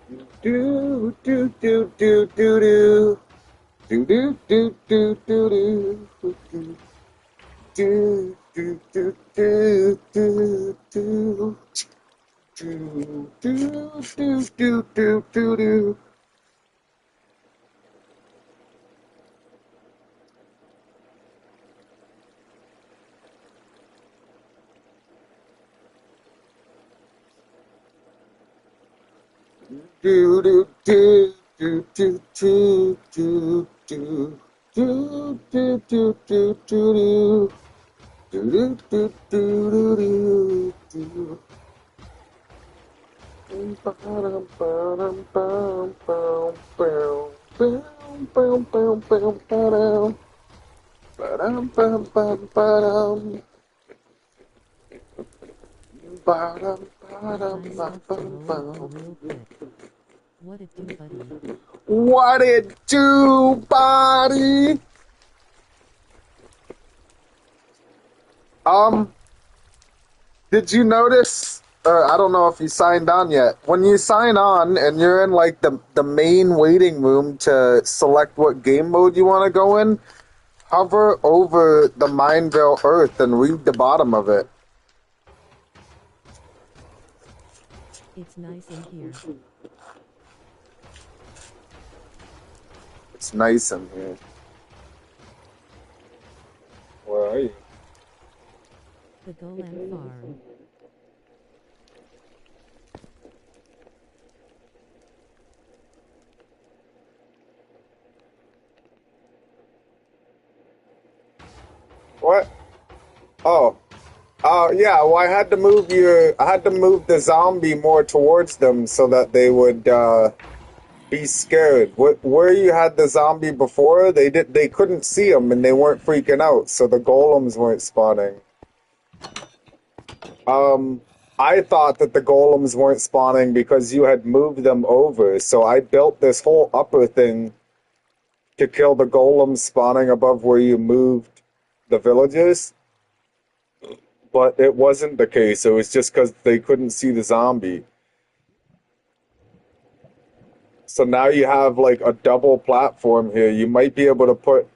Do do do do do do. Do do do do do do do do do do do do. Do do do do do do do. Do do do do do do do do do do do do do do do do do do. Ba-dum, ba-dum, bum, bum, bum, bum, bum, bum, bum, ba-dum. Ba-dum, bum, bum, ba-dum. Ba-dum, ba-dum, Hi bum, Socks bum, below info bum. real quick. What it do, buddy? What it do, buddy? Um, did you notice? I don't know if you signed on yet. When you sign on and you're in like the main waiting room to select what game mode you want to go in, hover over the Mineville Earth and read the bottom of it. It's nice in here. It's nice in here. Where are you? The Golem Farm. What? Oh. Oh, yeah. Well, I had to move the zombie more towards them so that they would be scared. Where you had the zombie before, they couldn't see him and they weren't freaking out, so the golems weren't spawning. Um, I thought that the golems weren't spawning because you had moved them over, so I built this whole upper thing to kill the golems spawning above where you moved the villagers. But it wasn't the case. It was just because they couldn't see the zombie. So now you have like a double platform here. You might be able to put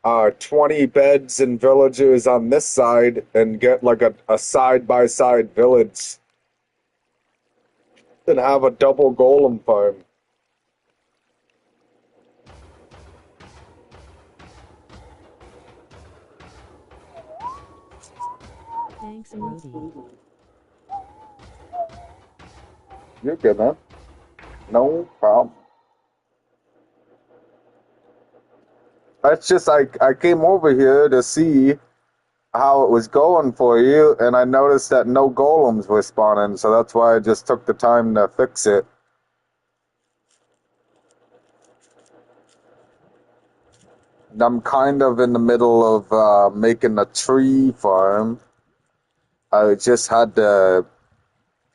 20 beds and villagers on this side and get like a side-by-side village and have a double golem farm. Thanks, Brody. You're good, man. No problem. That's just I came over here to see how it was going for you, and I noticed that no golems were spawning, so that's why I just took the time to fix it. I'm kind of in the middle of making a tree farm. I just had to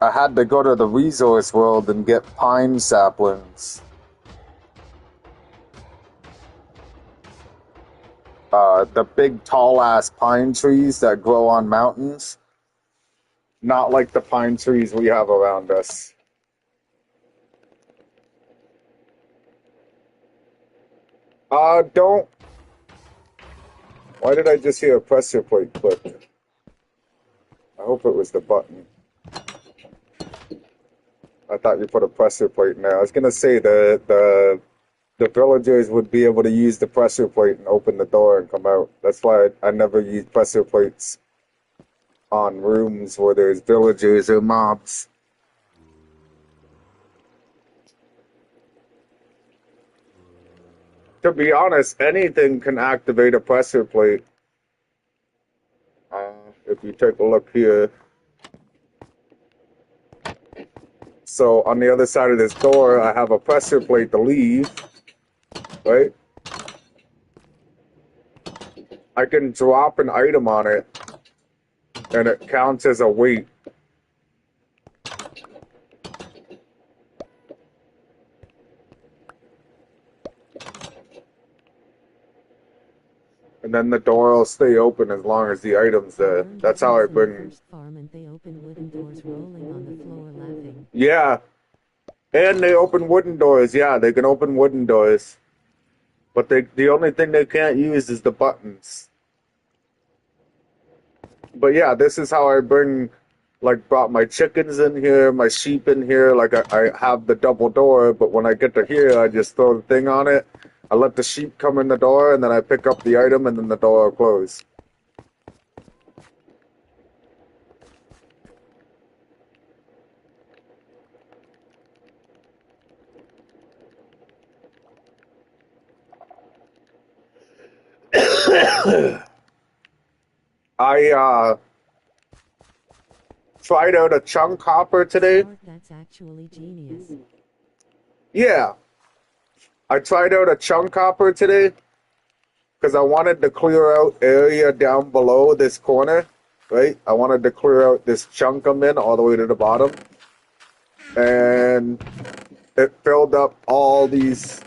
I had to go to the resource world and get pine saplings. The big tall ass pine trees that grow on mountains. Not like the pine trees we have around us. Don't. Why did I just hear a pressure plate click? I hope it was the button. I thought you put a pressure plate in there. I was gonna say the villagers would be able to use the pressure plate and open the door and come out. That's why I never use pressure plates on rooms where there's villagers or mobs. To be honest, anything can activate a pressure plate. Uh, if you take a look here. So on the other side of this door, I have a pressure plate to leave, right? I can drop an item on it, and it counts as a weight. And then the door will stay open as long as the item's I there. learned That's that how I once in the bring. first farm and they opened wooden doors rolling on the floor laughing. Yeah, And they open wooden doors. Yeah, they can open wooden doors. But the only thing they can't use is the buttons. But yeah, this is how I brought my chickens in here, my sheep in here. Like I have the double door, but when I get to here, I just throw the thing on it. I let the sheep come in the door, and then I pick up the item, and then the door will close. I tried out a chunk hopper today. Art, that's actually genius. Yeah, I tried out a chunk hopper today because I wanted to clear out area down below this corner, right? I wanted to clear out this chunk I'm in all the way to the bottom, and it filled up all these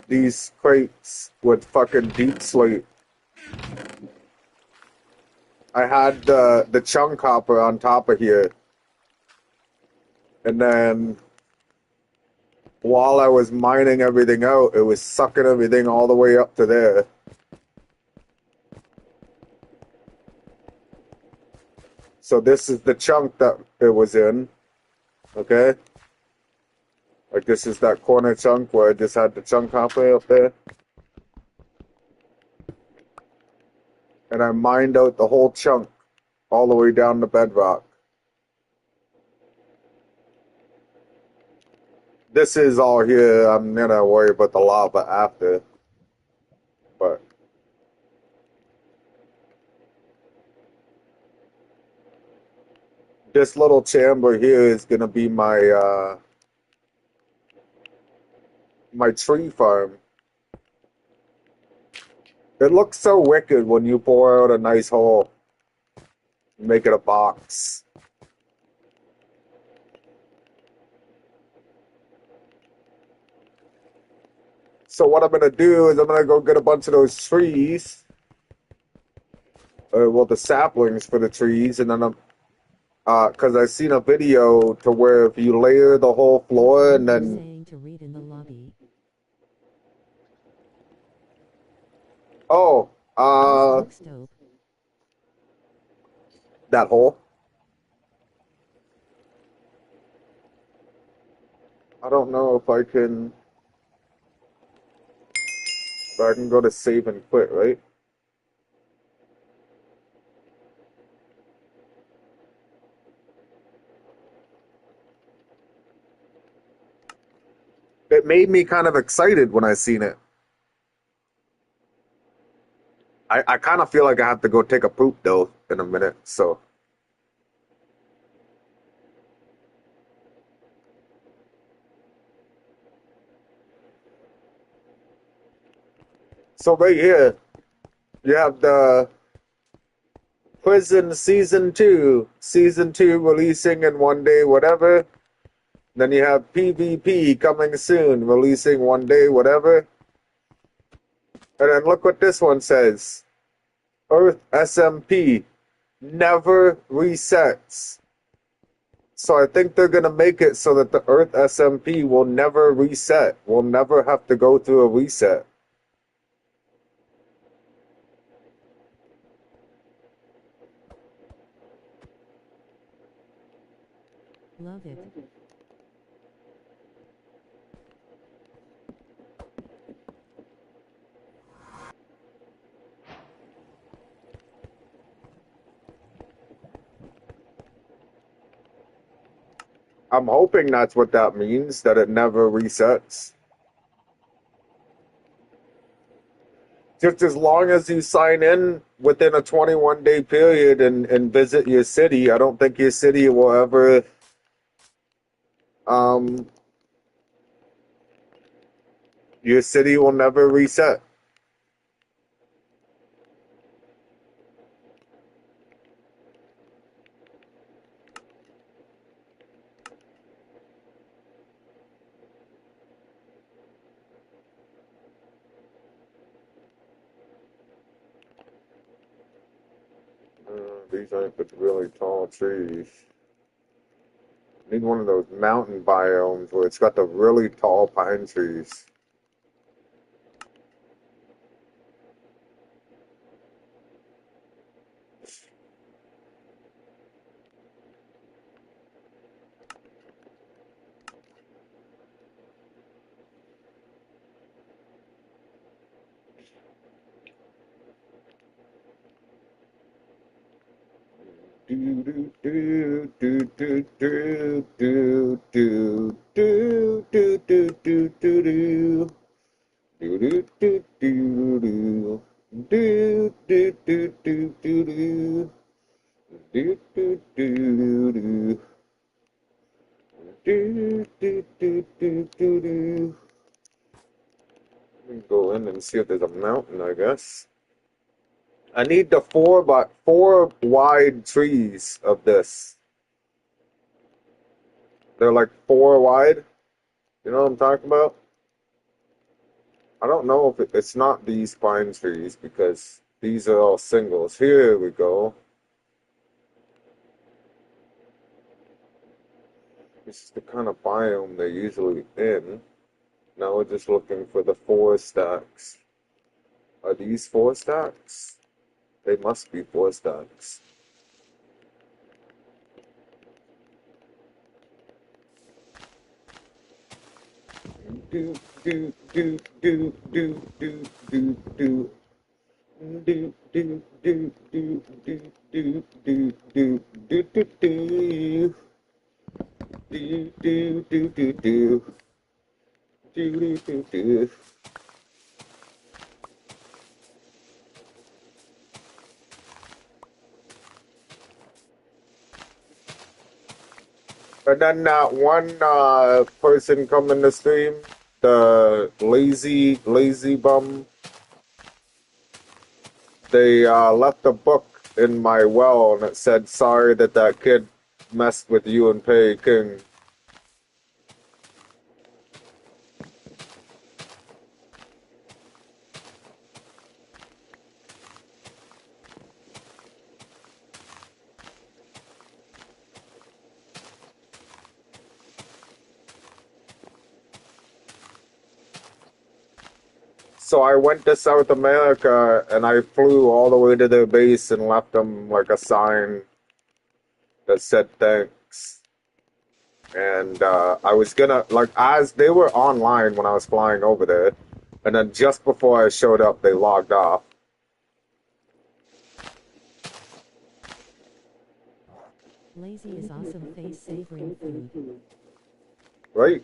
crates with fucking deep slate. I had the chunk hopper on top of here, and then while I was mining everything out, it was sucking everything all the way up to there. So this is the chunk that it was in, okay? Like this is that corner chunk where I just had the chunk hopper up there. And I mined out the whole chunk all the way down to bedrock. This is all here. I'm gonna worry about the lava after. But this little chamber here is gonna be my tree farm. It looks so wicked when you pour out a nice hole and make it a box. So what I'm gonna do is I'm gonna go get a bunch of those trees, well, the saplings for the trees, and then because I seen a video to where if you layer the whole floor and then Saying to read in the lobby. oh This looks dope. that hole. I don't know if I can. But I can go to save and quit, right? It made me kind of excited when I seen it. I kind of feel like I have to go take a poop though in a minute. So right here you have the Prison Season 2 releasing in one day, whatever. Then you have PvP coming soon, releasing one day, whatever. And then look what this one says. Earth SMP never resets. So I think they're going to make it so that the Earth SMP will never reset. We'll never have to go through a reset. Love it. I'm hoping that's what that means, that it never resets. Just as long as you sign in within a 21-day period and visit your city, I don't think your city will ever um your city will never reset. These aren't the really tall trees. Need one of those mountain biomes where it's got the really tall pine trees. Do do do do do do do do do do do do do do. Do do do do do. Do do do do do do. Do do do do. Do do do do do do. Let me go in and see if there's a mountain, I guess. I need the four wide trees of this. They're like four wide. You know what I'm talking about? I don't know if it's not these pine trees because these are all singles. Here we go. This is the kind of biome they're usually in. Now we're just looking for the four stacks. Are these four stacks? They must be four stacks. Do do do do do do do do. Do do do do do do do do do do do. Do do do do do. Do do do do. And then one person come in the stream, the lazy bum. They left a book in my well, and it said, "Sorry that that kid messed with you and Pei King." So I went to South America and I flew all the way to their base and left them like a sign that said thanks. And I was gonna, like, as they were online when I was flying over there, and then just before I showed up, they logged off. Lazy is awesome face savoring food. Right?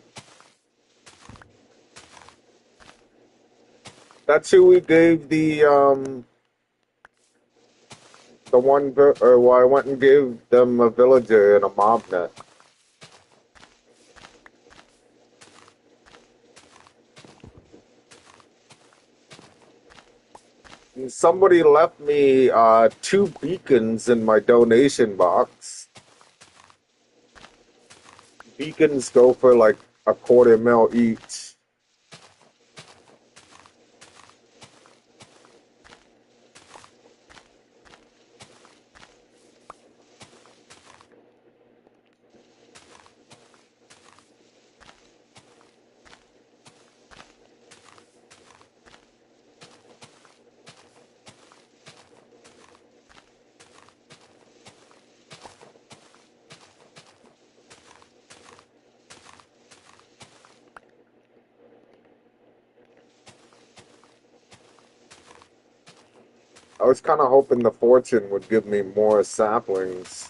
That's who we gave the one, or well, I went and gave them a villager and a mob net. And somebody left me two beacons in my donation box. Beacons go for like a $250,000 each. I was kind of hoping the fortune would give me more saplings.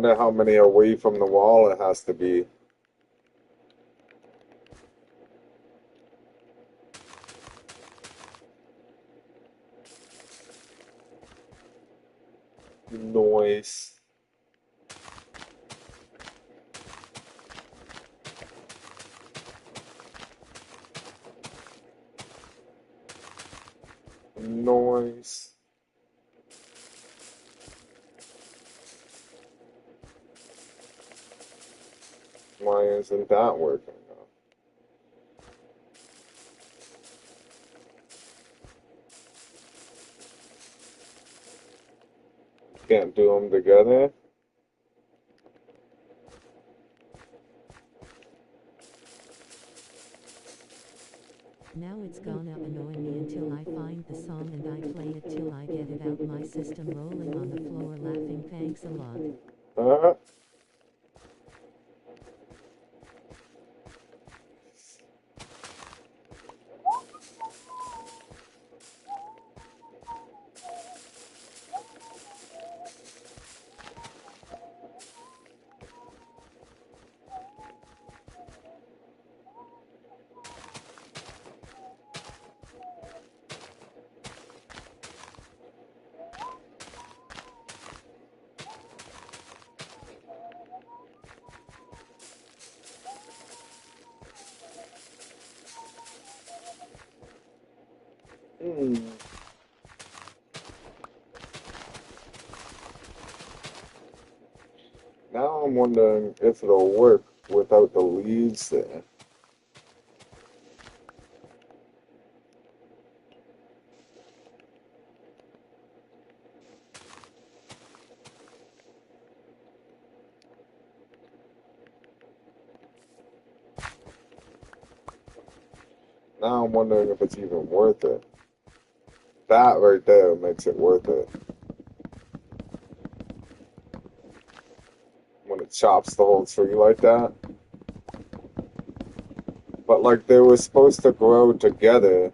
wonder how many away from the wall it has to be. Noise. Noise. Why isn't that working now? Can't do them together? Now it's gonna annoy me until I find the song and I play it till I get it out my system, rolling on the floor laughing. Thanks a lot. Uh, hmm. Now I'm wondering if it'll work without the leaves there. Now I'm wondering if it's even worth it. That right there makes it worth it. When it chops the whole tree like that. But like they were supposed to grow together.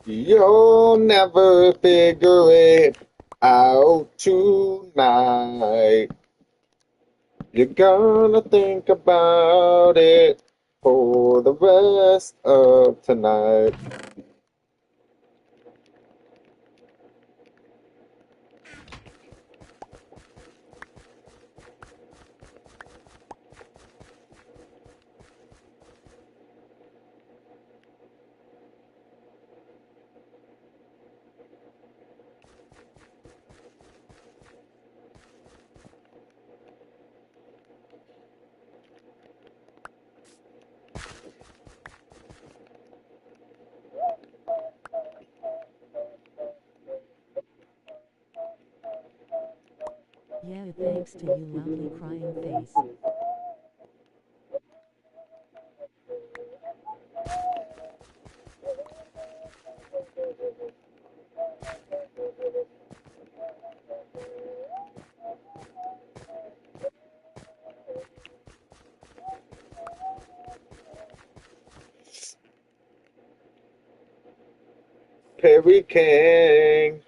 You'll never figure it out tonight. You're gonna think about it for the rest of tonight. Yeah, thanks to you, lovely crying face. Perry King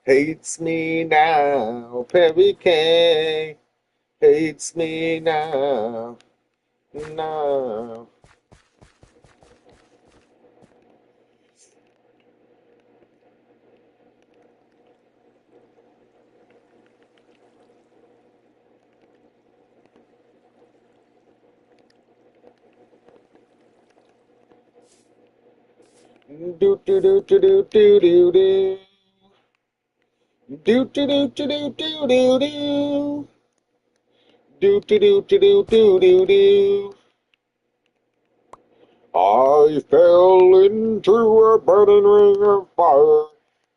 hates me now. Perry King hates me now. No. Do do do do do do do do. Do do do do do do do do. Do do do do do do do do. I fell into a burning ring of fire.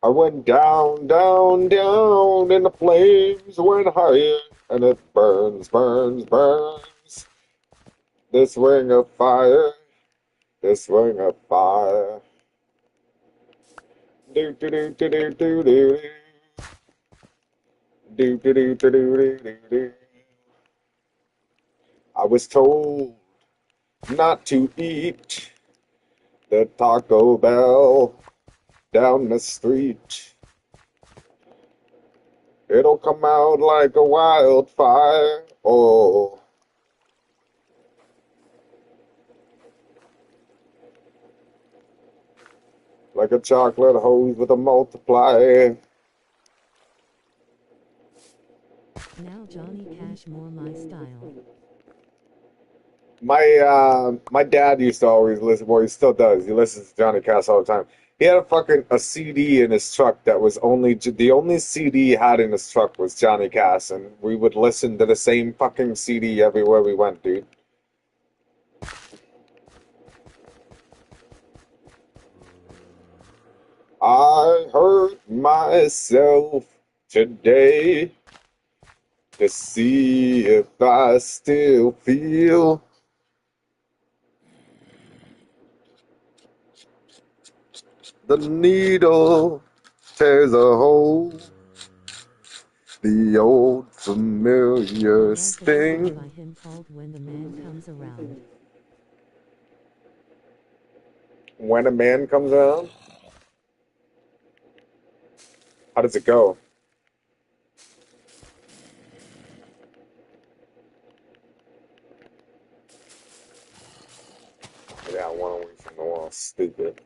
I went down, down, down, and the flames went higher, and it burns, burns, burns. This ring of fire, this ring of fire. Do do do do do do do. Do do do do do do do do. I was told not to eat the Taco Bell down the street. It'll come out like a wildfire. Oh, like a chocolate hose with a multiplier. Now Johnny Cash more my style. My dad used to always listen. Well, he still does. He listens to Johnny Cash all the time. He had a CD in his truck that was the only CD he had in his truck was Johnny Cash, and we would listen to the same fucking CD everywhere we went, dude. I hurt myself today to see if I still feel. The needle tears a hole, the old familiar Was a song sting. by him called When the Man Comes Around. When a man comes around, how does it go? Yeah, one away from the wall. Stupid.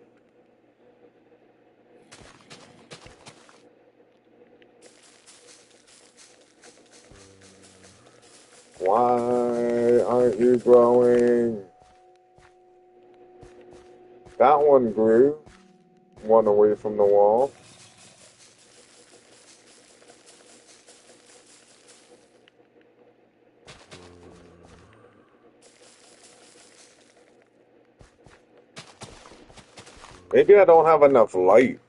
Why aren't you growing? That one grew. One away from the wall. Maybe I don't have enough light.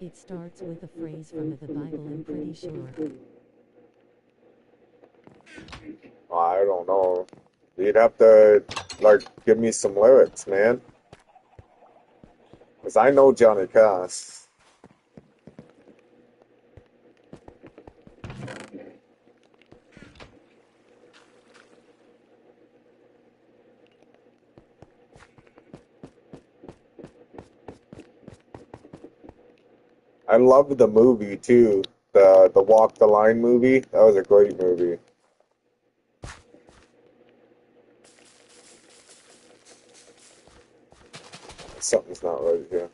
It starts with a phrase from the Bible, I'm pretty sure. I don't know. You'd have to, like, give me some lyrics, man. Because I know Johnny Cash. I loved the movie, too. The Walk the Line movie. That was a great movie. Something's not right here.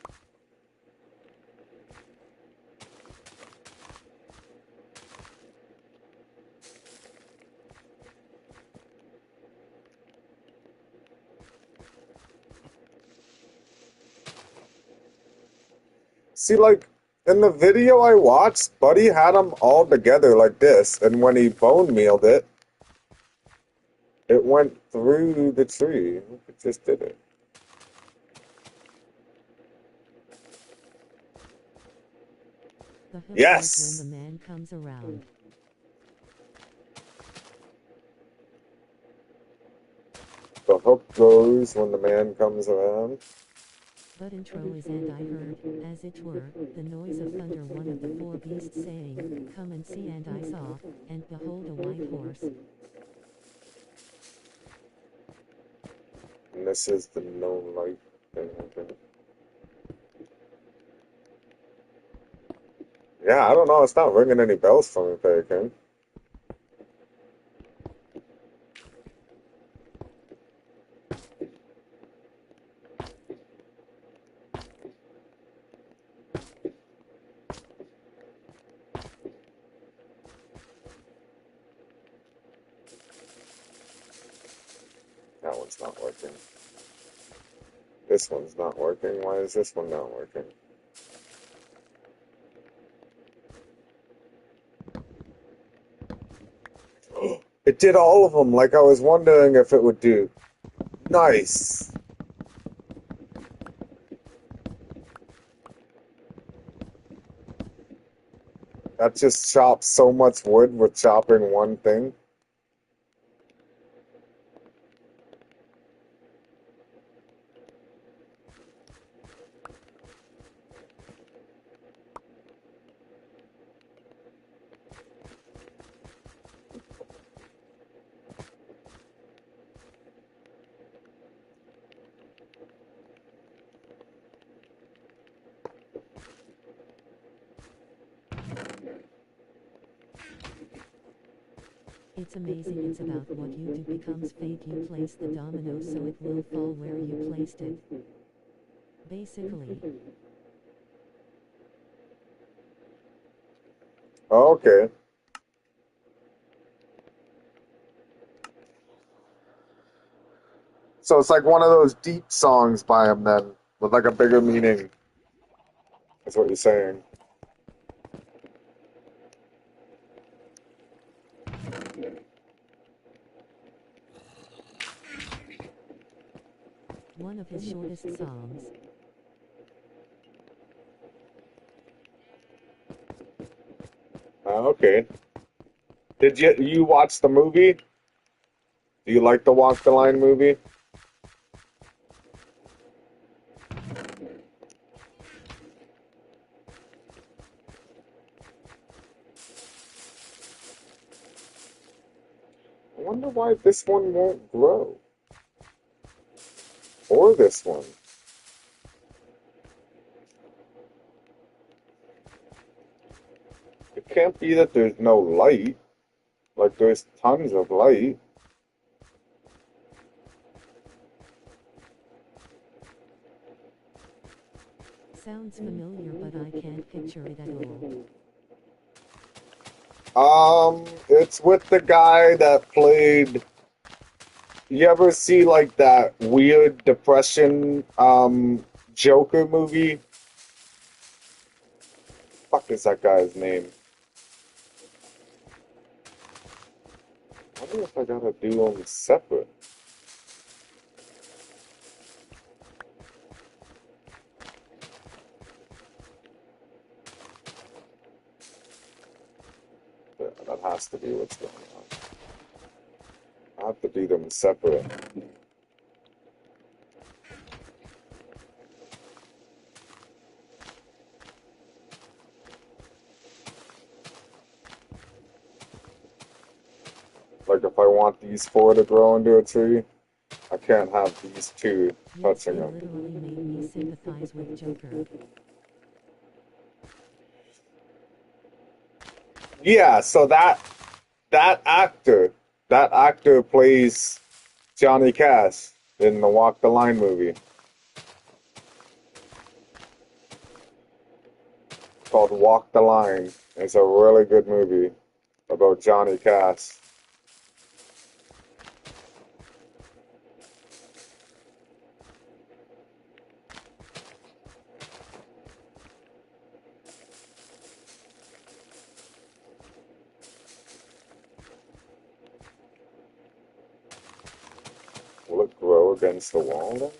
See, like, in the video I watched, Buddy had them all together like this, and when he bone mealed it, it went through the tree. It just did it. The hook Yes! goes when the man comes around. The hook goes when the man comes around. But intro is and I heard, as it were, the noise of thunder, one of the four beasts saying, come and see, and I saw, and behold a white horse. And this is the no light thing. Okay. Yeah, I don't know. It's not ringing any bells for me, Pelican. That one's not working. This one's not working. Why is this one not working? It did all of them, like I was wondering if it would do. Nice. That just chops so much wood with chopping one thing. It's amazing, it's about what you do becomes fate. You place the domino so it will fall where you placed it. Basically. Okay. So it's like one of those deep songs by him then, with like a bigger meaning. That's what you're saying. One of his shortest songs. Okay. Did you watch the movie? Do you like the Walk the Line movie? I wonder why this one won't grow. Or this one. It can't be that there's no light. Like, there's tons of light. Sounds familiar, but I can't picture it at all. It's with the guy that played. You ever see like that weird depression Joker movie? Fuck is that guy's name? I wonder if I gotta do them separate. Yeah, that has to be what's going on. I have to do them separate. Like if I want these four to grow into a tree, I can't have these two Yes, touching you them. literally made me sympathize with Joker. Yeah, so that actor, that actor plays Johnny Cash in the Walk the Line movie called Walk the Line. It's a really good movie about Johnny Cash. Will it grow against the wall then?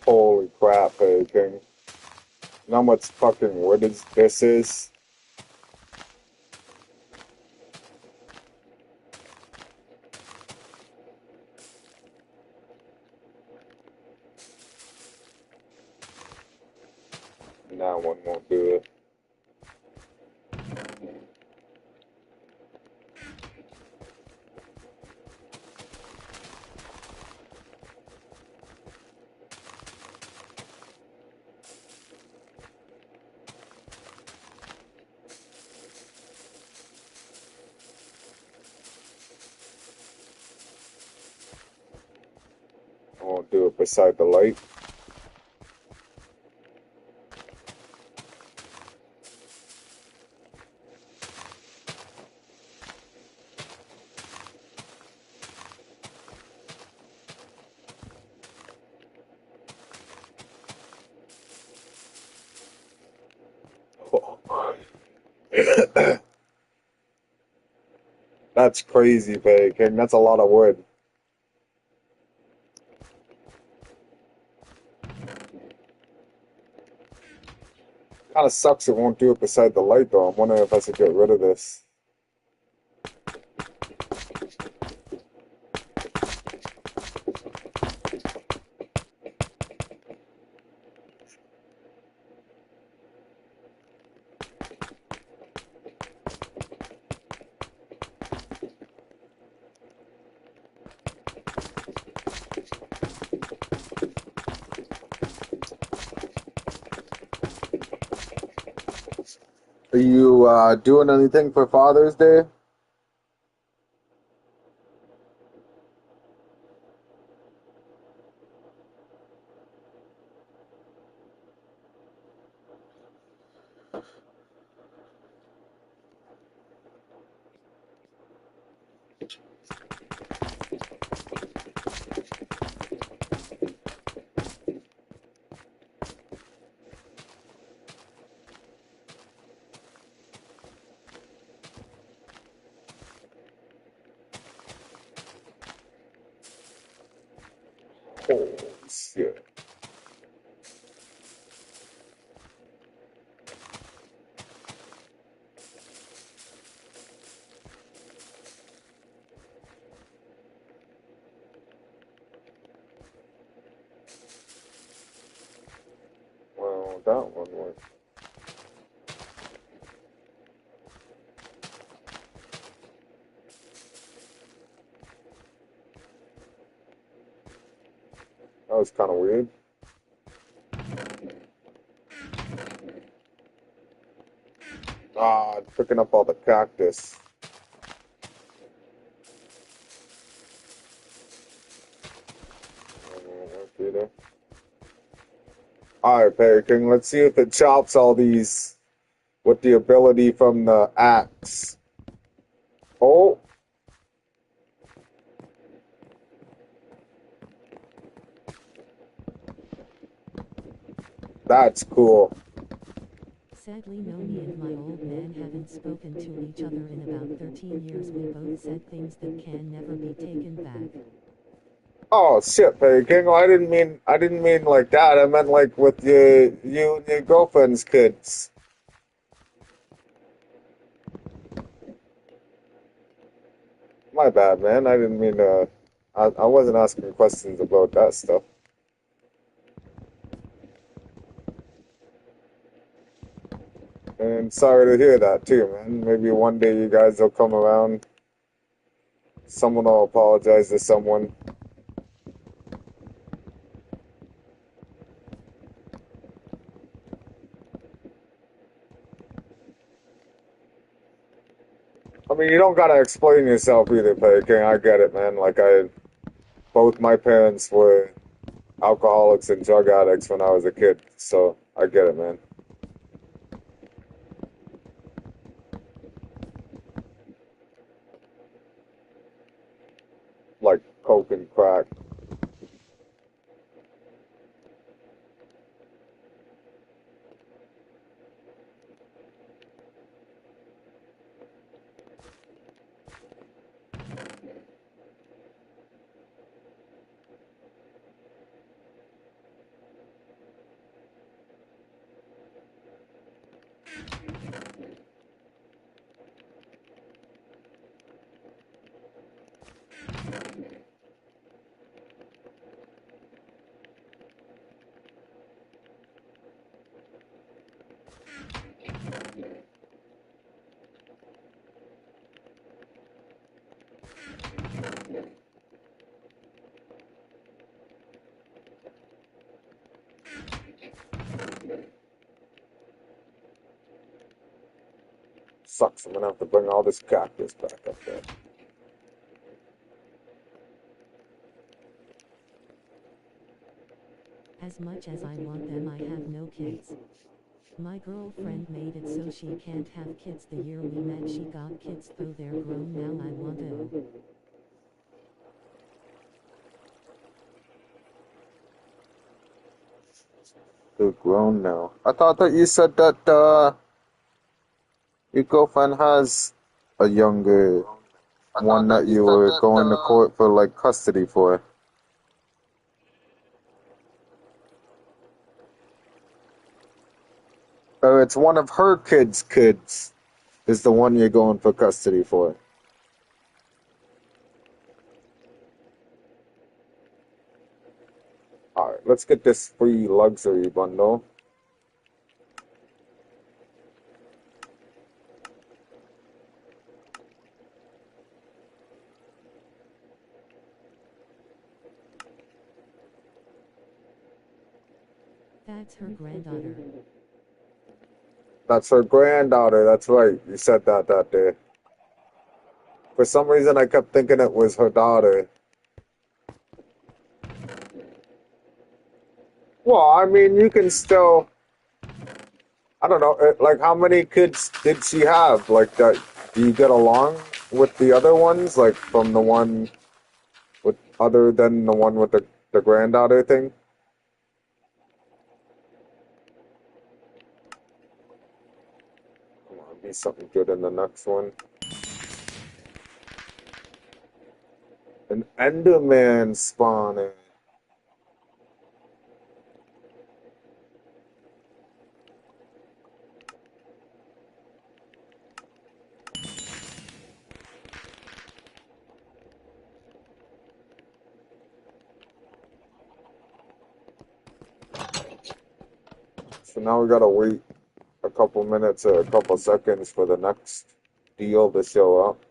Holy crap, King. You know how much fucking wood this is? That one won't do it. I won't do it beside the light. That's crazy, King. That's a lot of wood. Kind of sucks it won't do it beside the light, though. I'm wondering if I should get rid of this. Are you doing anything for Father's Day? Holy shit. Well, that one was. That was kind of weird. Picking up all the cactus. Alright, Perry King, let's see if it chops all these with the ability from the axe. Oh! That's cool. Sadly, no, me and my old man haven't spoken to each other in about 13 years. We both said things that can never be taken back. Oh shit, Perry King. I didn't mean like that. I meant like with you and your girlfriend's kids. My bad, man. I didn't mean to. I wasn't asking questions about that stuff. And sorry to hear that too, man. Maybe one day you guys will come around. Someone will apologize to someone. mean, you don't gotta explain yourself either, King. I get it, man. Both my parents were alcoholics and drug addicts when I was a kid, so I get it, man. Like coke and crack. Sucks. I'm gonna have to bring all this cactus back up there. As much as I want them, I have no kids. My girlfriend made it so she can't have kids. The year we met, she got kids, though they're grown now. I want to. They're grown now. I thought that you said that your girlfriend has a younger one that you were going to court for like custody for. Or it's one of her kids is the one you're going for custody for. Alright, let's get this free luxury bundle. That's her granddaughter. That's her granddaughter, that's right. You said that day. For some reason, I kept thinking it was her daughter. Well, I mean, you can still. I don't know. Like, how many kids did she have? Like, that? Do you get along with the other ones? Like, from the one with other than the one with the granddaughter thing? Come on, be something good in the next one. An Enderman spawning. So now we gotta wait a couple minutes or a couple seconds for the next deal to show up.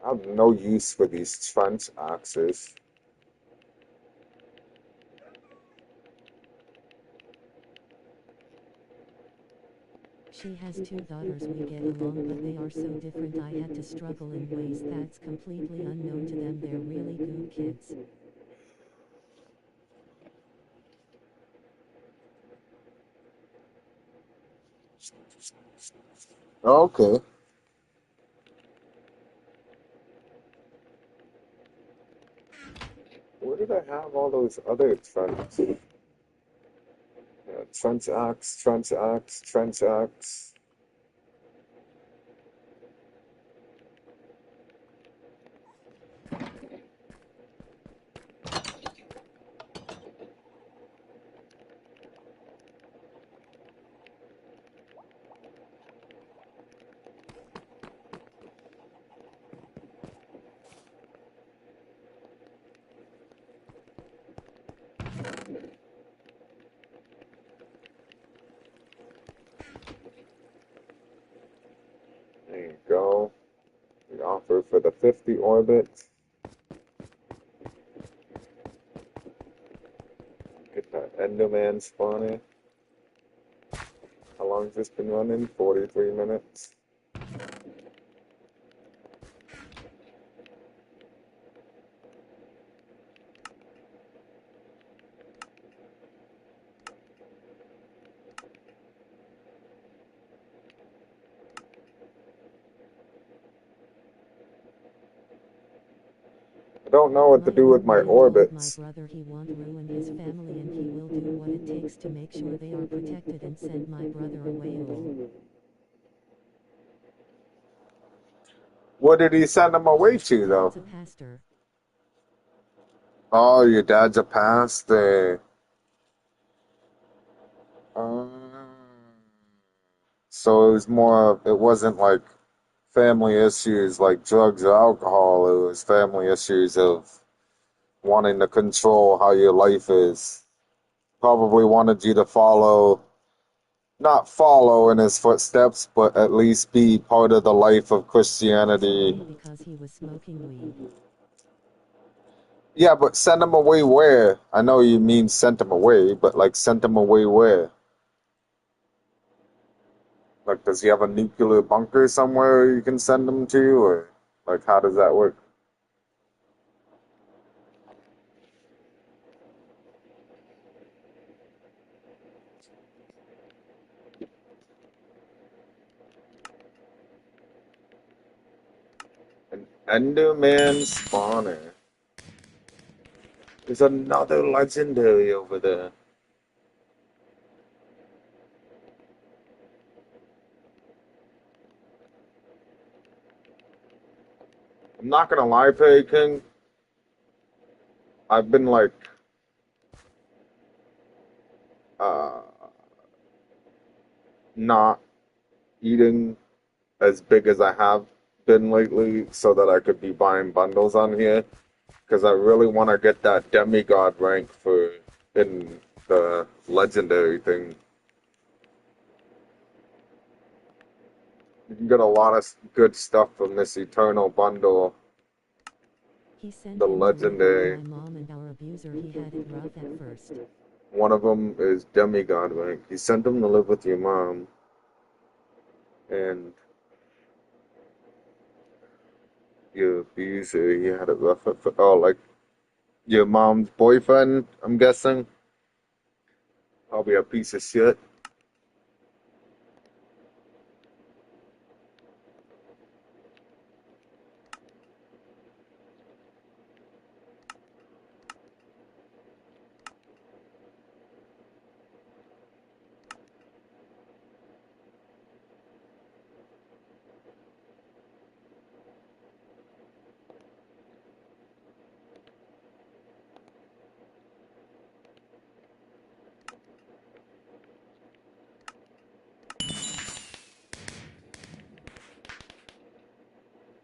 I have no use for these trench axes. She has two daughters. We get along, but they are so different. I had to struggle in ways that's completely unknown to them. They're really good kids. Okay. Where did I have all those other trends? Yeah, trench axe, trench axe, trench axe. There you go. The offer for the 50 orbits. Get that Enderman spawner. How long has this been running? 43 minutes. I don't know what to do with my orbits. My brother he won't ruin his family and he will do what it takes to make sure they are protected and send my brother away. What did he send them away to, though? Dad's a pastor. Oh, your dad's a pastor. Um, so it was more, it wasn't like family issues like drugs or alcohol. It was family issues of wanting to control how your life is. Probably wanted you to follow, not follow in his footsteps, but at least be part of the life of Christianity. Because he was smoking weed. Yeah, but send him away where? I know you mean sent him away, but like sent him away where? Like, does he have a nuclear bunker somewhere you can send him to, or like how does that work? An Enderman spawner. There's another legendary over there. I'm not gonna lie, Perry King. I've been like, uh, not eating as big as I have been lately, so that I could be buying bundles on here. Because I really want to get that demigod rank for in the legendary thing. You can get a lot of good stuff from this eternal bundle. He sent The him to live with legendary. my mom and our abuser. He had it rough at first. One of them is demigod rank. He sent him to live with your mom, and your abuser. He had it rough at first. Oh, like your mom's boyfriend. I'm guessing. Probably a piece of shit.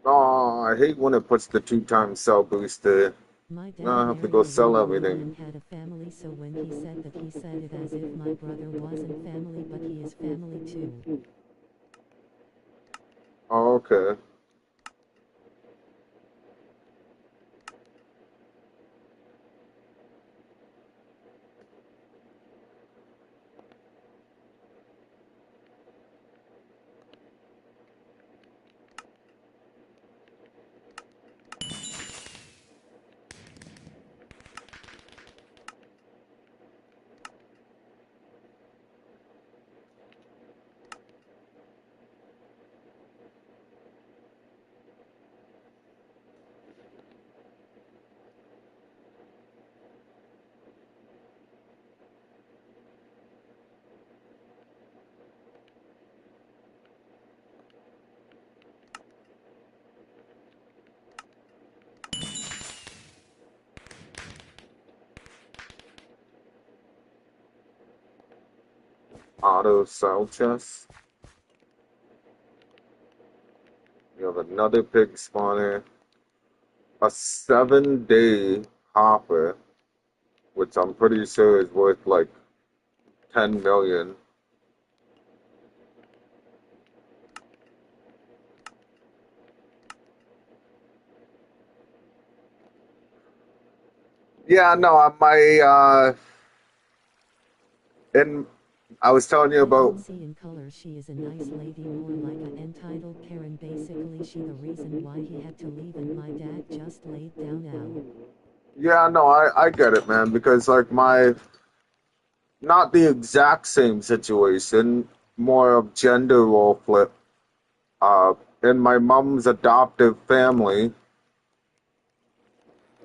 Oh, I hate when it puts the 2 times cell booster. My dad Now I have to married go a sell white woman everything. and had a family, so when he said that, he said it as if my brother wasn't family, but he is family too. Oh, okay. Auto cell chest. You have another pig spawner. A 7-day hopper, which I'm pretty sure is worth like 10 million. Yeah, no, in I was telling you I can about. see in color she is a nice lady, more like a entitled Karen. Basically, she the reason why he had to leave and my dad just laid down now. Yeah, no, I get it, man, because like my not the exact same situation, more of gender role flip. Uh, in my mom's adoptive family,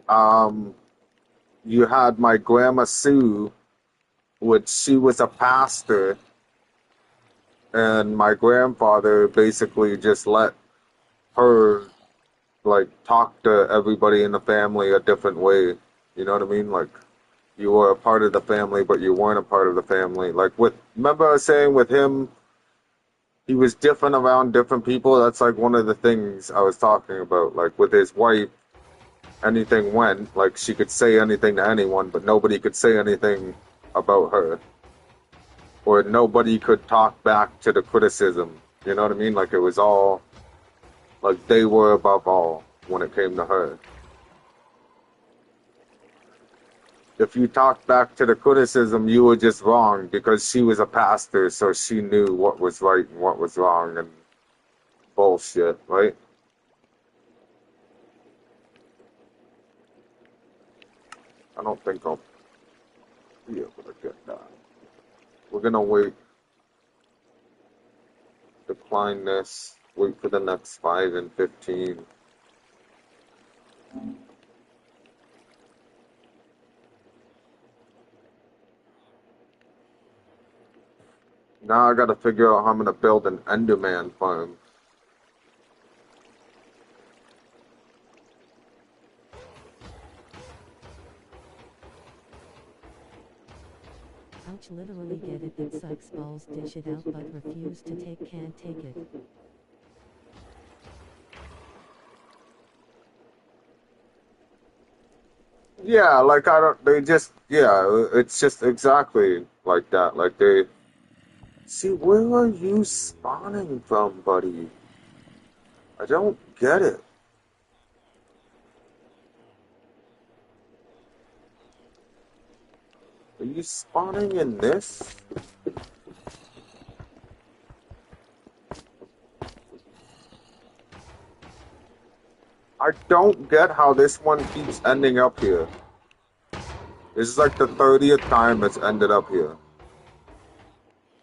um, you had my grandma Sue, which she was a pastor, and my grandfather basically just let her like talk to everybody in the family a different way. You know what I mean? Like you were a part of the family, but you weren't a part of the family. Like with remember I was saying with him, he was different around different people. That's like one of the things I was talking about. Like with his wife, anything went. Like she could say anything to anyone, but nobody could say anything about her, or nobody could talk back to the criticism. You know what I mean? Like it was all like they were above all when it came to her. If you talked back to the criticism, you were just wrong because she was a pastor, so she knew what was right and what was wrong and bullshit, right? I don't think I'll be able to get that. We're gonna wait, decline this, wait for the next 5 and 15. Now I gotta figure out how I'm gonna build an Enderman farm. Ouch, literally get it, that sucks balls, dish it out but refuse to take, can't take it. Yeah, like I don't, they just, yeah, it's just exactly like that. Like they, see, where are you spawning from, buddy? I don't get it. Are you spawning in this? I don't get how this one keeps ending up here. This is like the 30th time it's ended up here.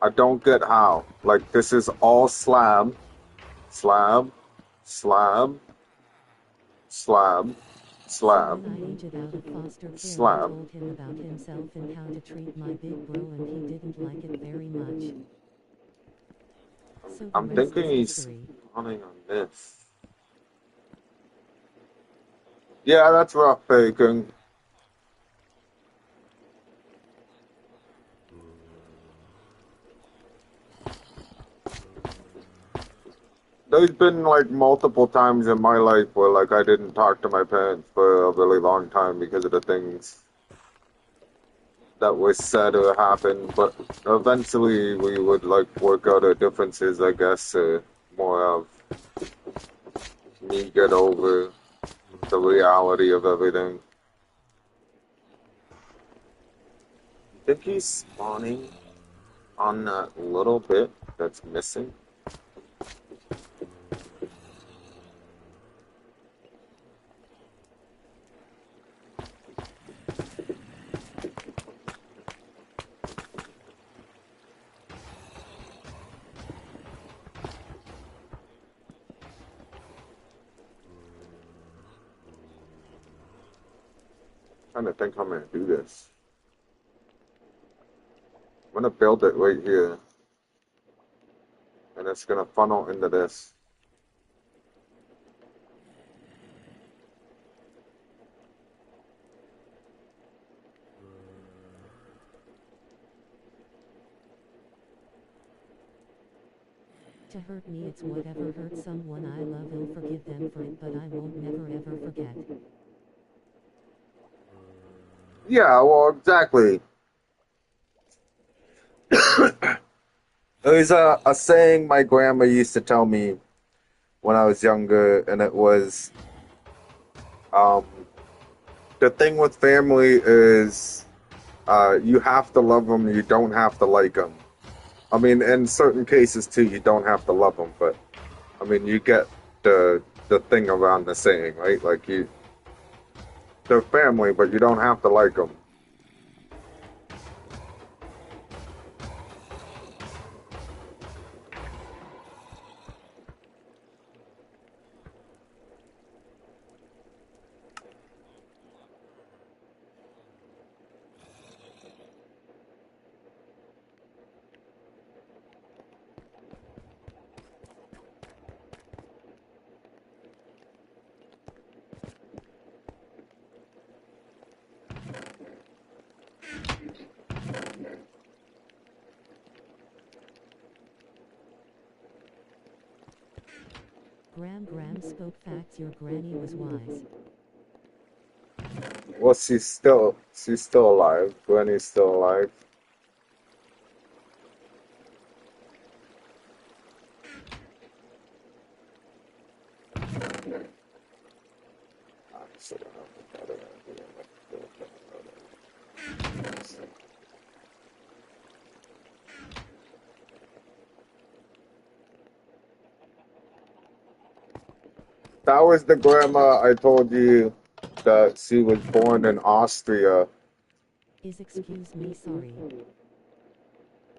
I don't get how. Like, this is all slab, slab, slab, slab, So slab, when I aged out of foster care, I slab. told him about himself and how to treat my big bro, and he didn't like it very much. So the I'm rest thinking is he's history. spawning on this. Yeah, that's rough bacon. There's been like multiple times in my life where like I didn't talk to my parents for a really long time because of the things that was said or happened, but eventually we would like work out our differences, I guess, more of me get over the reality of everything. I think he's spawning on that little bit that's missing. I'm trying to think how I'm gonna do this. I'm gonna build it right here, and it's gonna funnel into this. To hurt me, it's whatever. Hurt someone I love, I'll forgive them for it, but I won't never ever forget. Yeah, well, exactly. There's a saying my grandma used to tell me when I was younger, and it was, um, the thing with family is you have to love them. You don't have to like them. I mean, in certain cases too, you don't have to love them, but I mean, you get the thing around the saying, right? Like they're family, but you don't have to like them. Gram spoke facts. Your granny was wise. Well, she's still alive. Granny's still alive. That was the grandma I told you that she was born in Austria. Excuse me, sorry.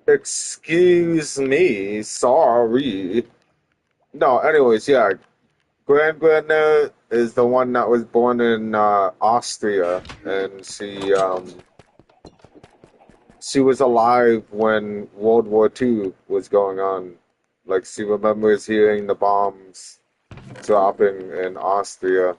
Excuse me, sorry. No, anyways, yeah, grandma is the one that was born in Austria, and she was alive when World War II was going on. Like she remembers hearing the bombs dropping in Austria.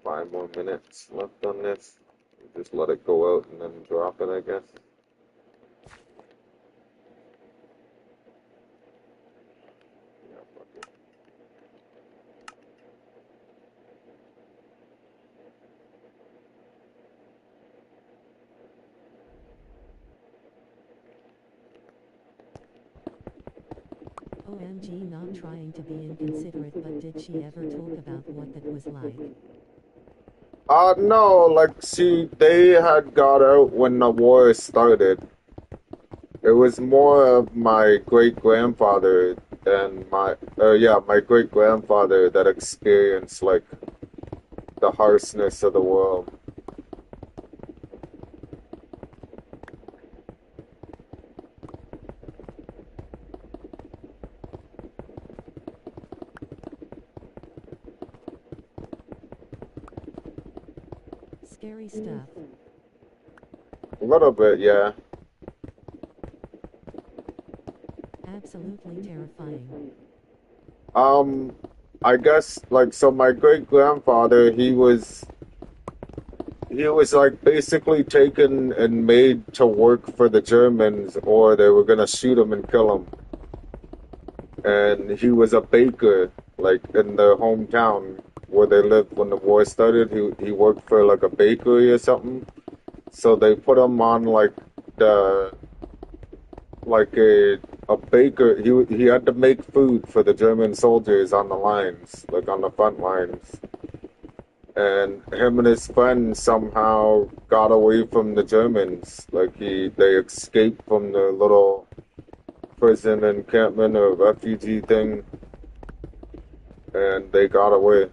5 more minutes left on this. Just let it go out and then drop it, I guess. Yeah, fuck it. OMG, not trying to be inconsiderate, but did she ever talk about what that was like? No, like, see, they had got out when the war started. It was more of my great grandfather and my great grandfather that experienced, like, the harshness of the world. Scary stuff. A little bit, yeah. Absolutely terrifying. Um, I guess, like, so my great grandfather, he was like basically taken and made to work for the Germans, or they were gonna shoot him and kill him. And he was a baker, like in their hometown where they lived when the war started. He worked for like a bakery or something. So they put him on the like a baker. He had to make food for the German soldiers on the lines, like on the front lines. And him and his friends somehow got away from the Germans. Like they escaped from the little prison encampment or refugee thing, and they got away.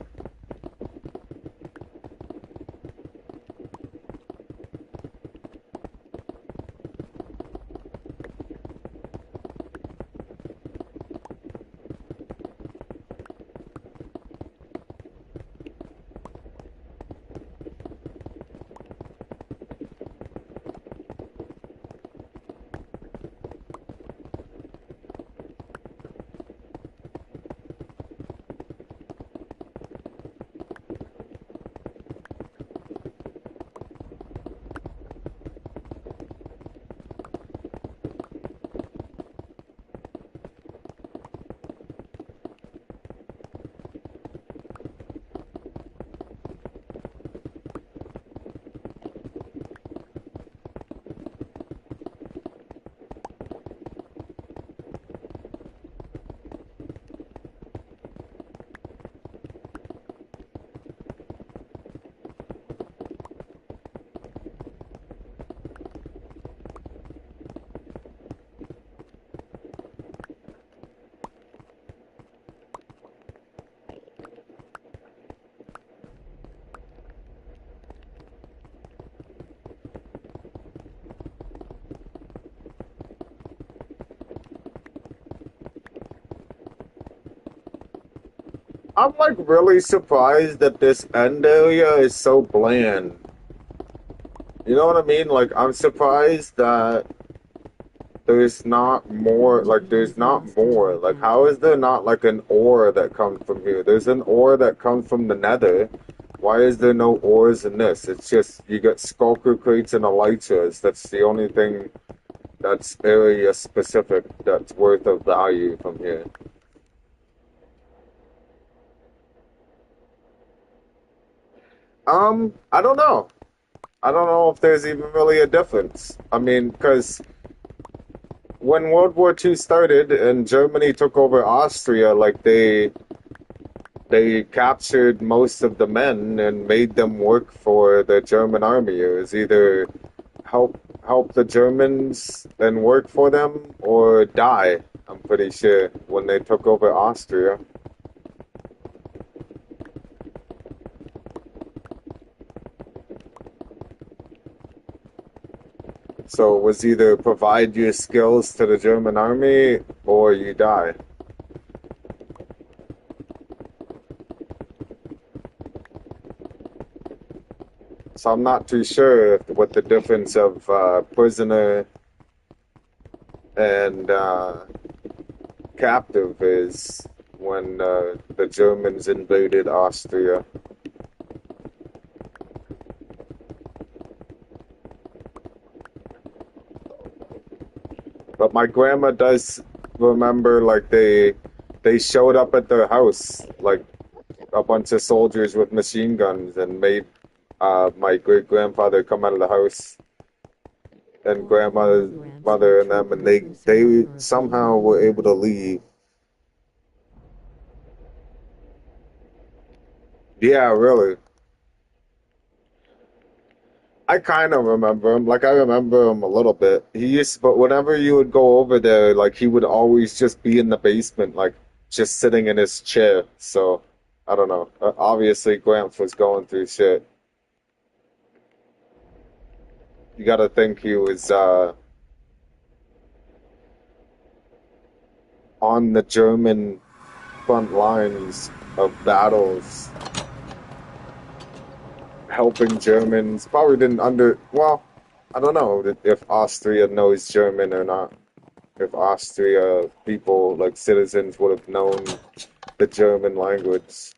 I'm like really surprised that this end area is so bland. You know what I mean? Like I'm surprised that there's not more, like there's Engineers not lost in the more. Like how refactory. is there not like an ore that comes from here? There's an ore that comes from the nether. Why is there no ores in this? It's just you got skulker crates and elytras. That's the only thing that's area specific that's worth of value from here. I don't know. I don't know if there's even really a difference. I mean, because when World War II started and Germany took over Austria, like they captured most of the men and made them work for the German army. It was either help the Germans and work for them or die. I'm pretty sure when they took over Austria. So it was either provide your skills to the German army or you die. So I'm not too sure what the difference of prisoner and captive is when the Germans invaded Austria. But my grandma does remember like they showed up at their house like a bunch of soldiers with machine guns and made my great grandfather come out of the house and All grandma's holograms are mother and them and troopers who they survive or flee somehow the were able war. to leave. Yeah, really. I kind of remember him. Like I remember him a little bit. He used, but whenever you would go over there, like he would always just be in the basement, like just sitting in his chair. So I don't know. Obviously, Gramps was going through shit. You got to think he was on the German front lines of battles, helping Germans. Probably didn't under. Well, I don't know if Austria knows German or not. If Austria people, like citizens, would have known the German language.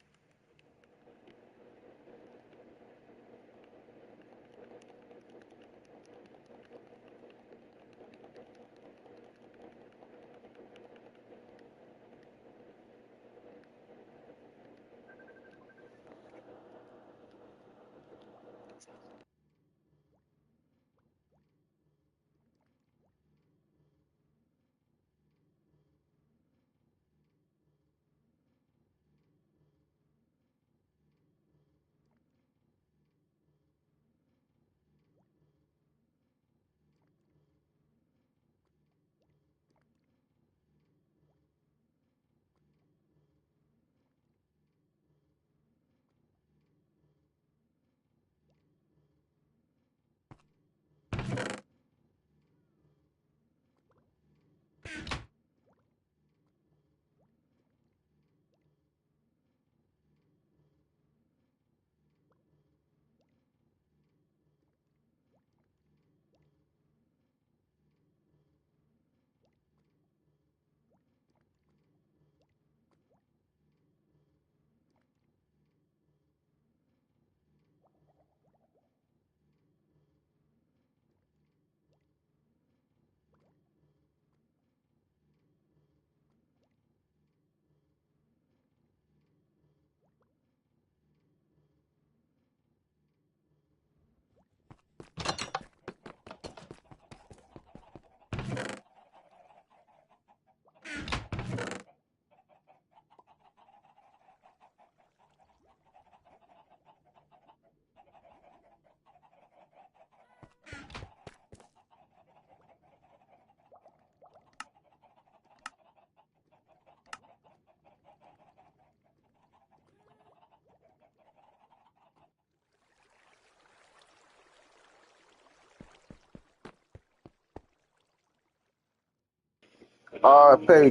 Hey,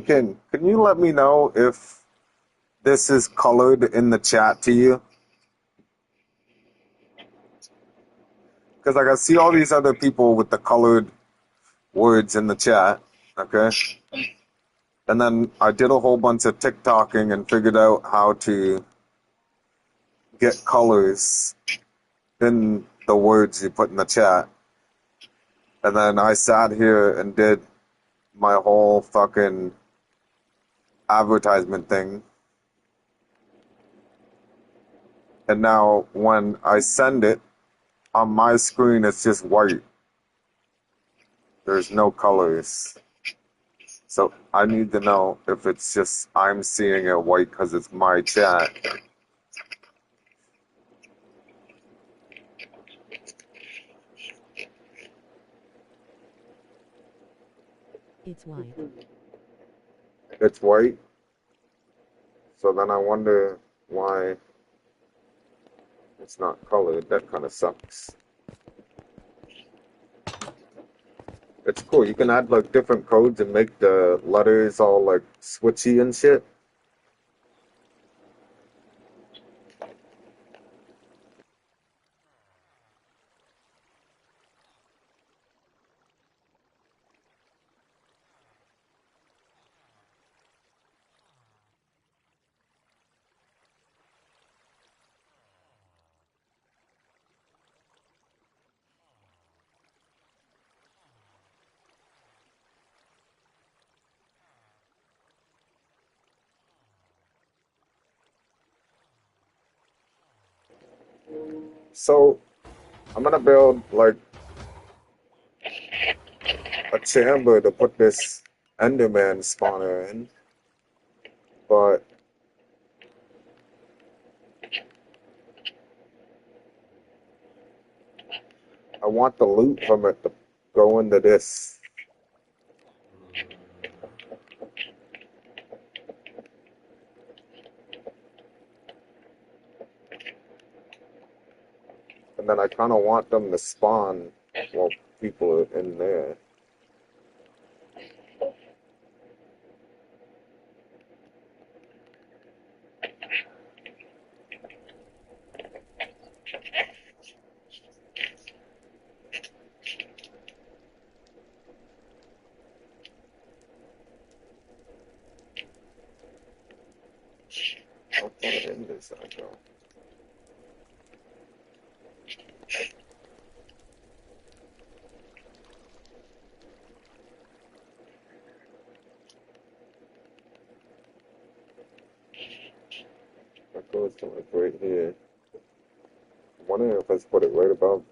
can you let me know if this is colored in the chat to you? Because like I see all these other people with the colored words in the chat, okay? And then I did a whole bunch of TikToking and figured out how to get colors in the words you put in the chat. And then I sat here and did my whole fucking advertisement thing. And now when I send it, on my screen it's just white. There's no colors. So I need to know if it's just I'm seeing it white because it's my chat. It's white. It's white. So then I wonder why it's not colored. That kind of sucks. It's cool. You can add like different codes and make the letters all like switchy and shit. So I'm gonna build like a chamber to put this Enderman spawner in, but I want the loot from it to go into this. And then I kind of want them to spawn while people are in there. How far in does that go? That goes to like right here. I'm wondering if I just put it right above.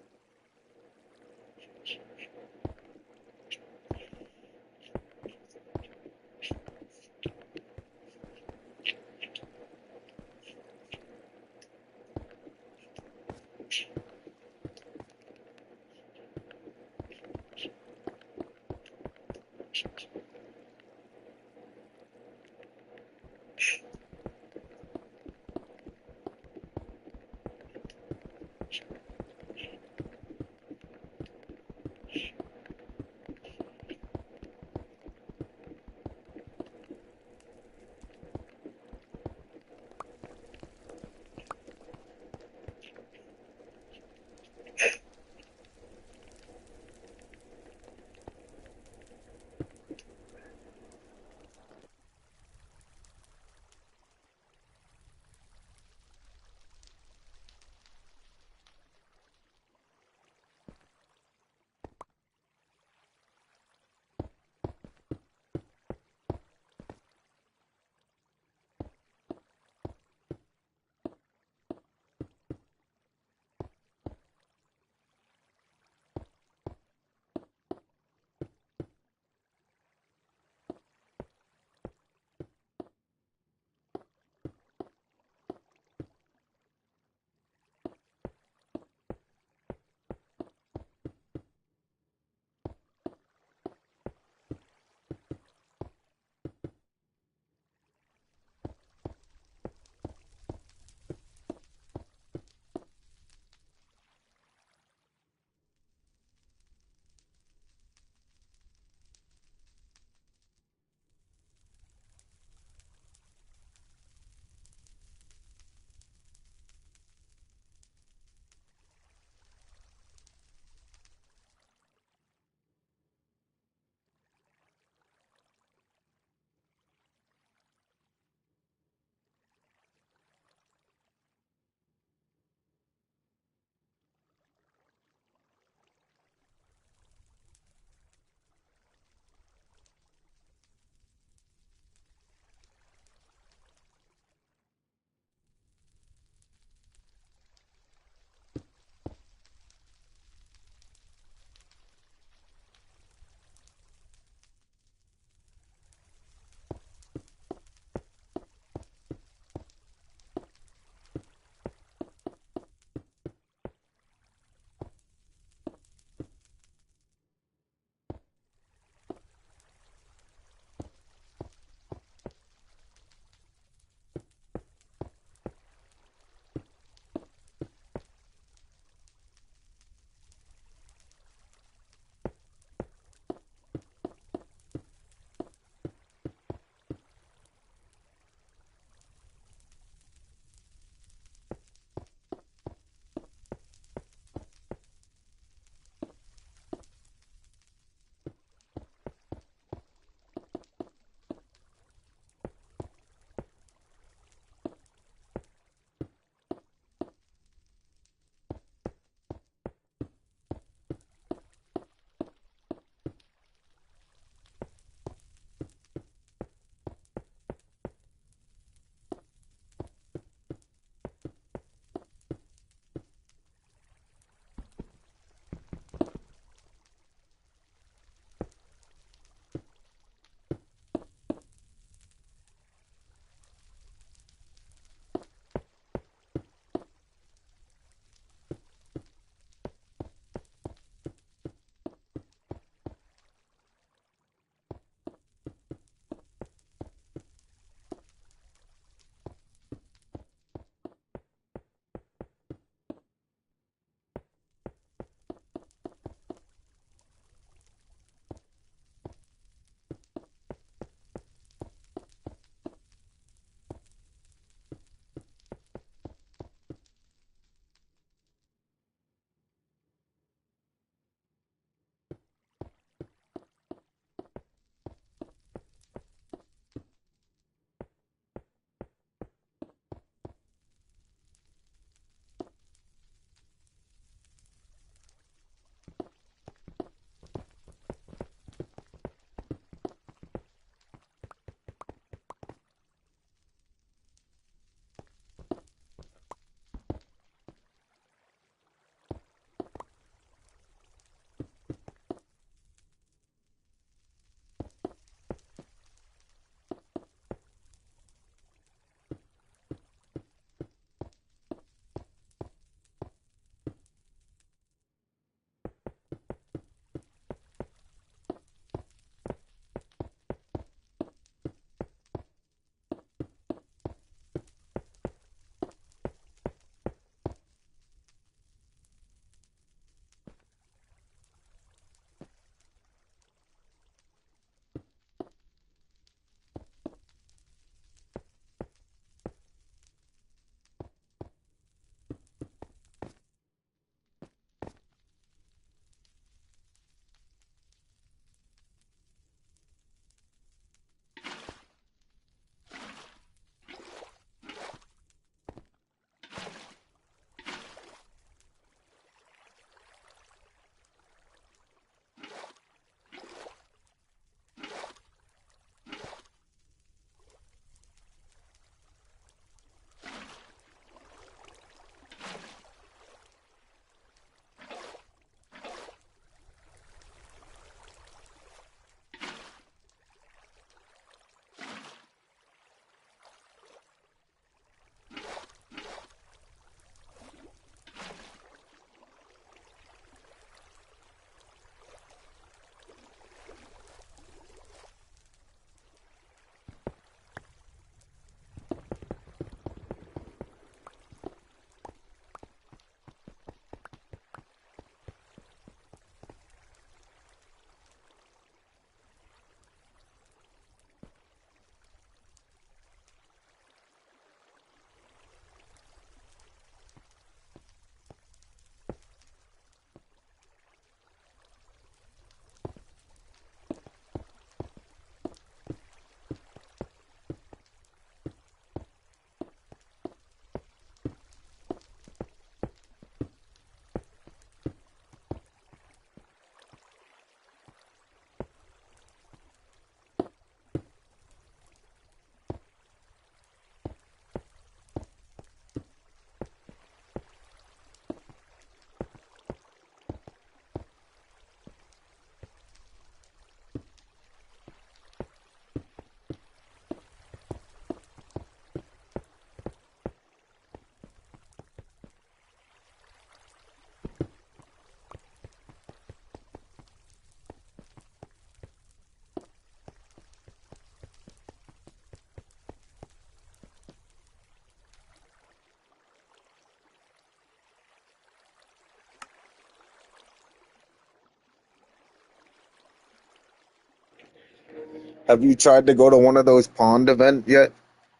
Have you tried to go to one of those pond event yet?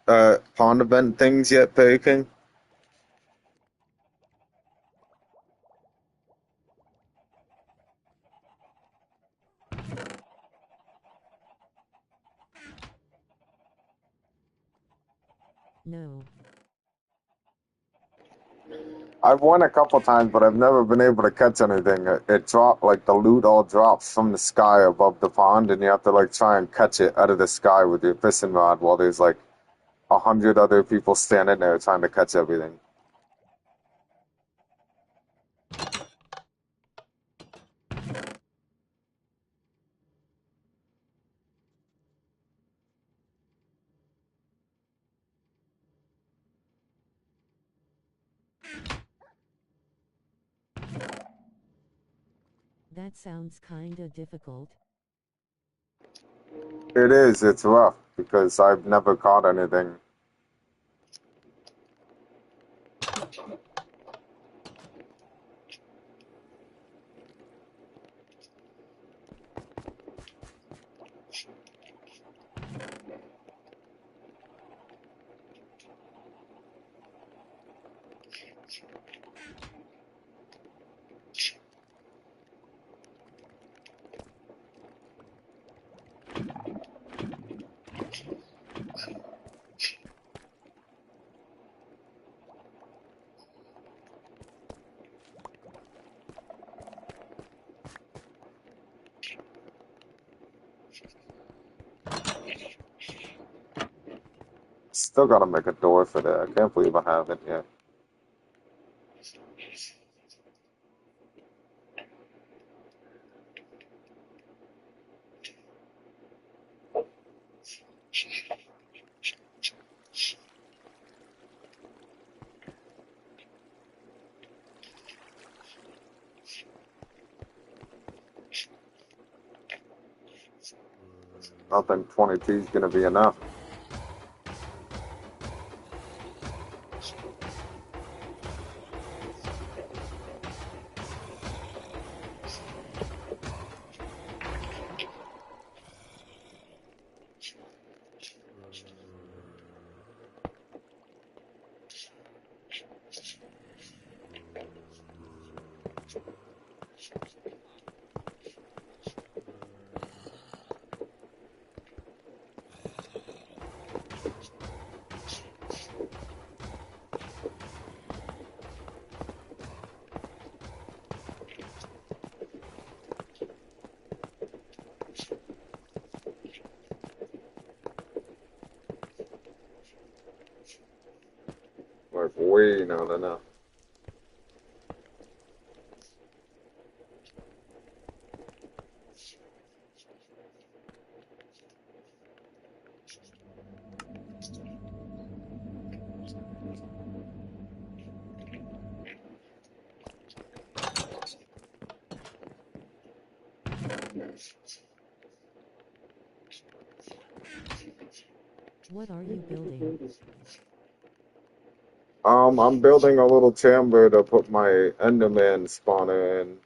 Pond event things yet, Perry? No. I've won a couple times, but I've never been able to catch anything. It dropped, like the loot all drops from the sky above the pond, and you have to like try and catch it out of the sky with your fishing rod while there's like 100 other people standing there trying to catch everything. That sounds kinda difficult. It is, it's rough because I've never caught anything. Still gotta make a door for that. I can't believe I haven't yet. I think 22 is gonna be enough. Like way not enough. What are you building? I'm building a little chamber to put my Enderman spawner in.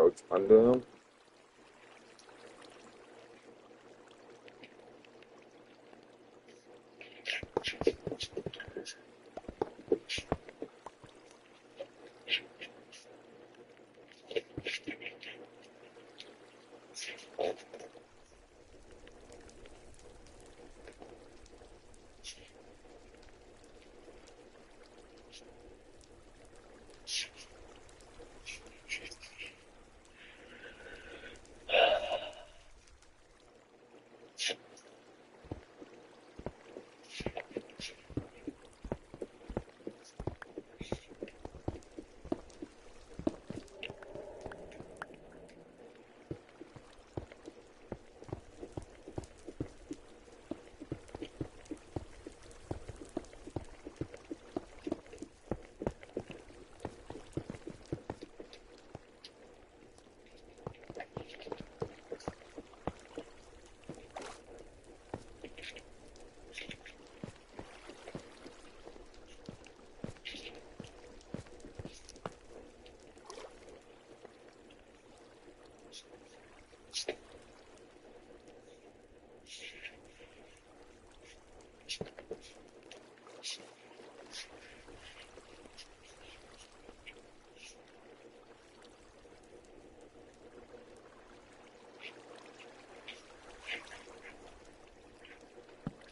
crouch under him.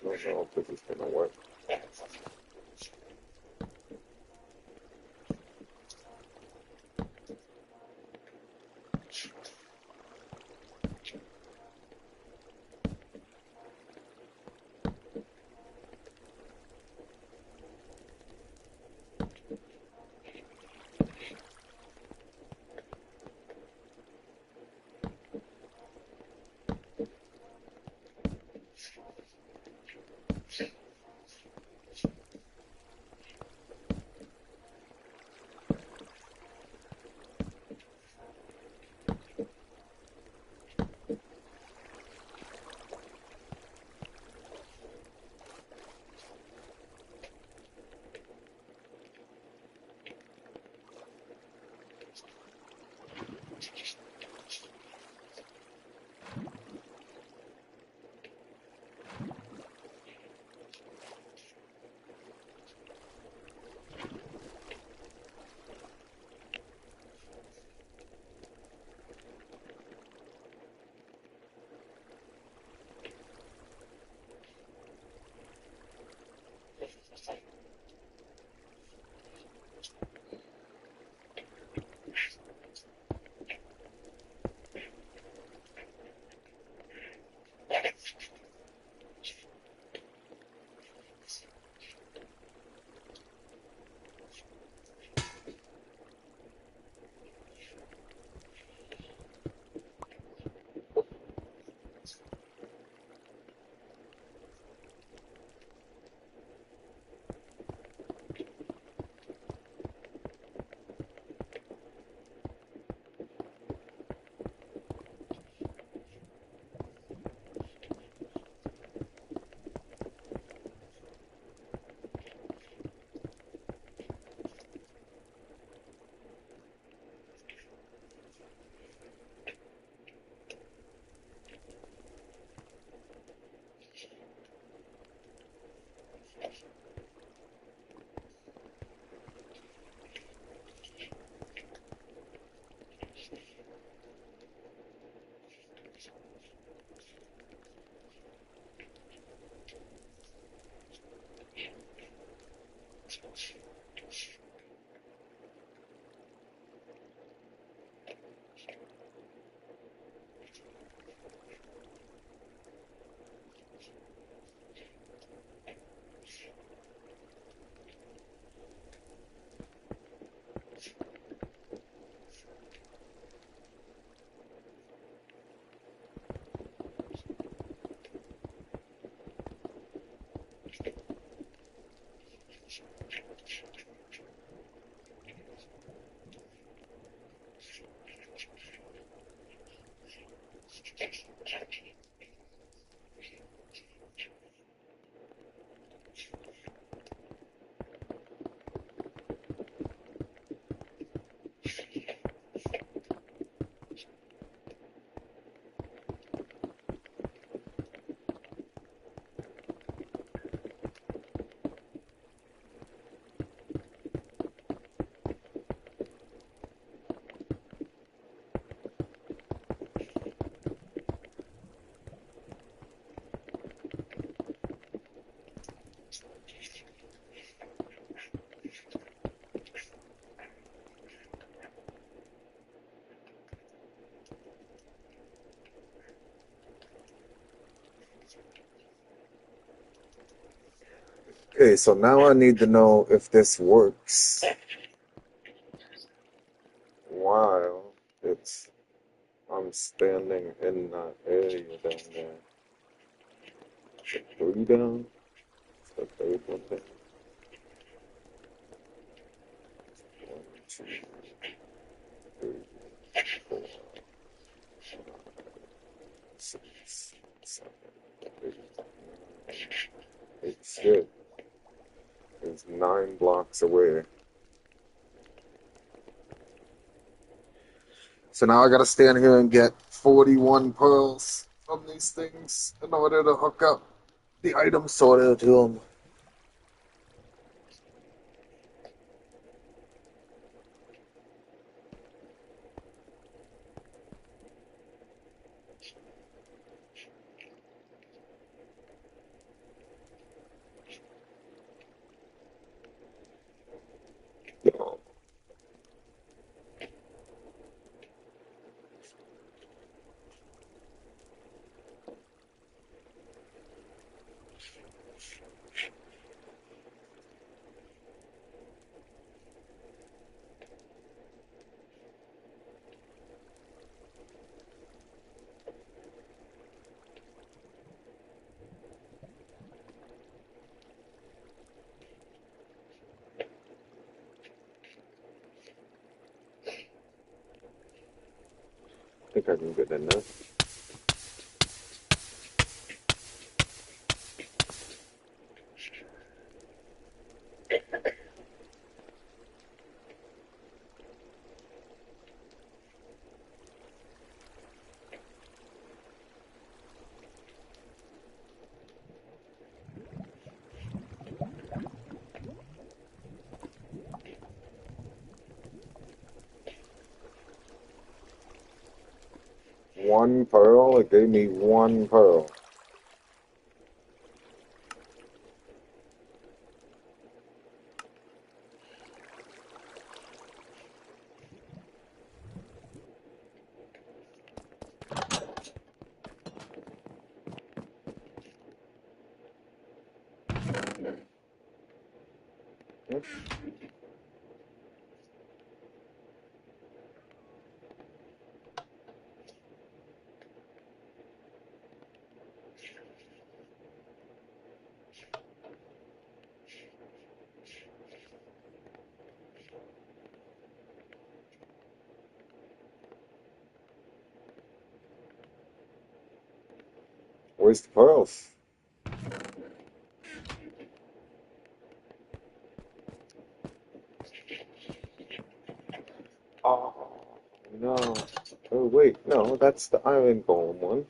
I don't know if this is gonna work. Okay, so now I need to know if this works while it's I'm standing in that area down there. Is it 3 down? Is the third one down? 1, 2, 3, 4, 6, 7, 8, 9. It's good. It's 9 blocks away. So now I gotta stand here and get 41 pearls from these things in order to hook up the item sorter to them. I think I can get in there. One pearl? It gave me 1 pearl. Where's the pearls? Oh, no. Oh, wait. No, that's the iron golem one.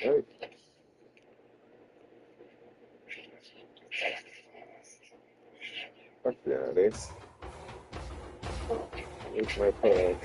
Right. Fuck yeah, it is. Where's my pearls?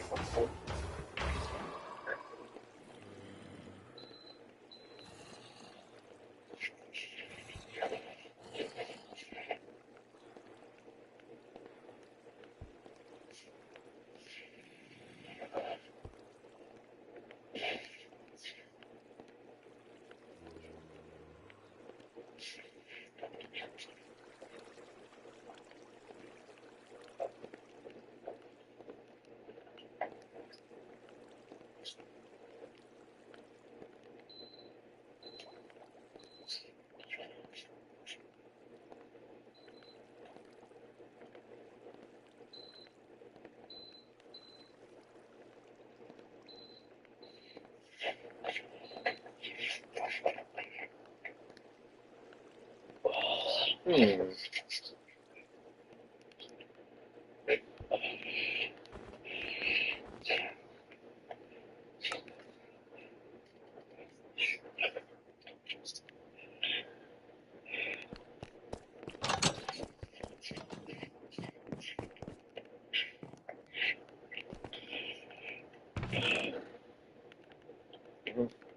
Hmm.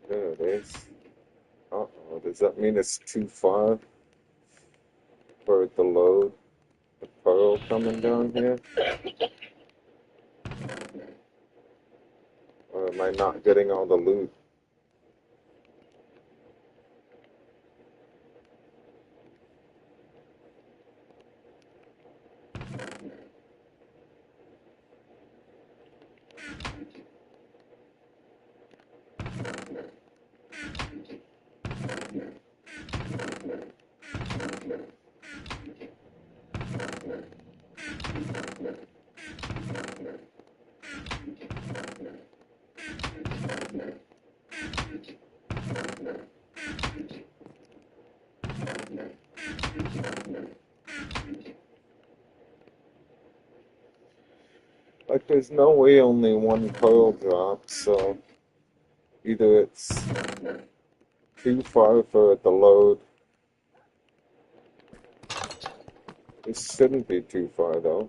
There it is. Uh-oh, does that mean it's too far for it to load the pearl coming down here? Or am I not getting all the loot? Like, there's no way only one pearl drops, so either it's too far for it to load. This shouldn't be too far, though.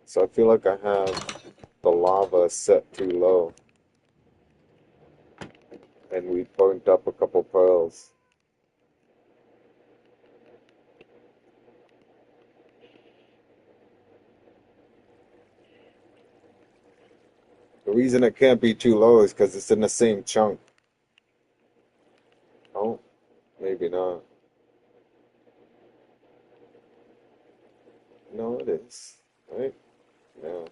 So I feel like I have the lava set too low. And we burnt up a couple pearls. The reason it can't be too low is because it's in the same chunk. Oh, maybe not. No, it is. Right? No.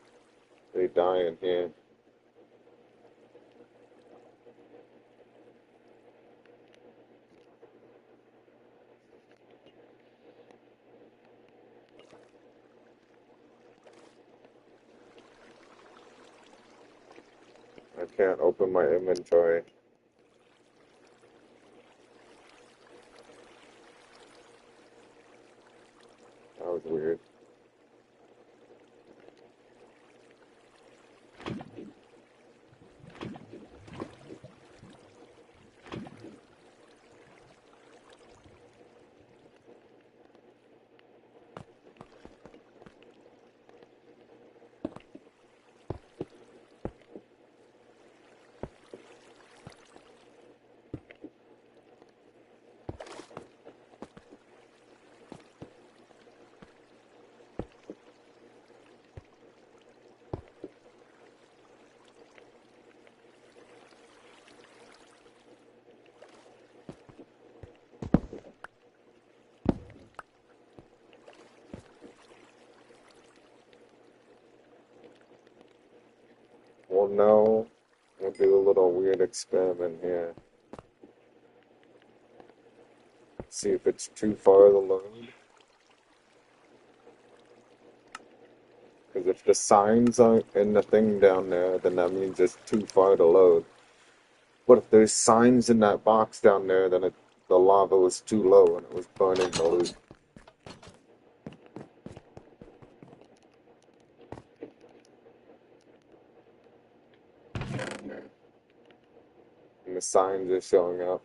They die in here. I can't open my inventory. That was weird. Well, no. We'll do a little weird experiment here. See if it's too far to load. Because if the signs aren't in the thing down there, then that means it's too far to load. But if there's signs in that box down there, then the lava was too low and it was burning the loot. And the signs are showing up.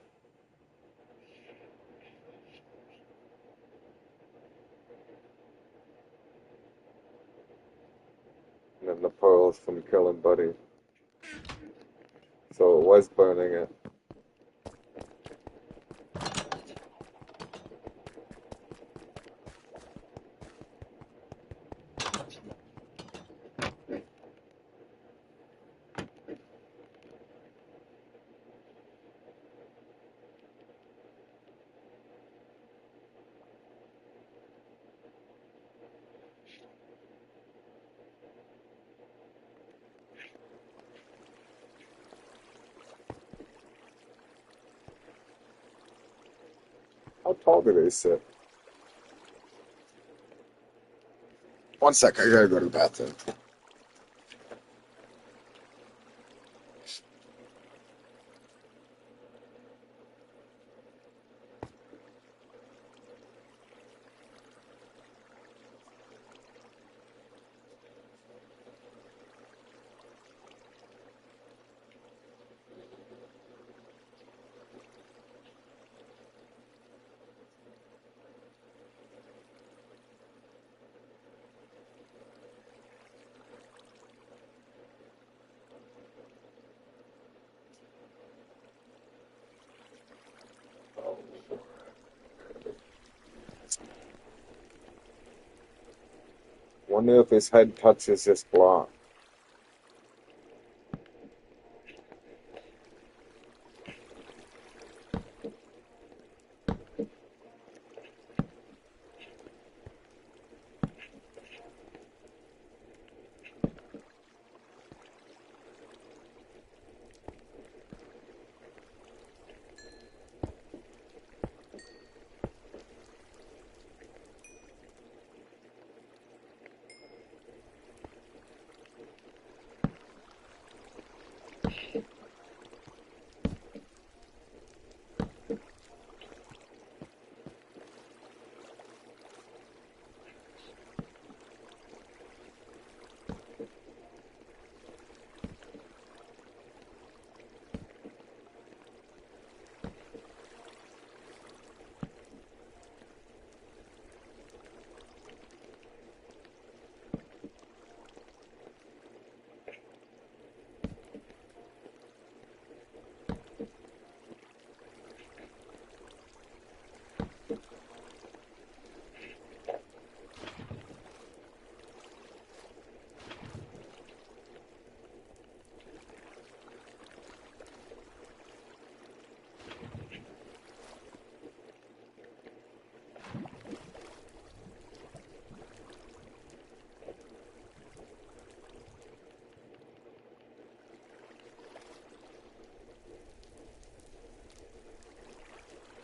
And then the pearls from killing Buddy. So it was burning it. How tall do they sit? One sec, I gotta go to the bathroom. Wonder if his head touches this block.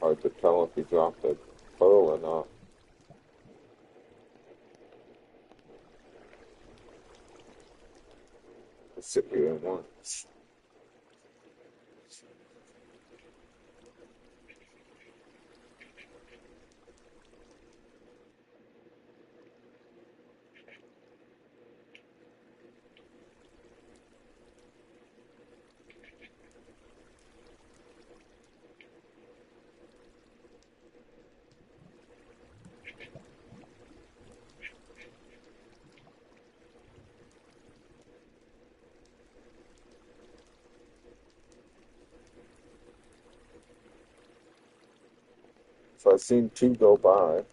hard to tell if he dropped a pearl or not. Let's sit here and once. So I've seen two go by.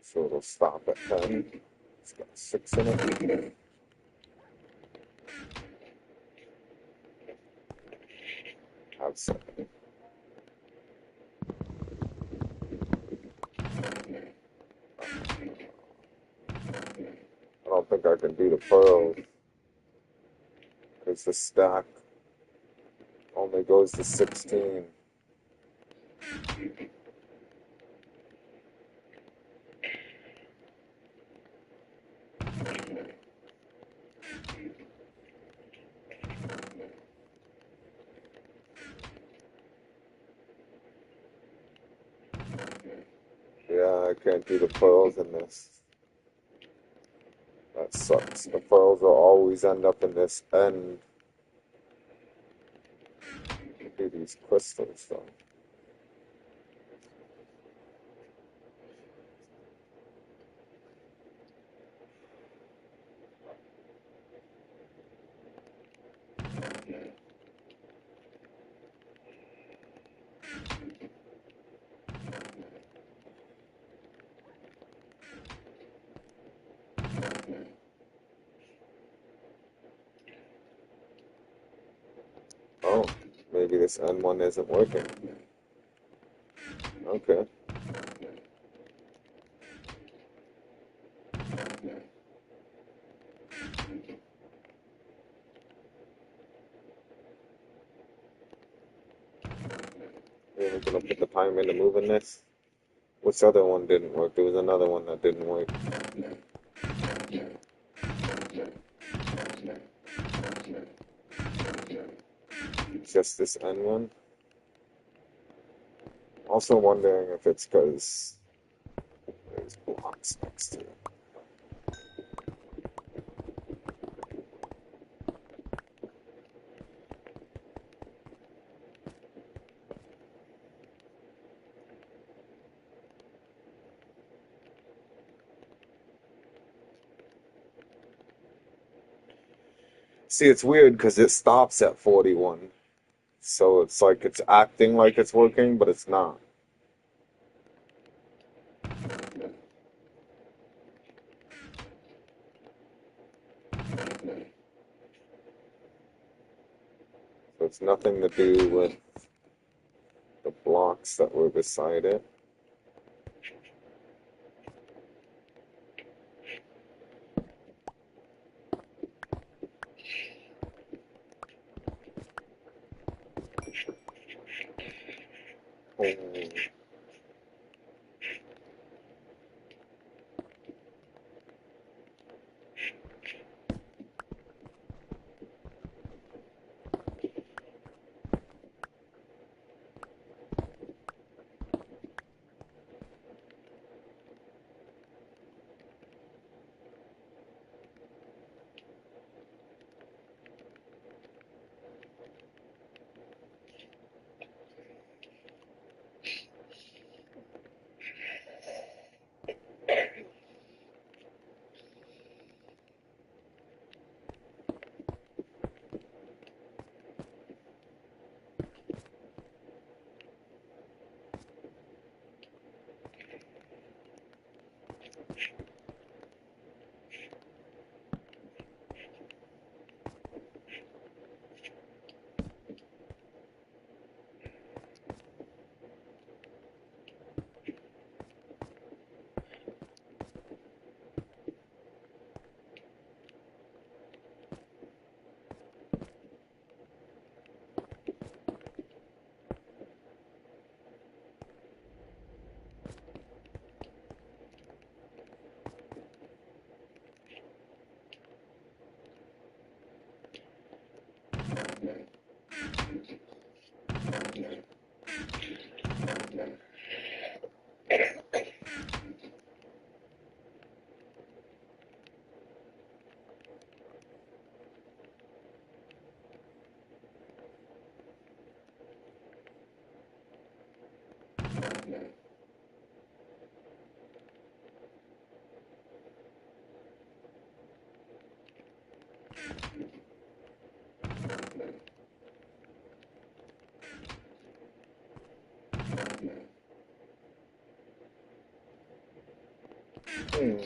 So it'll stop at 10. It's got 6 in it. Have 7. I don't think I can do the pearls because the stack only goes to 16. Yeah, I can't do the pearls in this. That sucks. The pearls will always end up in this end. Do these crystals though. Oh, maybe this N1 isn't working. Okay. We're gonna put the time into moving this. Which other one didn't work? There was another one that didn't work. Just this N1. Also wondering if it's because there's blocks next to it. See, it's weird because it stops at 41. So it's like it's acting like it's working, but it's not. So it's nothing to do with the blocks that were beside it. Oh. Hmm.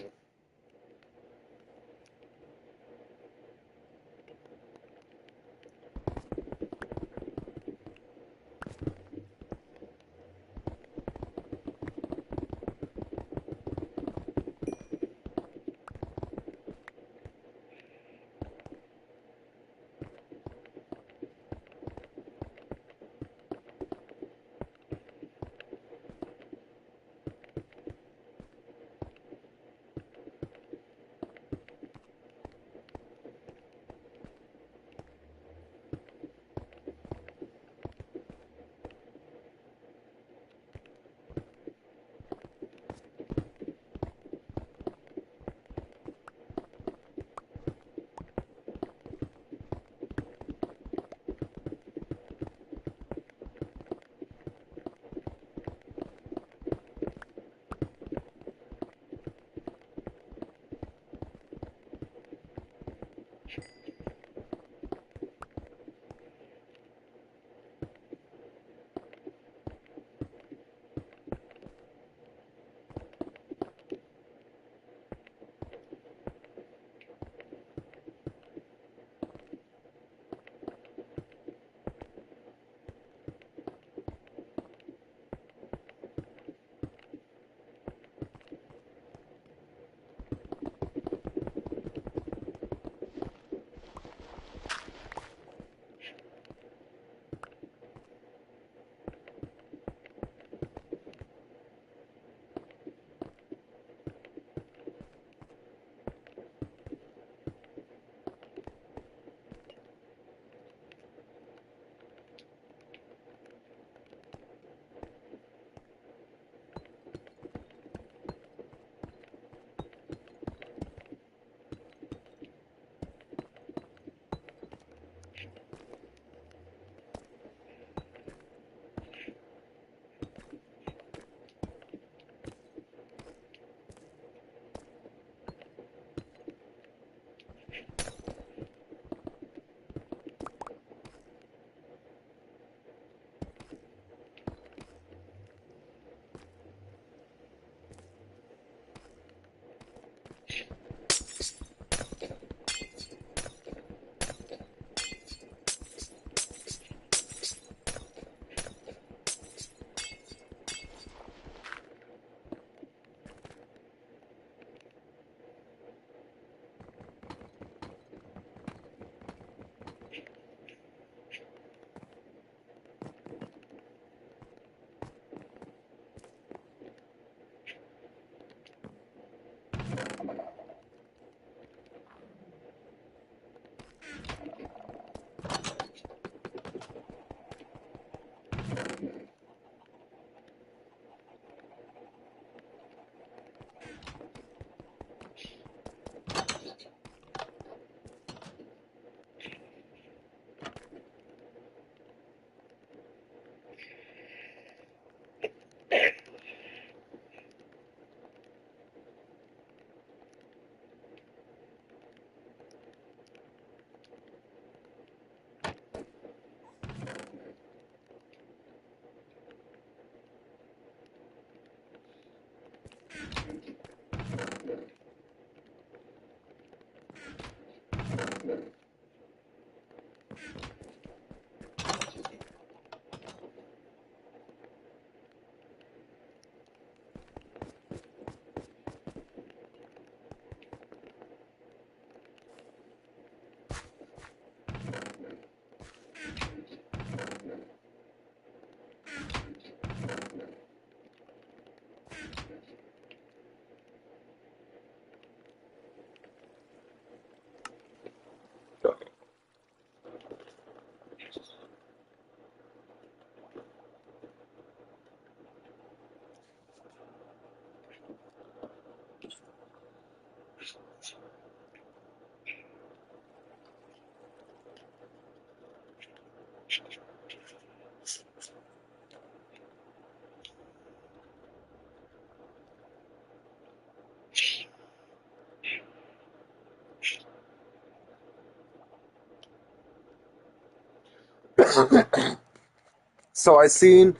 So I seen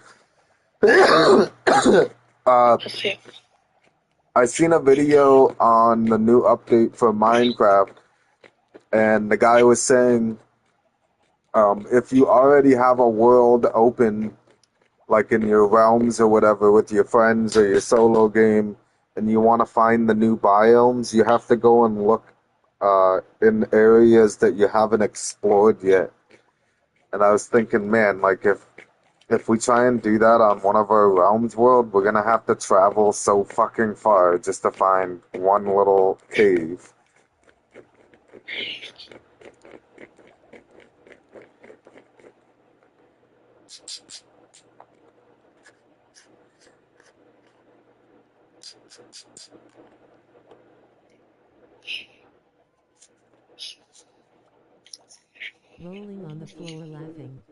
uh, I seen a video on the new update for Minecraft, and the guy was saying, if you already have a world open, like in your realms or whatever, with your friends or your solo game, and you want to find the new biomes, you have to go and look in areas that you haven't explored yet. And I was thinking, man, like if we try and do that on one of our realms world, we're gonna have to travel so fucking far just to find one little cave. Rolling on the floor laughing.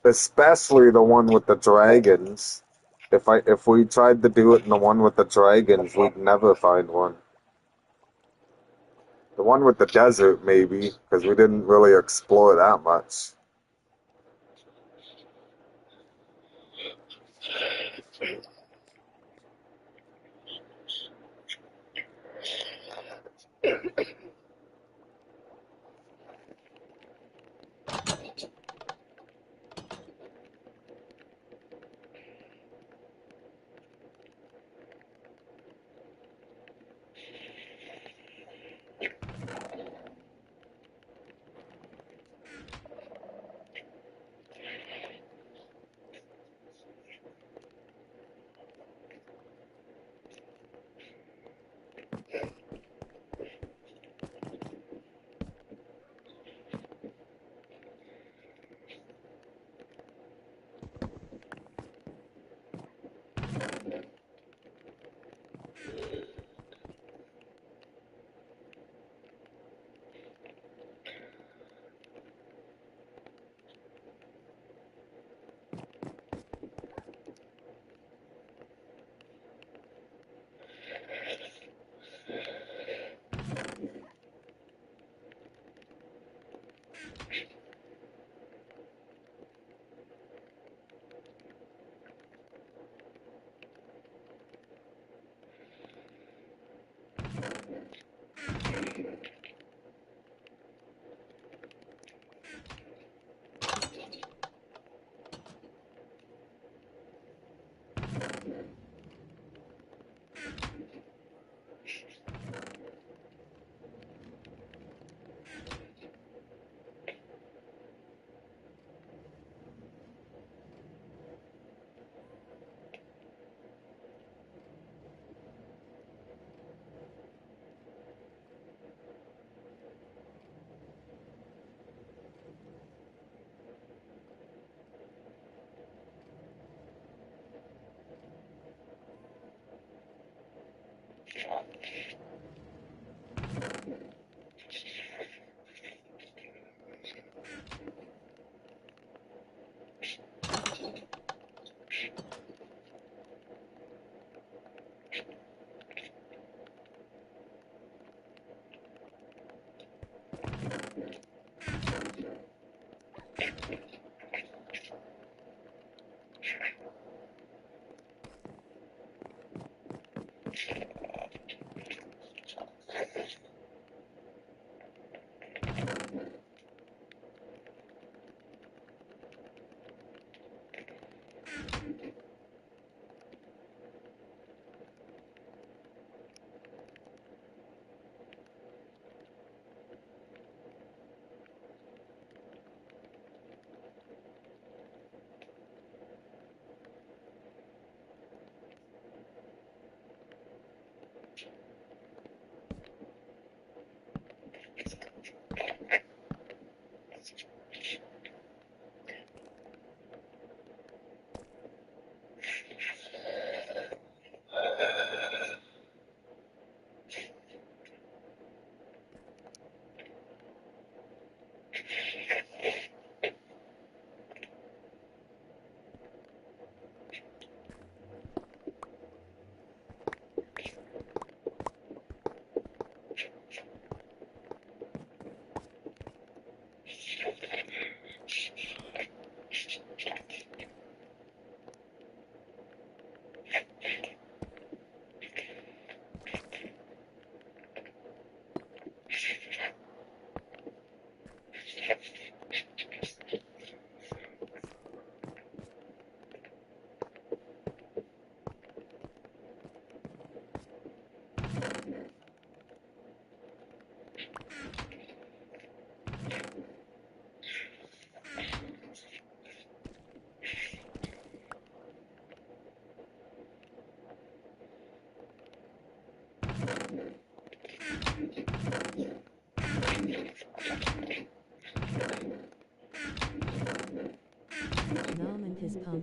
Especially the one with the dragons. If we tried to do it in the one with the dragons, we'd never find one. The one with the desert, maybe, because we didn't really explore that much.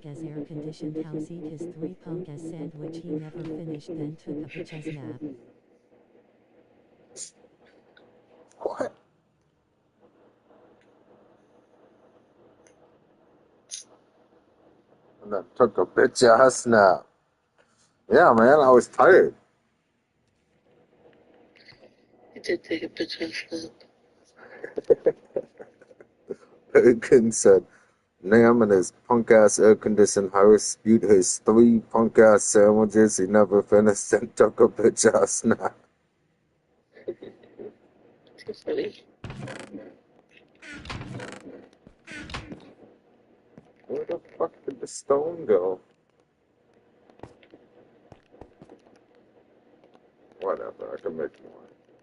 punk-ass air-conditioned house eat his 3 punk-ass sandwich he never finished, then took a bitch-ass nap. What? And then took a bitch ass nap. Yeah, man, I was tired. He did take a picture of that. Bacon said, Nam in his punk ass air conditioned house spewed his 3 punk ass sandwiches he never finished and took a bitch ass nap. Too funny. Where the fuck did the stone go? Whatever, I can make more.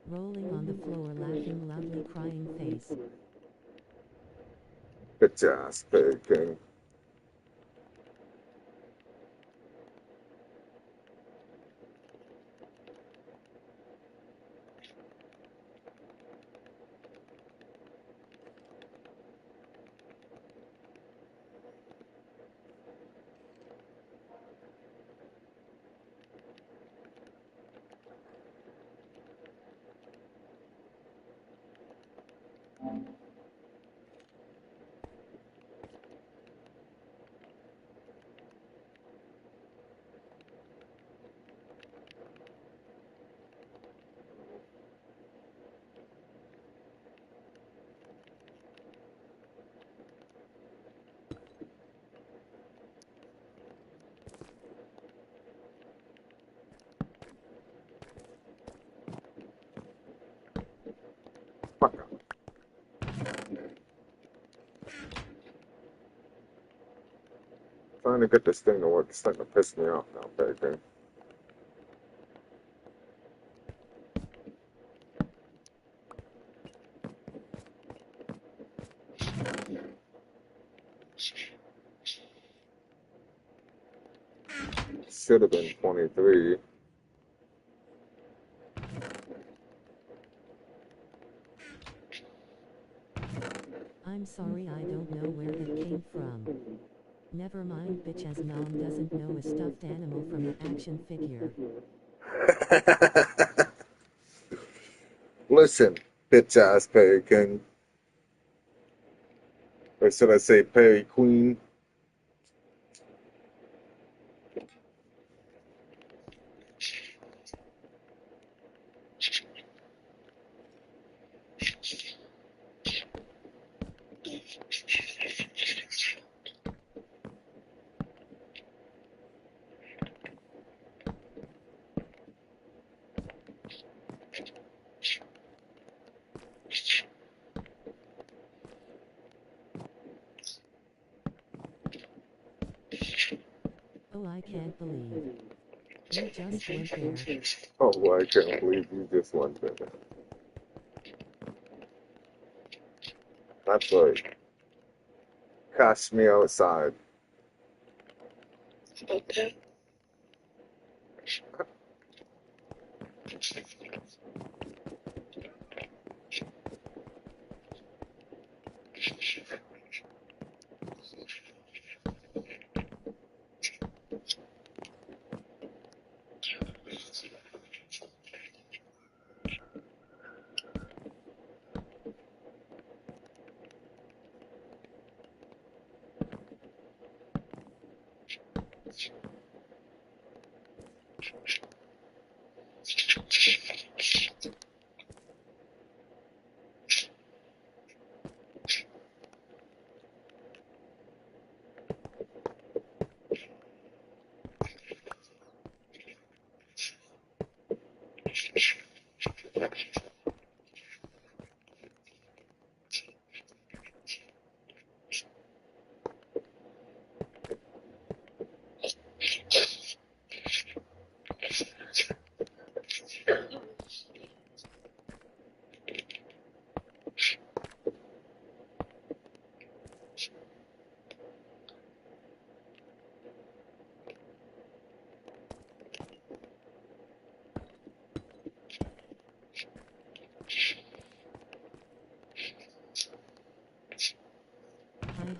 Rolling on the floor, laughing loudly, crying face. Bitch ass bacon. Fuck up. Trying to get this thing to work. It's starting to piss me off now, bacon. Should have been 23. I'm sorry, I don't know where that came from. Never mind, bitch-ass mom doesn't know a stuffed animal from an action figure. Listen, bitch ass bacon. Or should I say Perry Queen? Oh, I can't believe. You just went there. Oh, I can't believe you just went there. That's right. Catch me outside. Okay.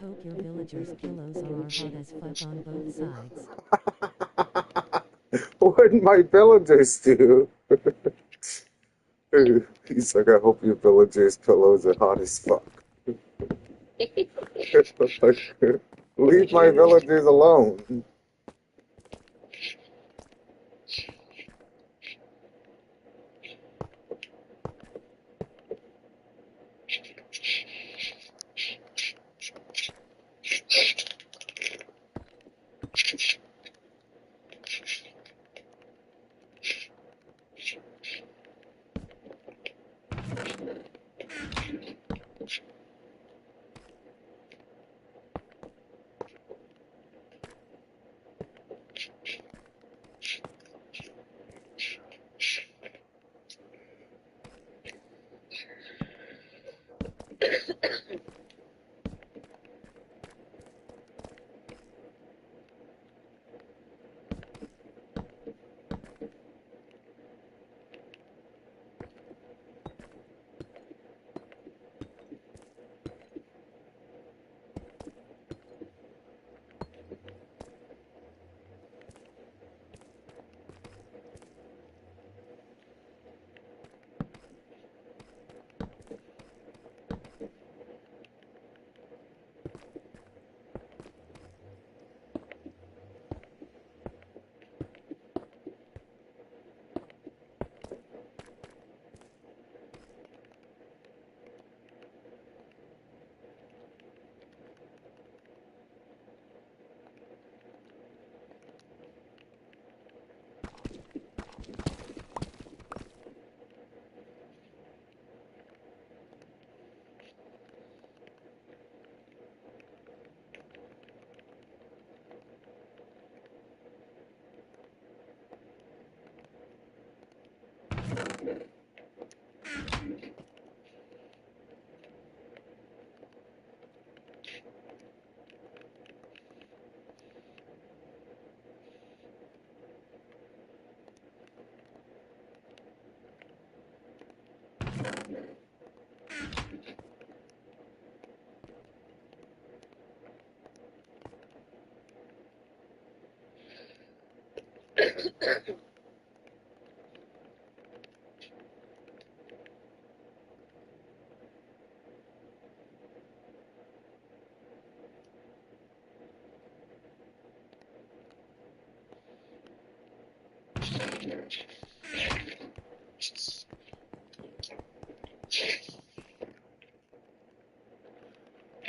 hope your villagers' pillows are hot as fuck on both sides. What did my villagers do? He's like, I hope your villagers' pillows are hot as fuck. Leave my villagers alone.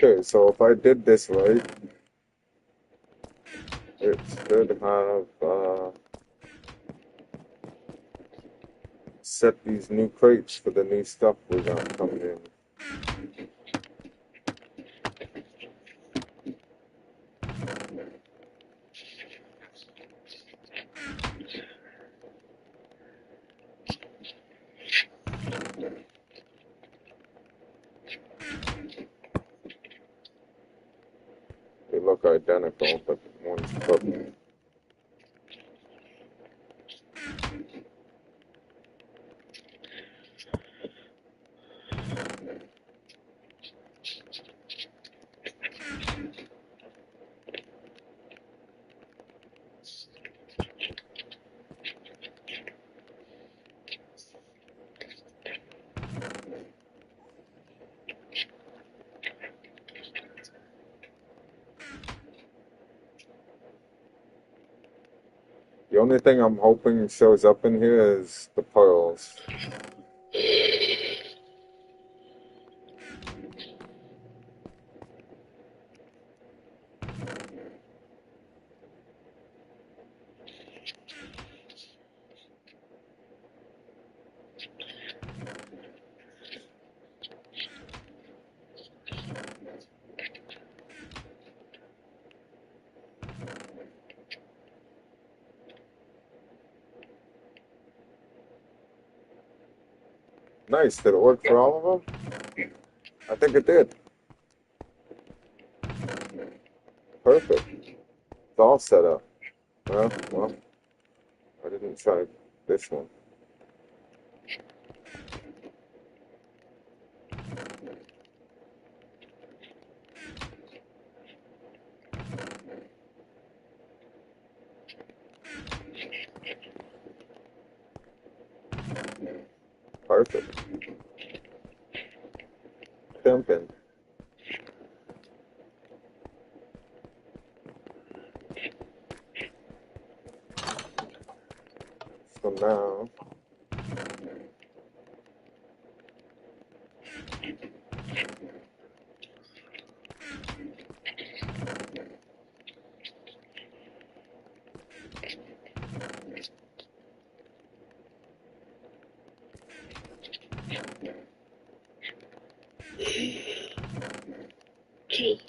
Okay, so if I did this right, it should have set these new crates for the new stuff we got coming in. They look identical, but one's purple. The only thing I'm hoping shows up in here is the pearls. Nice. Did it work for all of them? I think it did. Perfect. It's all set up. Well, I didn't try this one. Perfect. Pimpin'. So now, Okay.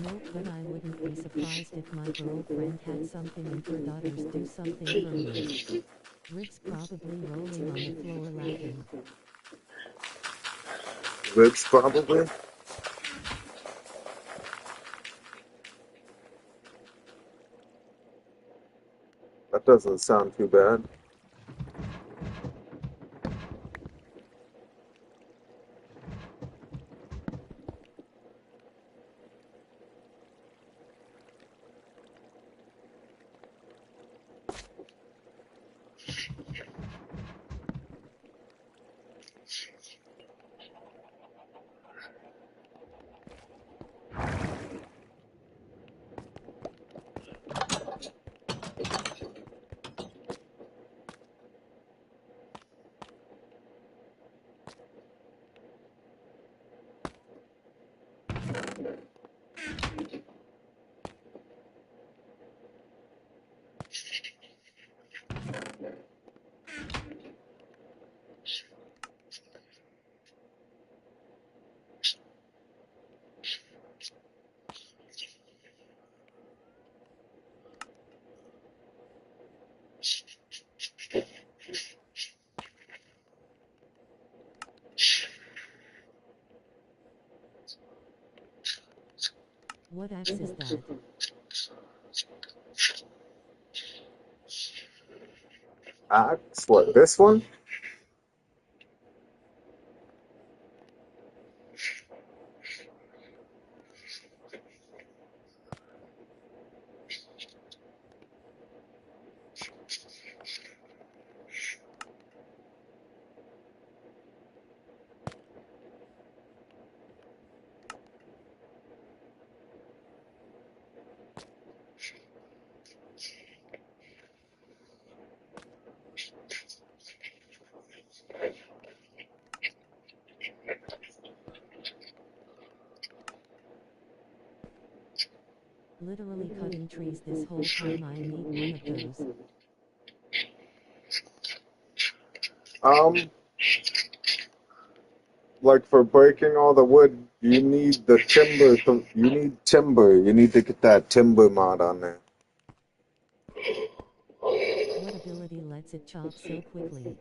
Nope, but I wouldn't be surprised if my girlfriend had something and her daughters do something for me. Ribs probably rolling on the floor laughing. ribs probably. That doesn't sound too bad. What axe is that? Axe? What, this one? Literally cutting trees this whole time I need one of those. Like for breaking all the wood, you need the timber. You need timber. You need to get that timber mod on there. What ability lets it chop so quickly?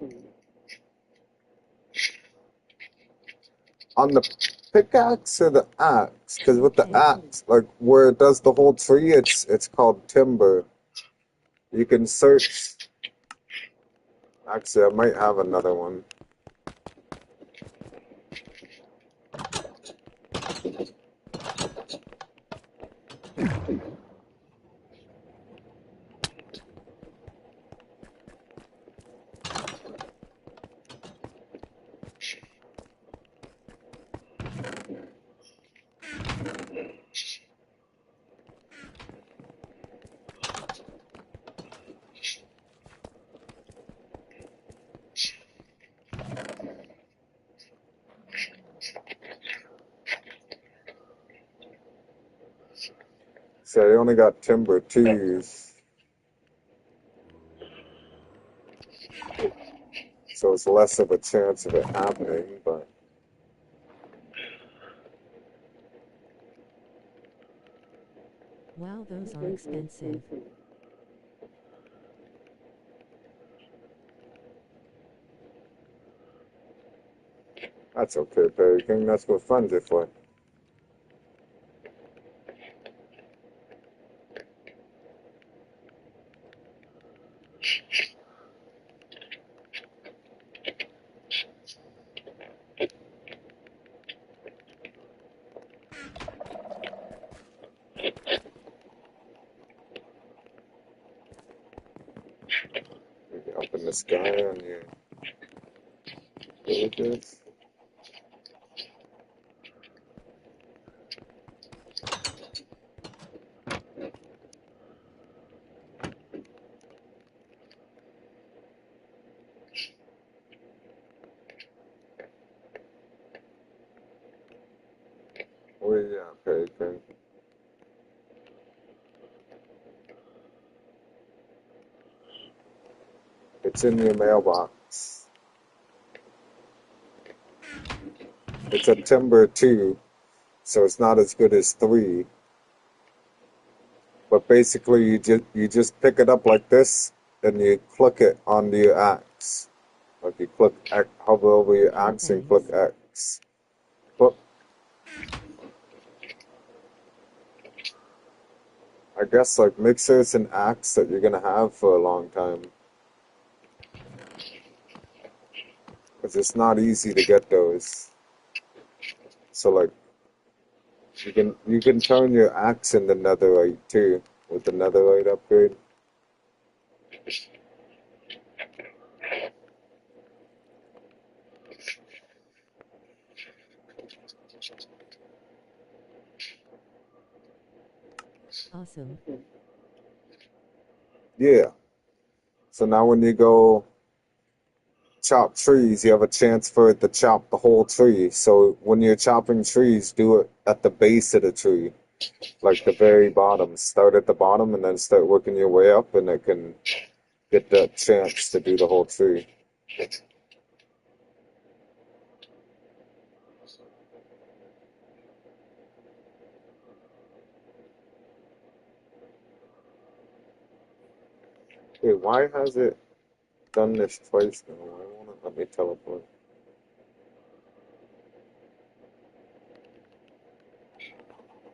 On the pickaxe or the axe? Because with the Okay. axe, like where it does the whole tree, it's called timber. You can search. Actually, I might have another one. So I only got timber to use. So it's less of a chance of it happening, but Wow, those are expensive. that's okay, Perry King. That's what funds are for. Up in the sky on your villages. Oh yeah, Perry King. It's in your mailbox. It's a timber 2, so it's not as good as 3. But basically, you just pick it up like this, and you click it onto your axe. Like you click hover over your Okay, axe and click thanks. X. But I guess like mixers and axe that you're gonna have for a long time, because it's not easy to get those. So like you can turn your axe into netherite too with the netherite upgrade. Awesome. Yeah. So now when you go chop trees, you have a chance for it to chop the whole tree. So when you're chopping trees, do it at the base of the tree, like the very bottom. Start at the bottom and then start working your way up, and it can get that chance to do the whole tree. Wait, why has it done this twice now? Why won't it let me teleport?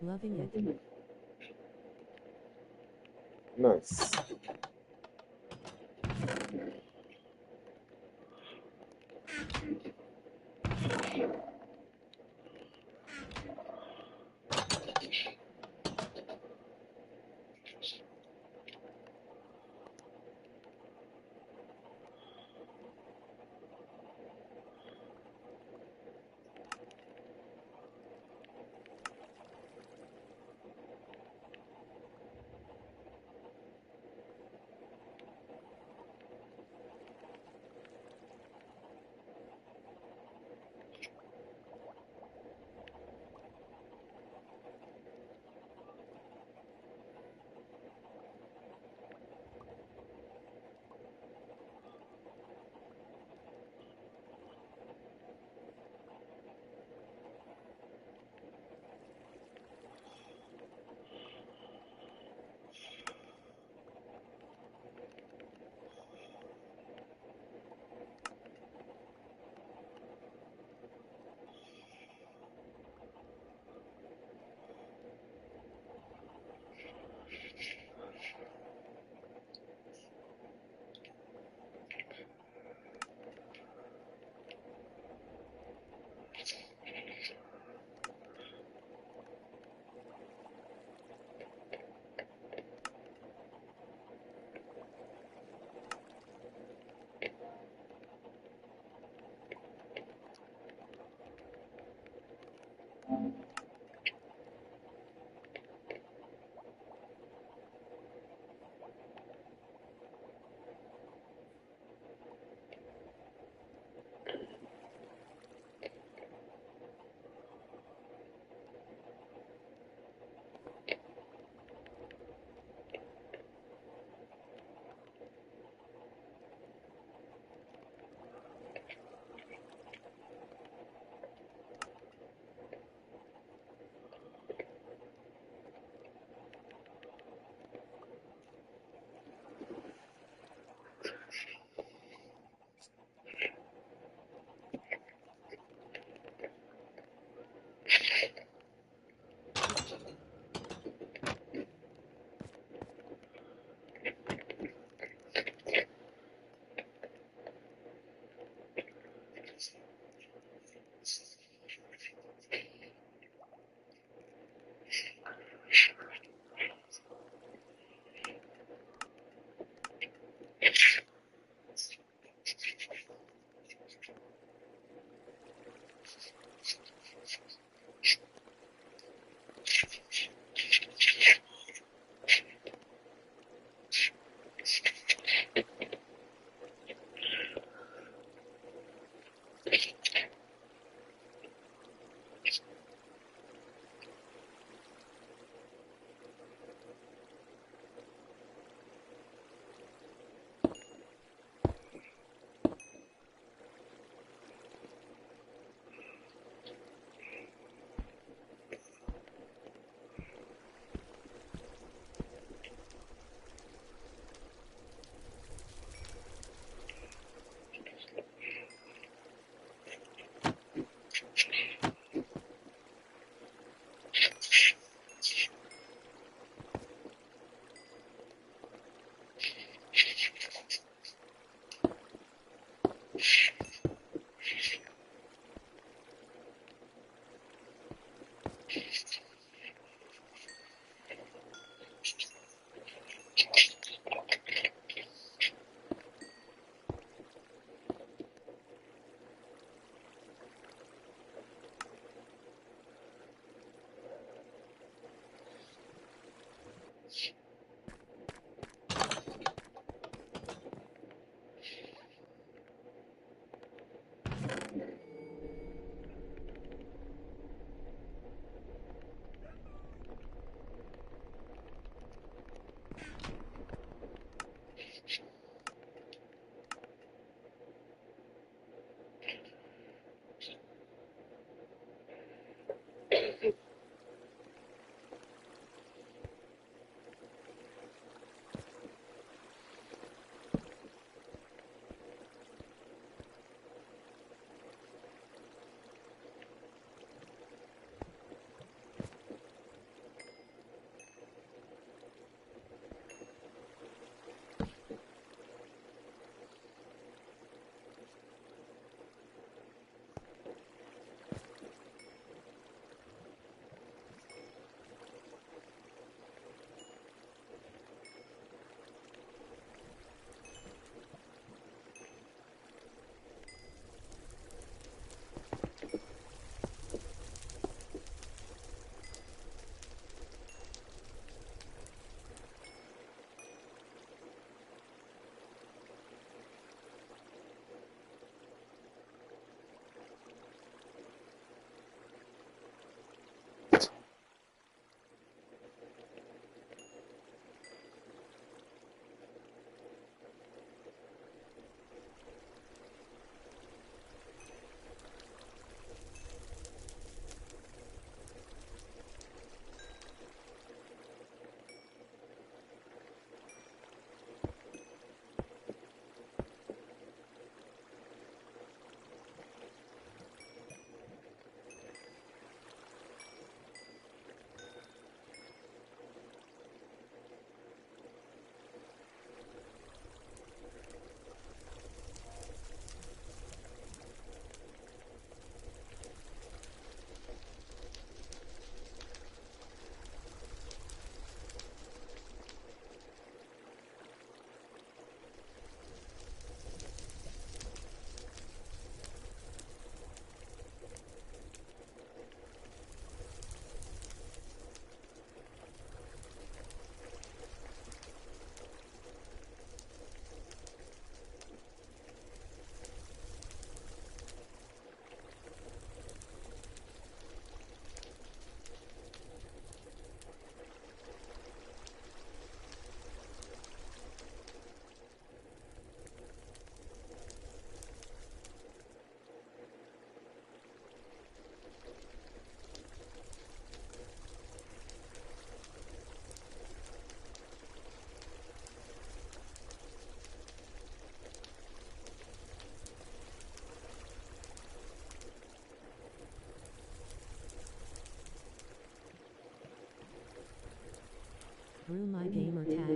Loving it. Nice.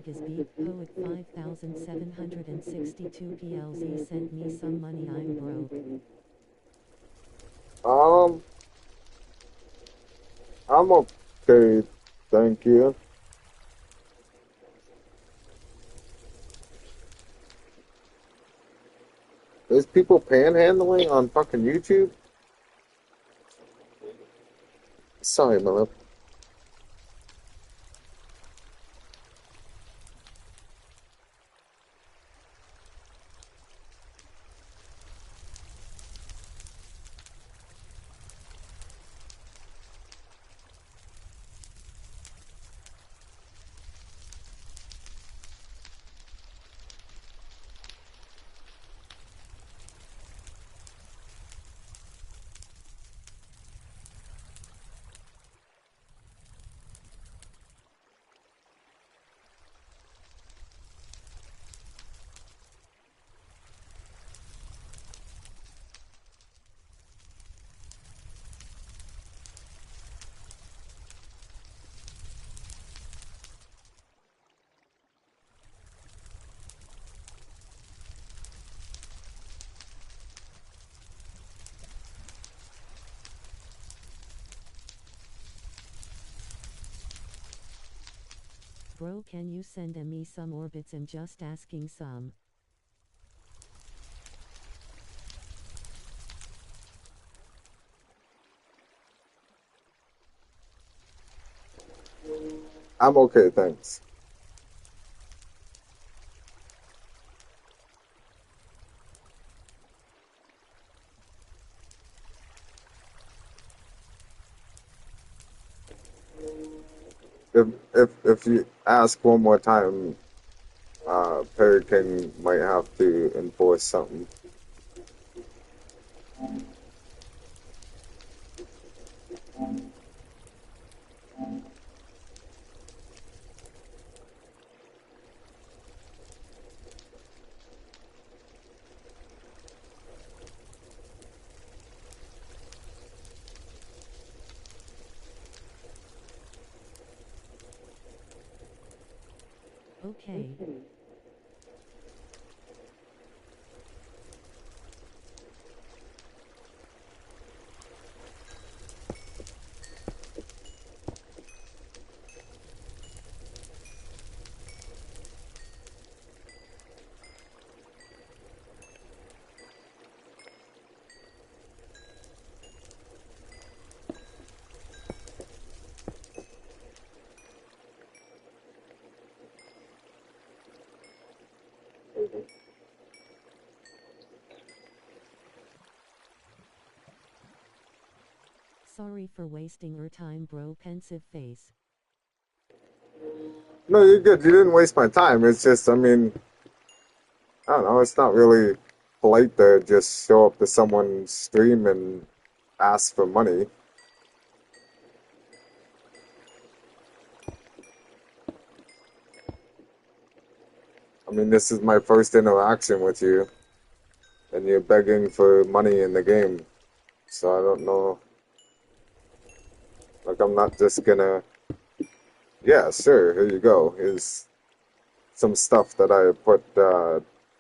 bag is beef. Poet 5762 PLZ sent me some money. I'm broke. I'm okay, thank you. There's people panhandling on fucking YouTube? Sorry, my love. Bro, can you send me some orbits? I'm just asking some. I'm okay, thanks. If you ask one more time, Perry King might have to enforce something. Okay. Sorry for wasting your time, bro. Pensive face. No, you're good. You didn't waste my time. It's just, I mean, I don't know. It's not really polite to just show up to someone's stream and ask for money. I mean, this is my first interaction with you, and you're begging for money in the game. So I don't know. Like, I'm not just gonna, yeah, sure, here you go. Here's some stuff that I put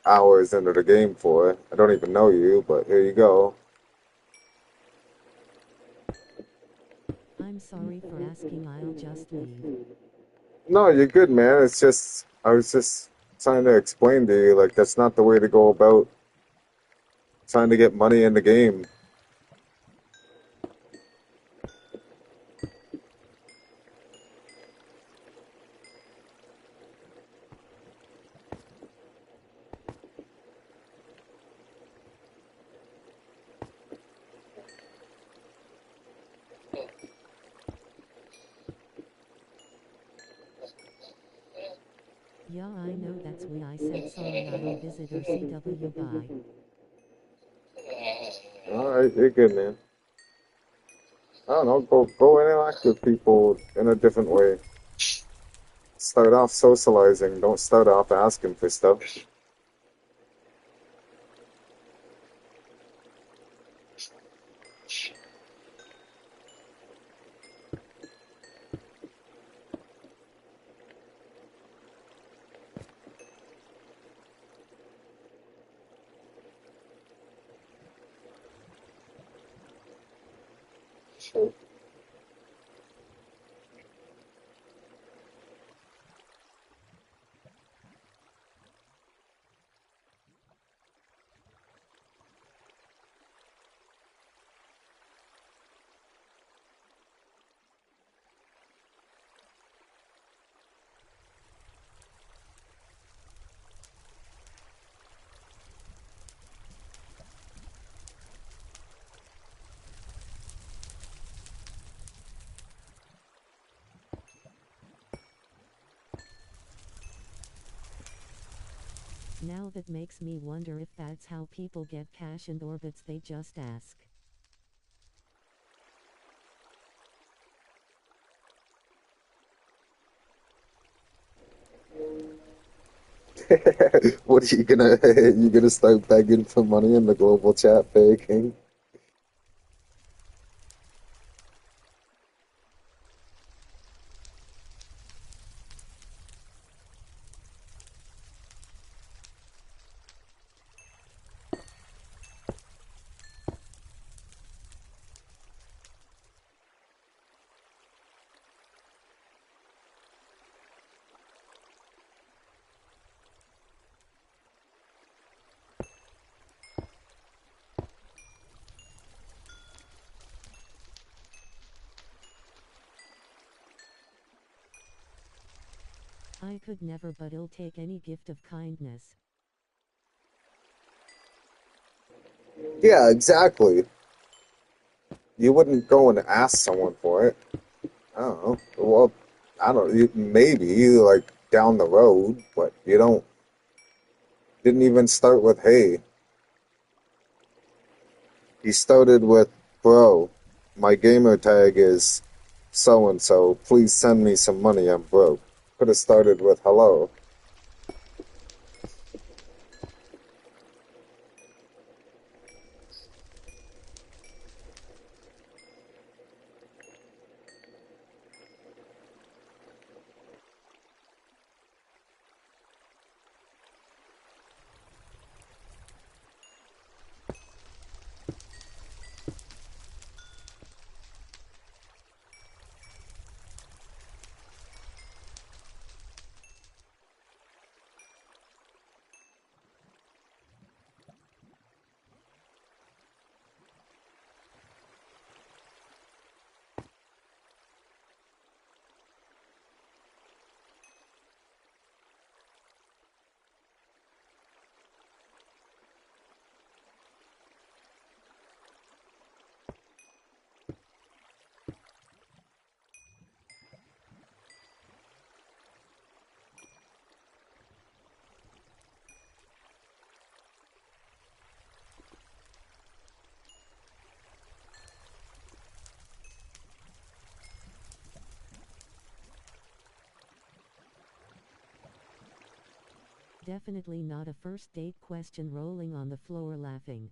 hours into the game for. I don't even know you, but here you go. I'm sorry for asking. I'll just leave. No, you're good, man. It's just, I was just trying to explain to you, like, that's not the way to go about trying to get money in the game. Yeah, I know that's why I said sorry. I'll visit or CW. Bye. Alright, you're good, man. I don't know, go interact with people in a different way. Start off socializing, don't start off asking for stuff. So, Now that makes me wonder if that's how people get cash and orbits, they just ask. What are you gonna you gonna start begging for money in the global chat, Fairy King? I could never, but I'll take any gift of kindness. Yeah, exactly. You wouldn't go and ask someone for it. I don't know. Well, I don't. Maybe like down the road, but you don't. Didn't even start with hey. He started with bro. My gamer tag is so and so. Please send me some money. I'm broke. Could have started with hello. Definitely not a first date question, rolling on the floor laughing.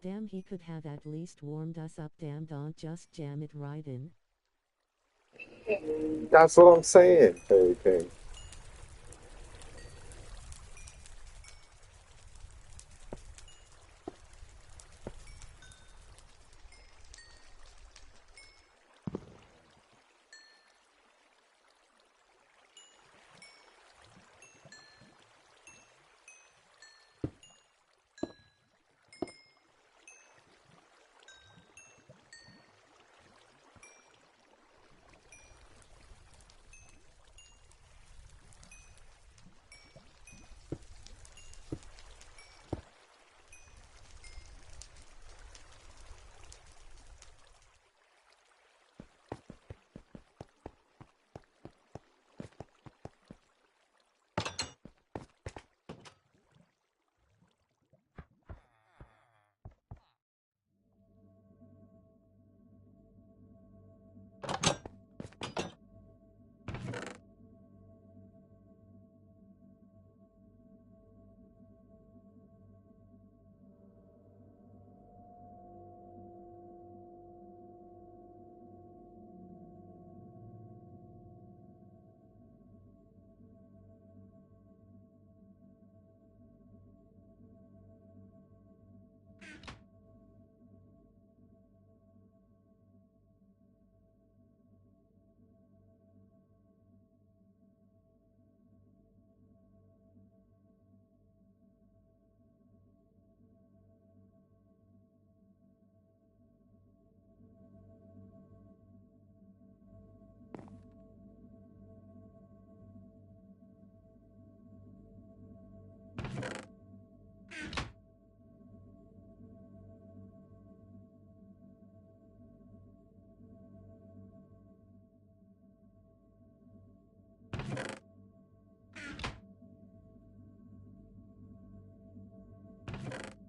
Damn, he could have at least warmed us up. Damn, don't just jam it right in. That's what I'm saying, Fairy King.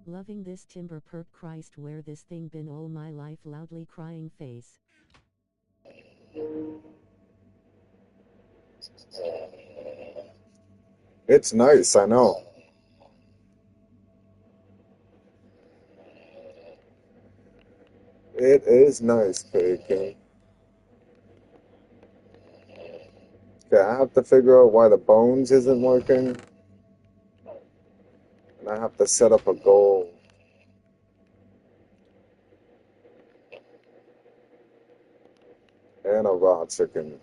Loving this timber perk. Christ, where this thing been all my life? Loudly crying face. It's nice, I know. It is nice, Bacon. Okay, I have to figure out why the bones isn't working. And I have to set up a goal. And a raw chicken.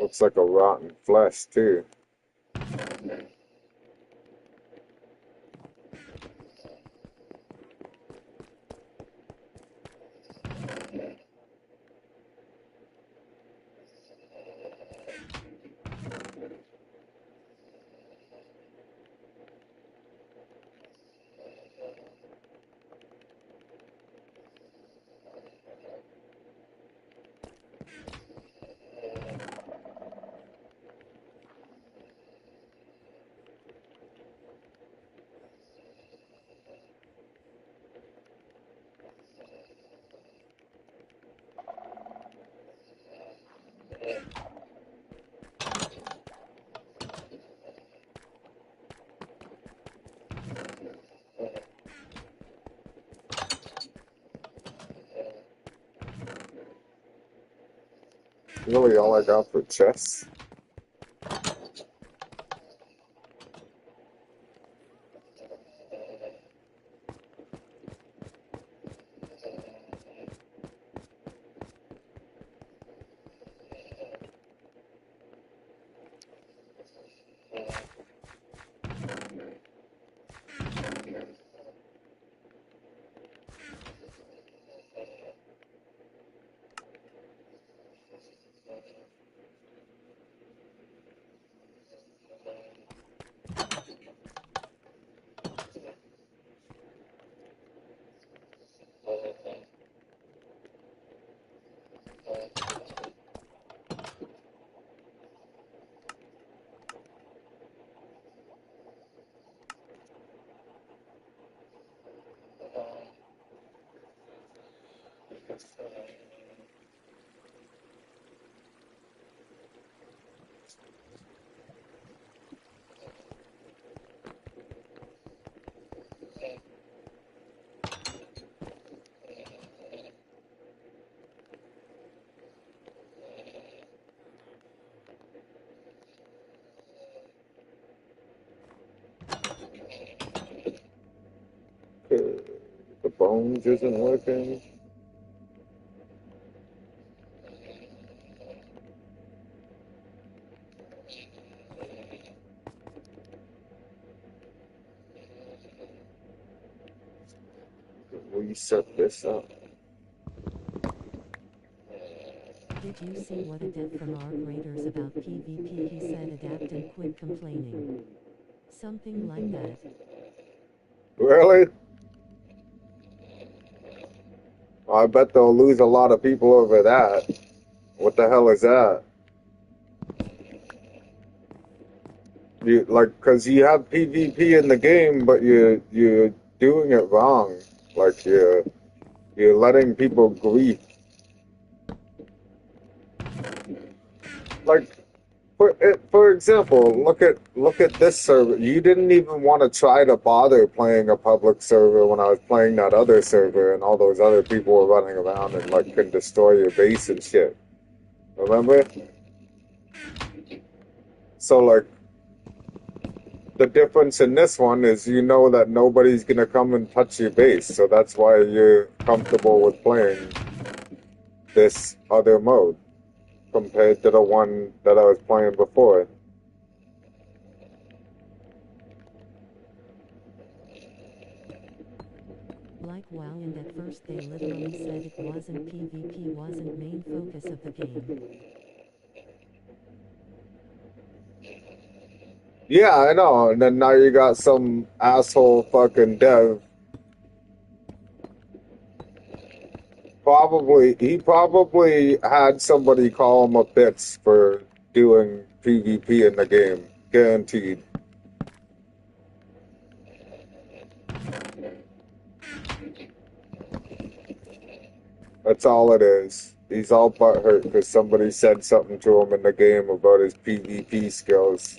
Looks like a rotten flesh, too. Really all I got for chests? The bones isn't working. Reset this up. Did you see what a dev from our graders about PvP? He said adapt and quit complaining. Something like that. Really? I bet they'll lose a lot of people over that. What the hell is that? You like, cause you have PvP in the game, but you're doing it wrong. Like you're letting people grief. Like, For example, look at this server. You didn't even want to try to bother playing a public server when I was playing that other server, and all those other people were running around and like can destroy your base and shit. Remember? So like the difference in this one is you know that nobody's gonna come and touch your base, so that's why you're comfortable with playing this other mode compared to the one that I was playing before. Like WoW, and at first they literally said it wasn't PvP, wasn't main focus of the game. Yeah, I know. And then now you got some asshole fucking dev. He probably had somebody call him a bitch for doing PvP in the game. Guaranteed. That's all it is. He's all butthurt because somebody said something to him in the game about his PvP skills.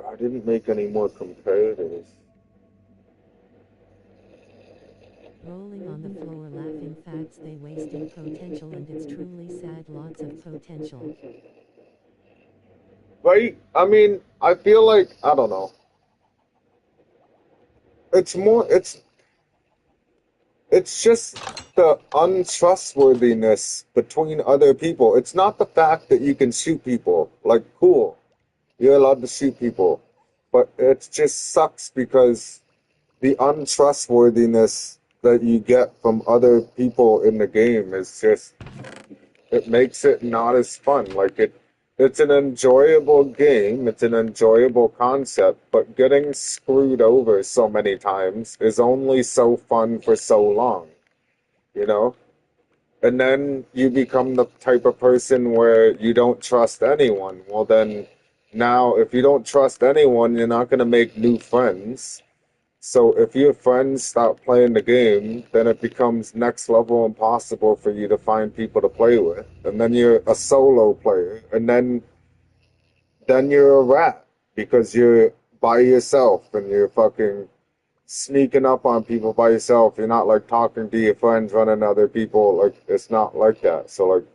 I didn't make any more competitors. Rolling on the floor laughing, facts they wasting potential, and it's truly sad, lots of potential. Right? I mean, I feel like, I don't know. It's more, it's just the untrustworthiness between other people. It's not the fact that you can shoot people. Like, cool, you're allowed to shoot people. But it just sucks because the untrustworthiness that you get from other people in the game is just, it makes it not as fun. It's an enjoyable game, it's an enjoyable concept, but getting screwed over so many times is only so fun for so long, you know? And then you become the type of person where you don't trust anyone. Well, then now, if you don't trust anyone, you're not going to make new friends. So if your friends stop playing the game, then it becomes next level impossible for you to find people to play with. And then you're a solo player, and then you're a rat because you're by yourself and you're fucking sneaking up on people by yourself. You're not like talking to your friends, running to other people. Like it's not like that. So like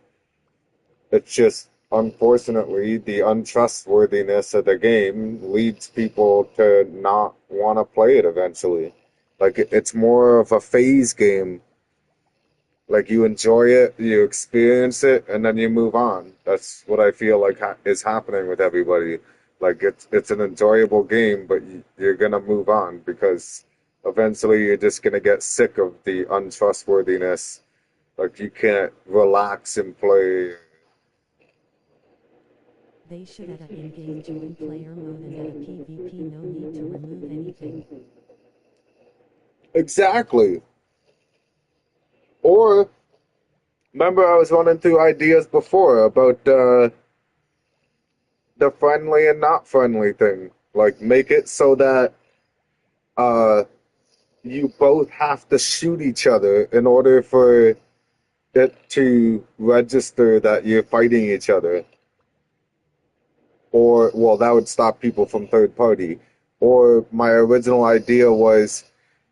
it's just unfortunately the untrustworthiness of the game leads people to not want to play it eventually. Like it's more of a phase game. Like you enjoy it, you experience it, and then you move on. That's what I feel like is happening with everybody. Like it's an enjoyable game, but you're gonna move on because eventually you're just gonna get sick of the untrustworthiness. Like you can't relax and play. They should add a in-game join player mode, and at a PvP no need to remove anything. Exactly. Or remember, I was running through ideas before about the friendly and not friendly thing. Like make it so that uh, you both have to shoot each other in order for it to register that you're fighting each other. Or, well, that would stop people from third party. Or my original idea was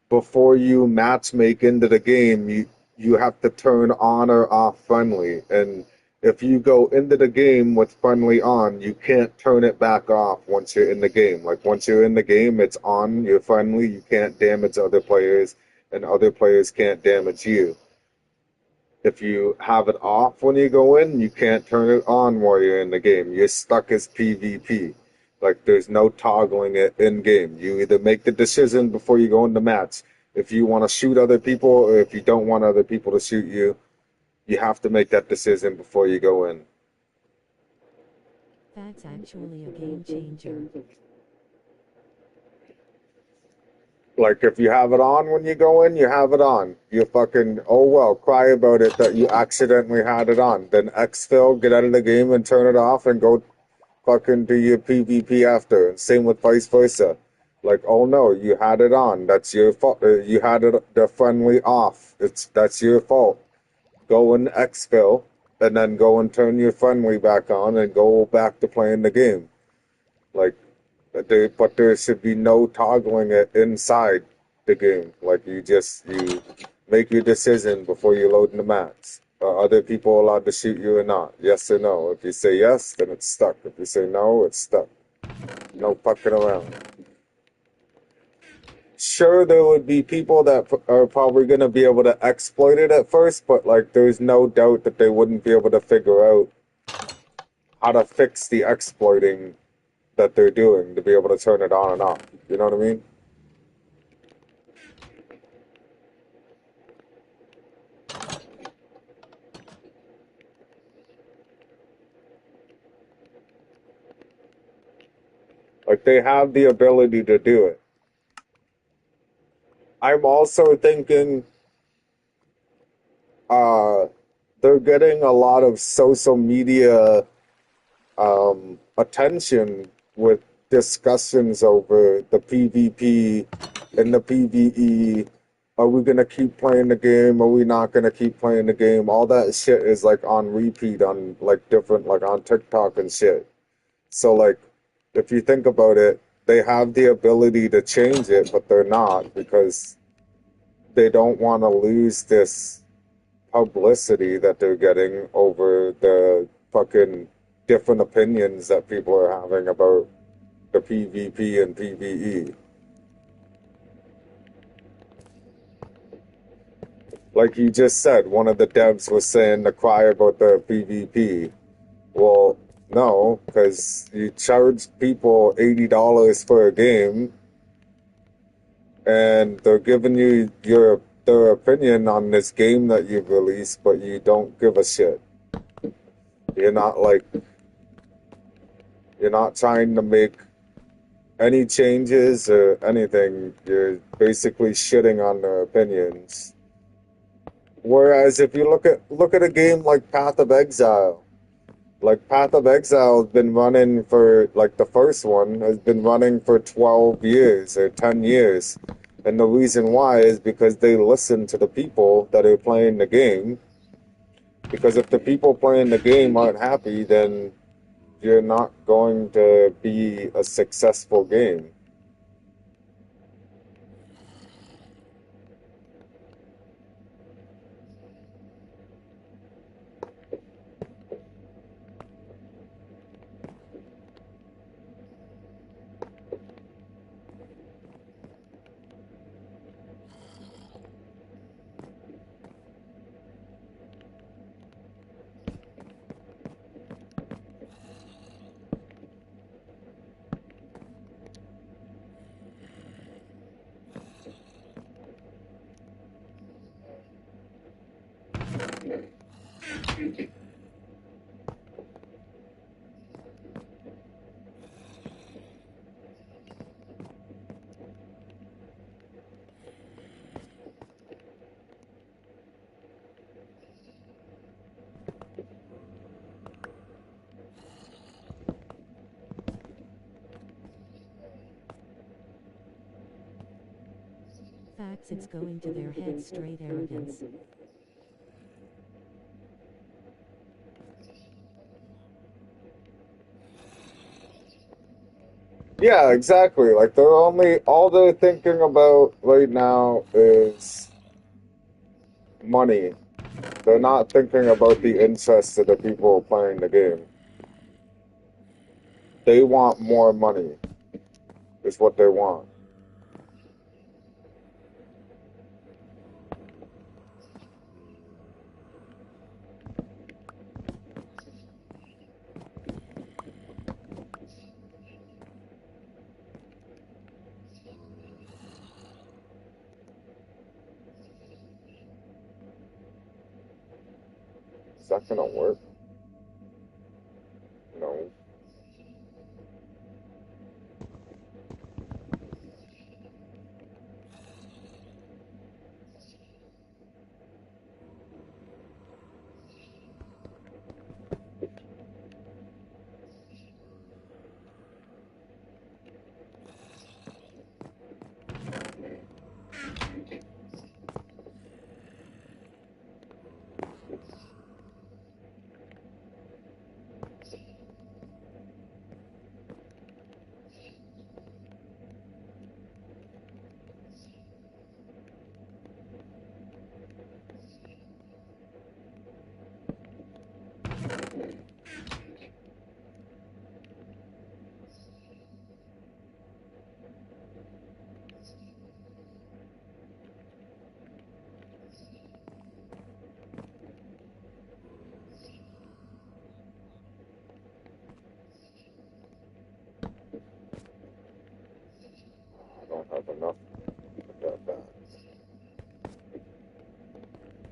before you match make into the game, you have to turn on or off friendly. And if you go into the game with friendly on, you can't turn it back off once you're in the game. Like once you're in the game, it's on, you're friendly, you can't damage other players, and other players can't damage you. If you have it off when you go in, you can't turn it on while you're in the game. You're stuck as PvP. Like there's no toggling it in game. You either make the decision before you go in the match. If you want to shoot other people or if you don't want other people to shoot you, you have to make that decision before you go in. That's actually a game changer. Like if you have it on when you go in, you have it on. You fucking oh well, cry about it that you accidentally had it on. Then exfil, get out of the game and turn it off and go fucking do your PvP after. And same with vice versa. Like oh no, you had it on. That's your fault. You had it the friendly off. That's your fault. Go and exfil and then go and turn your friendly back on and go back to playing the game. Like but there should be no toggling it inside the game. Like you make your decision before you load in the mats. Are other people allowed to shoot you or not? Yes or no? If you say yes, then it's stuck. If you say no, it's stuck. No fucking around. Sure, there would be people that are probably going to be able to exploit it at first, but like there's no doubt that they wouldn't be able to figure out how to fix the exploiting that they're doing to be able to turn it on and off. You know what I mean? Like they have the ability to do it. I'm also thinking uh they're getting a lot of social media attention with discussions over the PvP and the PvE. Are we gonna keep playing the game? Are we not gonna keep playing the game? All that shit is like on repeat on like different like on TikTok and shit. So like if you think about it, they have the ability to change it, but they're not because they don't want to lose this publicity that they're getting over the fucking different opinions that people are having about the PvP and PvE. Like you just said, one of the devs was saying to cry about the PvP. Well, no, because you charge people $80 for a game and they're giving you their opinion on this game that you've released, but you don't give a shit. You're not like you're not trying to make any changes or anything. You're basically shitting on their opinions. Whereas if you look at a game like Path of Exile, like Path of Exile has been running for like the first one has been running for 12 years or 10 years. And the reason why is because they listen to the people that are playing the game. Because if the people playing the game aren't happy, then you're not going to be a successful game. Facts, it's going to their head straight arrogance. Yeah, exactly. Like all they're thinking about right now is money. They're not thinking about the interests of the people playing the game. They want more money, is what they want. Is that gonna work? No.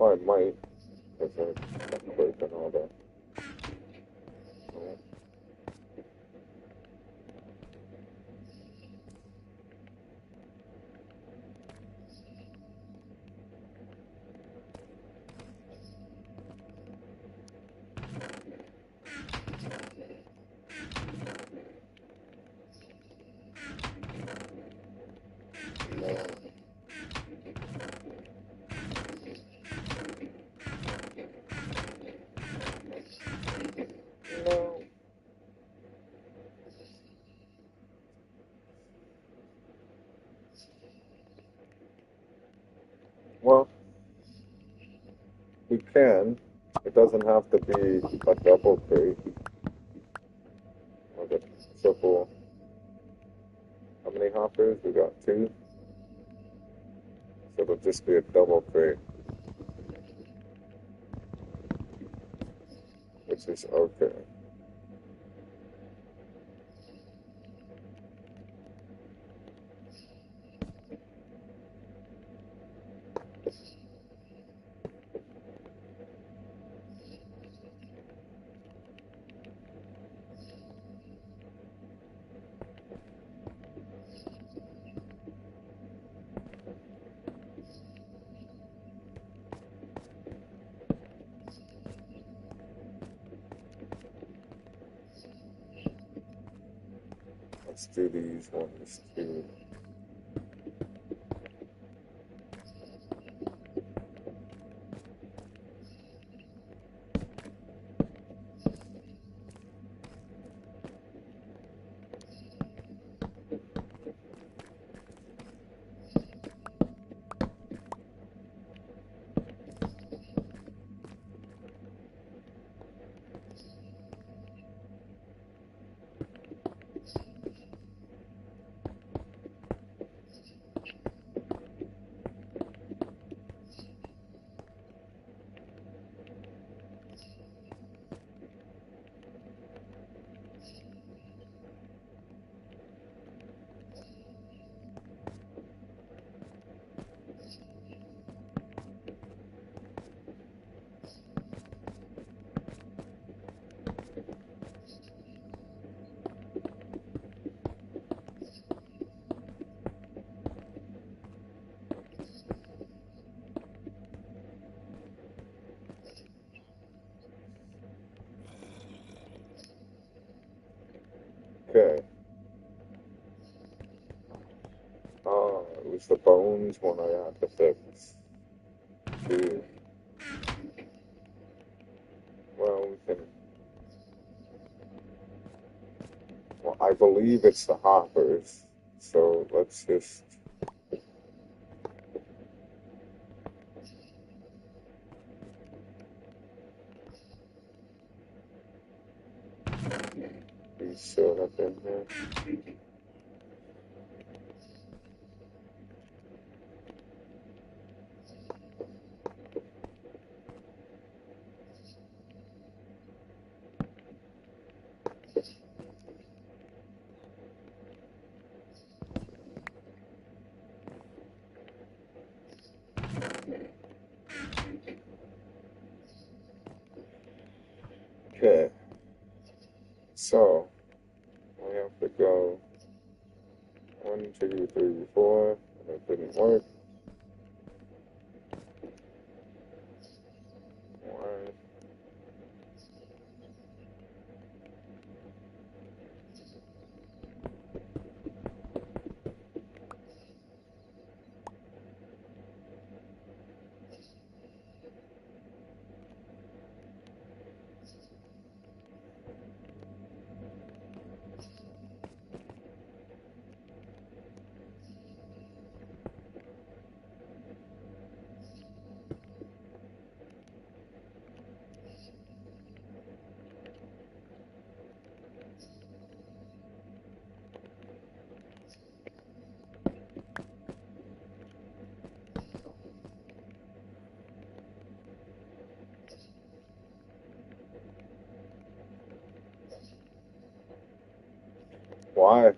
Well, I might, because I'm breaking all that. No. Well, we can. It doesn't have to be a double crate. Like a triple. How many hoppers? We got 2. So it'll just be a double crate. Which is okay. Let's do these ones too. Okay. It was the bones one I had to fix. Too. Well, we can. Well, I believe it's the hoppers. So let's just. These showed up in here. Okay. So we have to go 1, 2, 3, 4, and it didn't work. 1. Why?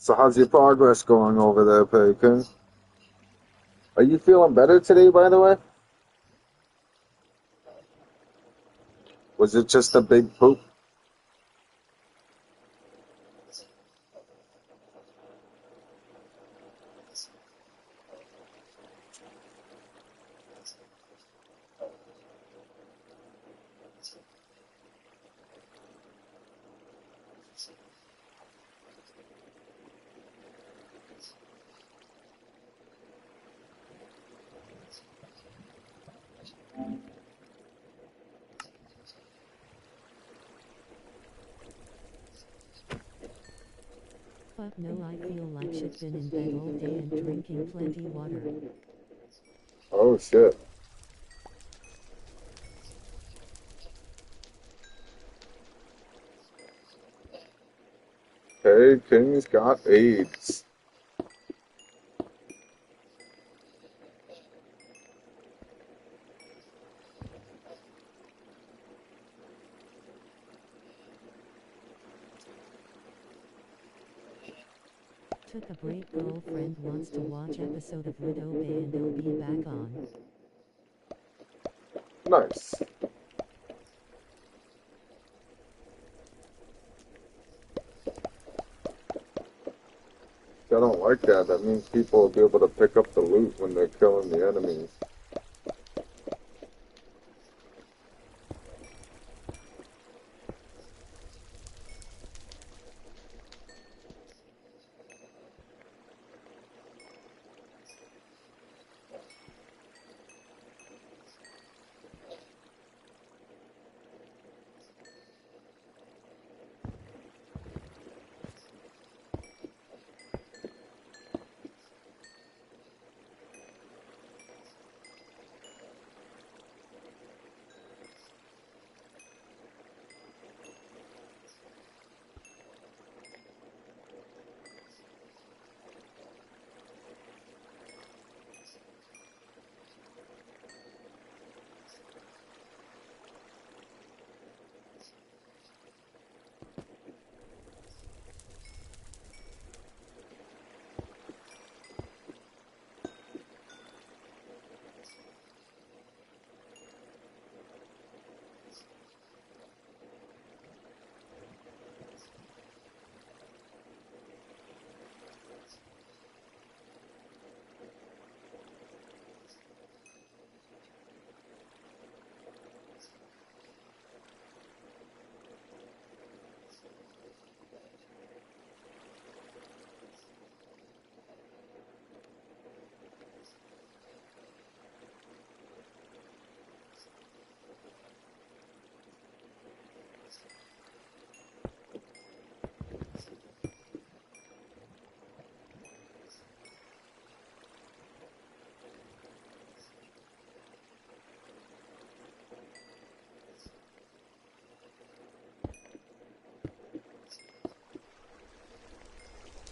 So how's your progress going over there, Pekin? Are you feeling better today, by the way? Was it just a big poop? Fuck no, I feel like shit, been in bed all day and drinking plenty water. Oh shit. Hey, King's got AIDS. Took a break, girlfriend wants to watch episode of Widow Bay and I'll be back on. Nice. I don't like that. That means people will be able to pick up the loot when they're killing the enemies.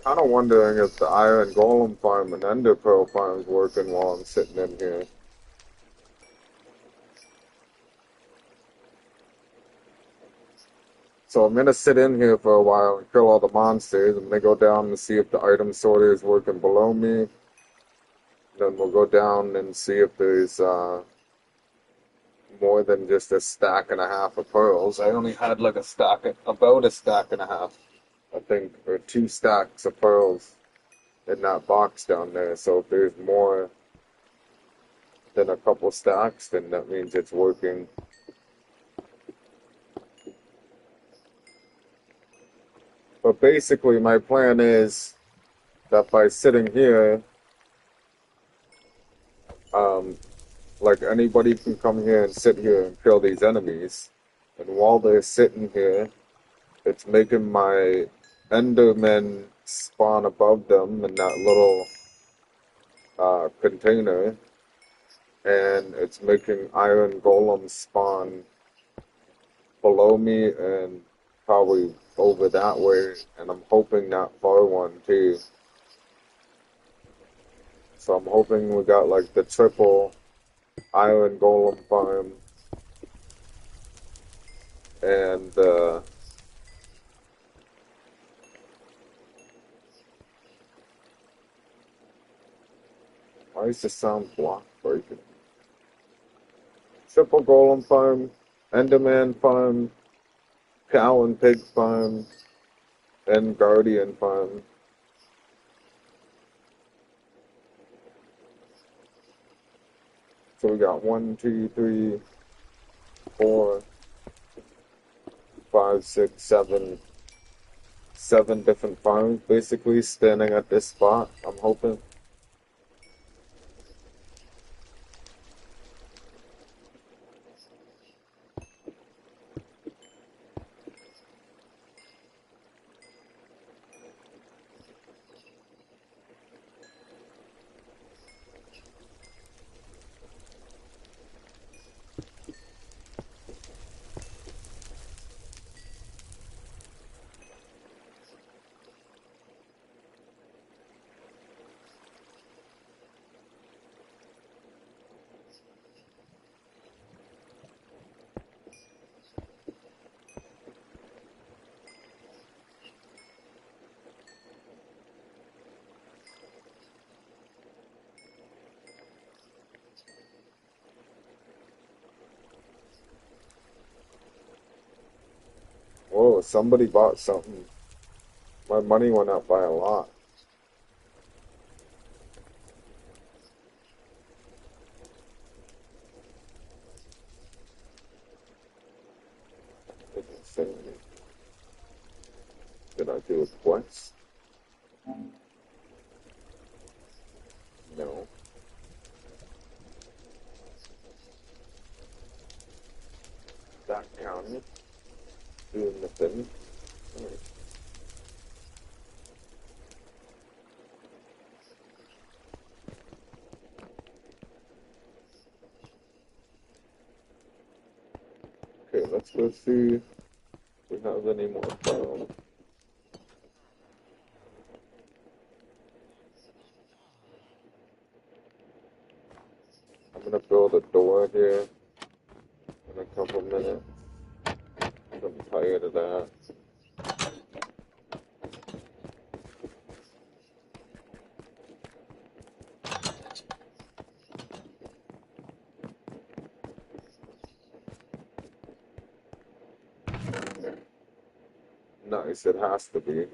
Kind of wondering if the Iron Golem farm and Ender Pearl farm is working while I'm sitting in here. So I'm gonna sit in here for a while and kill all the monsters. I'm gonna go down and see if the item sorter is working below me. Then we'll go down and see if there's more than just a stack and a half of pearls. I only had like about a stack and a half, I think, or 2 stacks of pearls in that box down there. So if there's more than a couple stacks, then that means it's working. But basically, my plan is that by sitting here, um, like anybody can come here and sit here and kill these enemies. And while they're sitting here, it's making my Endermen spawn above them in that little container. And it's making Iron Golems spawn below me and probably over that way. And I'm hoping that far one too. So I'm hoping we got like the triple Iron Golem farm and Why is the sound block breaking? Triple Golem Farm, Enderman Farm, Cow and Pig Farm, and Guardian Farm. So we got 1, 2, 3, 4, 5, 6, 7, 7 different farms basically standing at this spot, I'm hoping. Whoa, somebody bought something. My money went up by a lot. Didn't say anything. Did I do a quest? No. That counted. Doing the thing. Alright. Okay, let's go see if we have any more files. I'm gonna build a door here in a couple minutes. I'm tired of that. Nice, it has to be.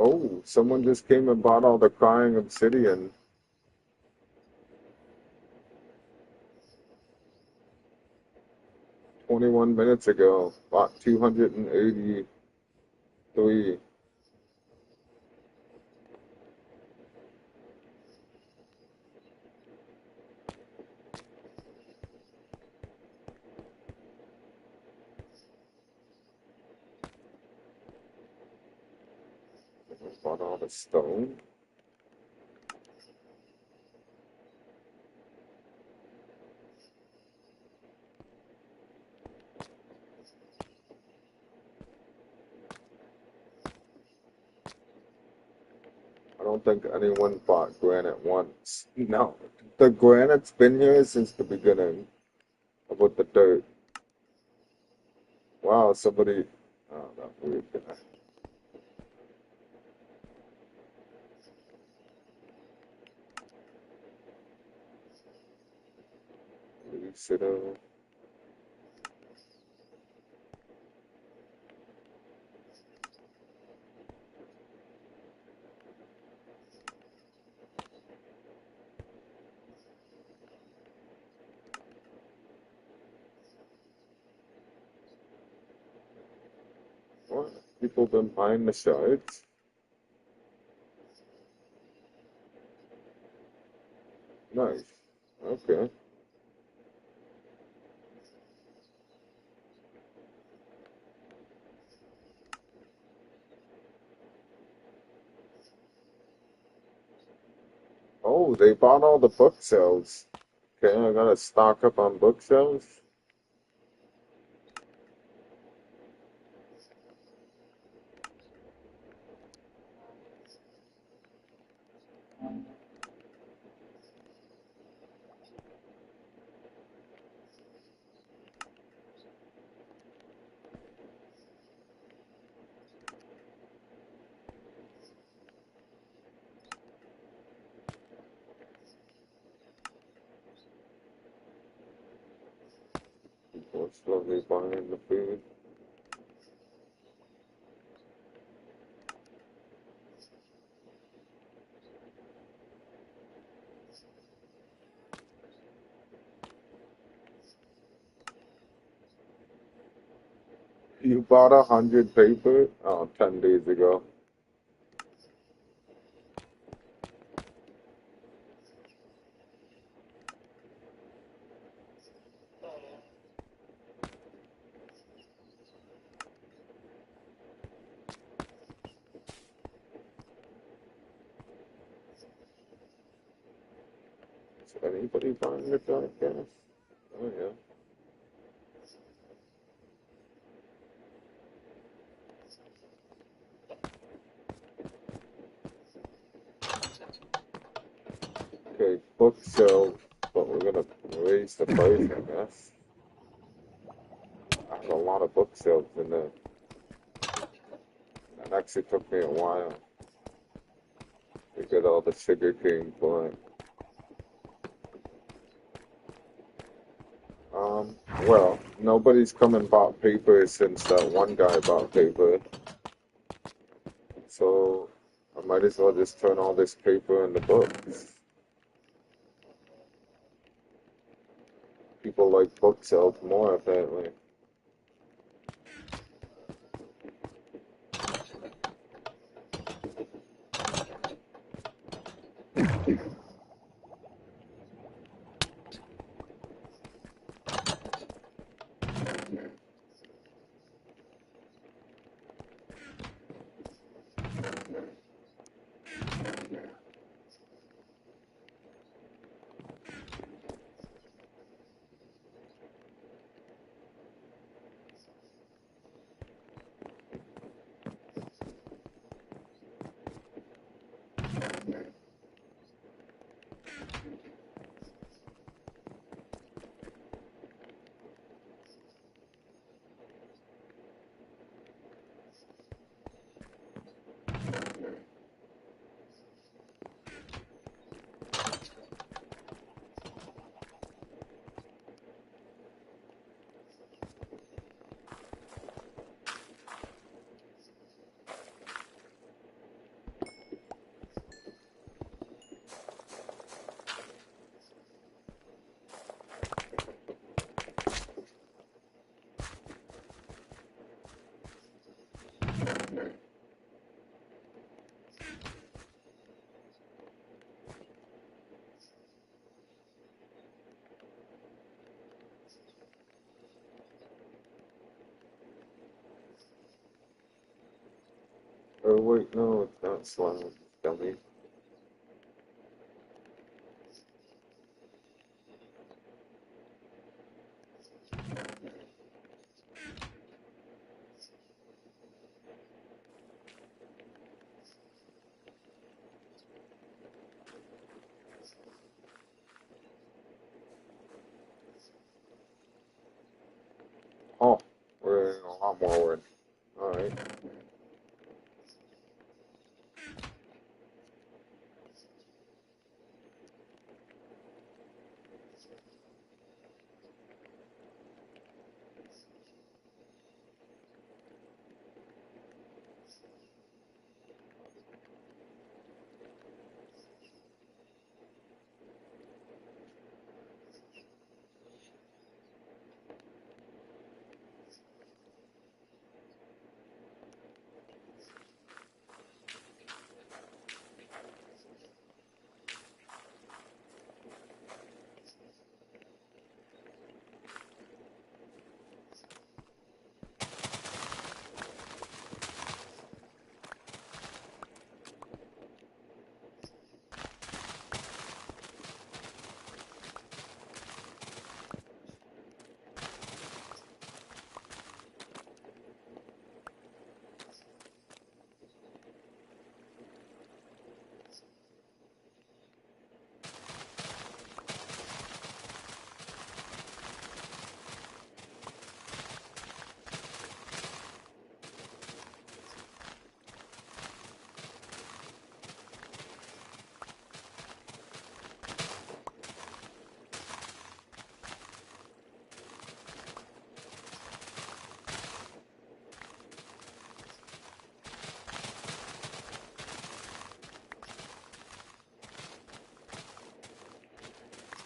Oh, someone just came and bought all the crying obsidian. 21 minutes ago. Bought 283. Bought all the stone. I don't think anyone bought granite once. No, the granite's been here since the beginning. About the dirt. Wow, somebody. Oh, that weird guy. Lucido. What? People been buying the shards. Nice. Okay. Oh, they bought all the book sales. Okay, I gotta stock up on book sales. People are slowly buying the food. You bought 100 paper? Oh, 10 days ago. Is anybody buying the dark gas? Oh, yeah. Okay, book sale, but we're gonna raise the price, I guess. I have a lot of book sales in there. That actually took me a while to get all the sugar cane for it. Well, nobody's come and bought paper since that one guy bought paper. So I might as well just turn all this paper into books. People like book sales more, apparently. Oh, wait, no, it's not slime, dummy. Oh, we're in a lot more work. Alright.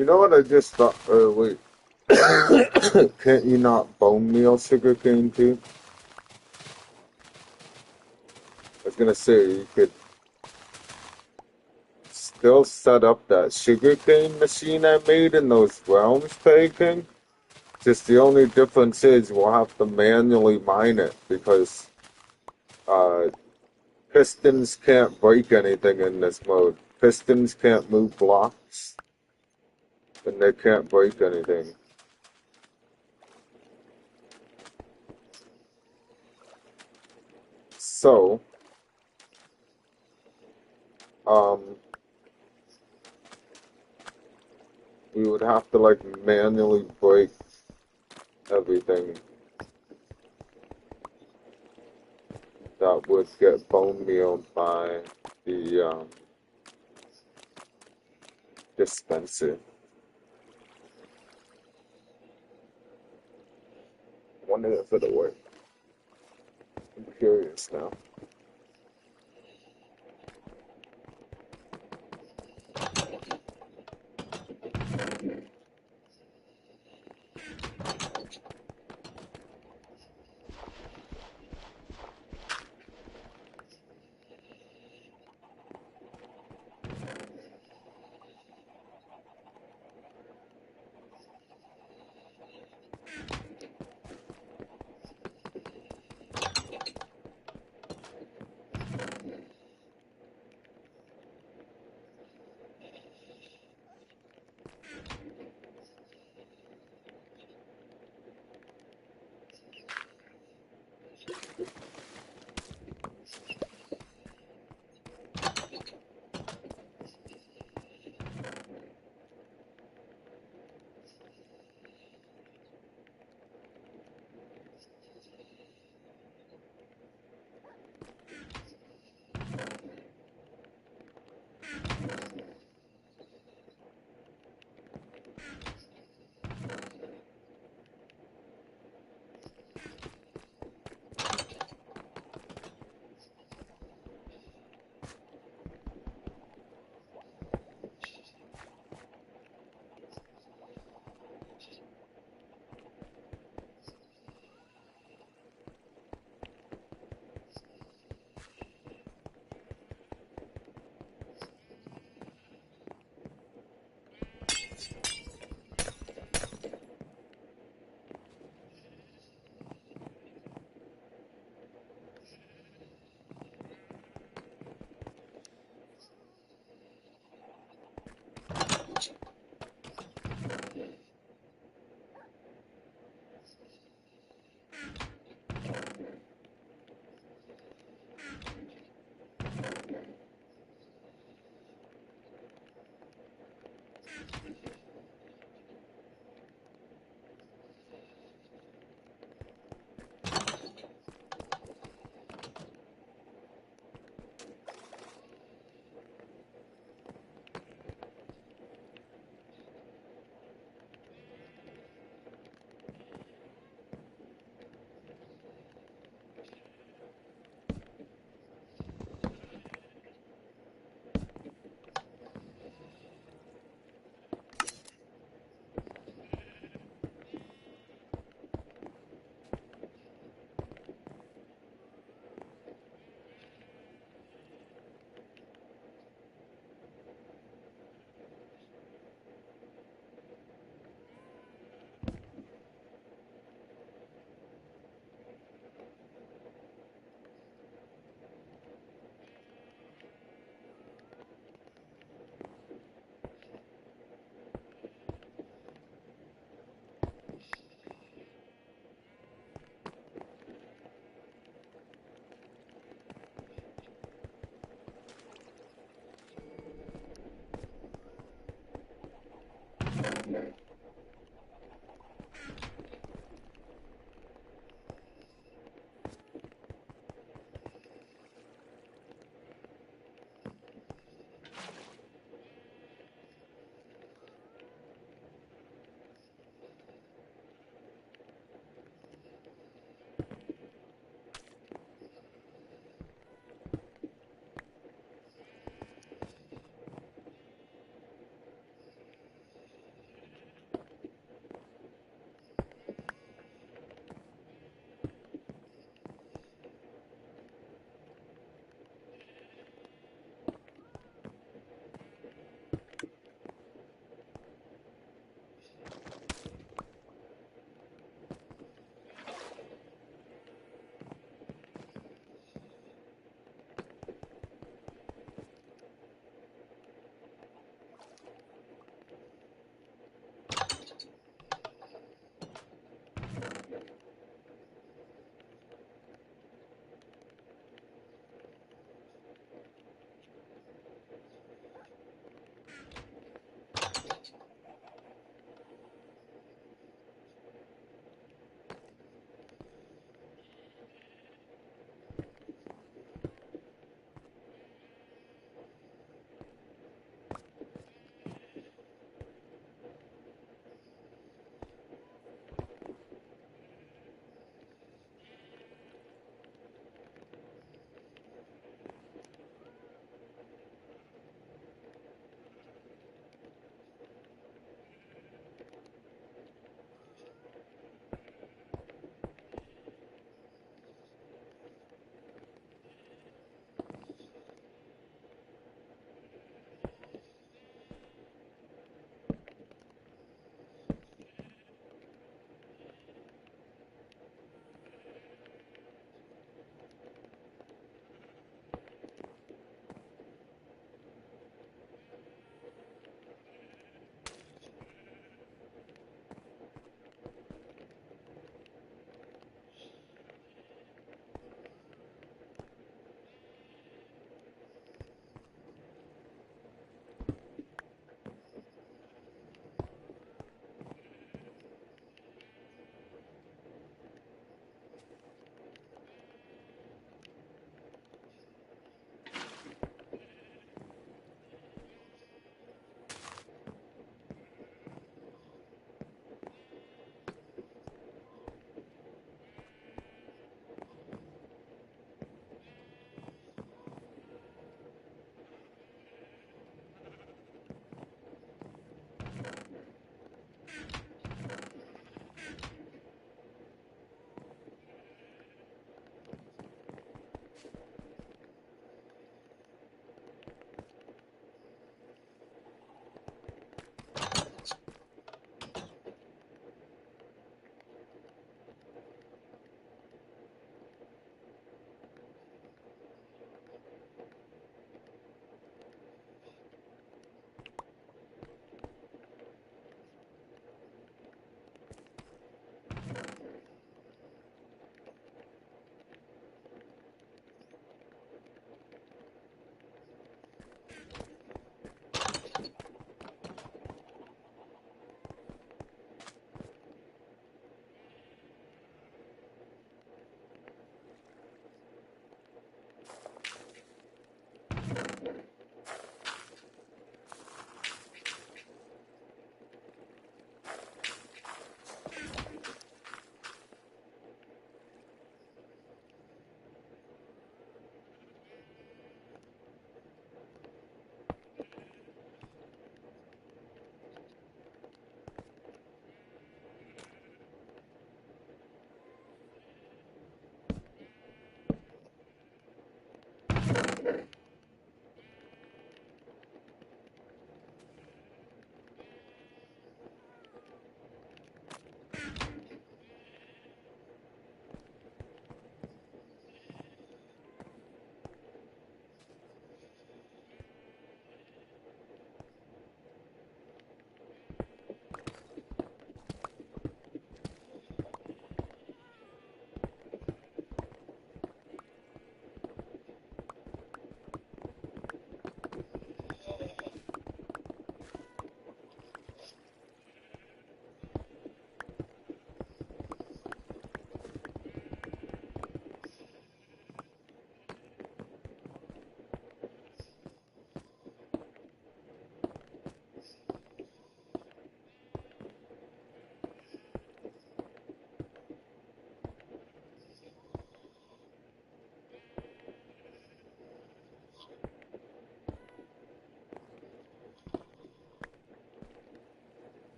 You know what I just thought? Wait. Can't you not bone meal sugarcane too? I was gonna say you could still set up that sugarcane machine I made in those realms, Pagan. Just the only difference is we'll have to manually mine it because uh, pistons can't break anything in this mode. Pistons can't move blocks, and they can't break anything. So, um, we would have to like manually break everything that would get bone meal by the dispenser. Wonder if it'll work. I'm curious now.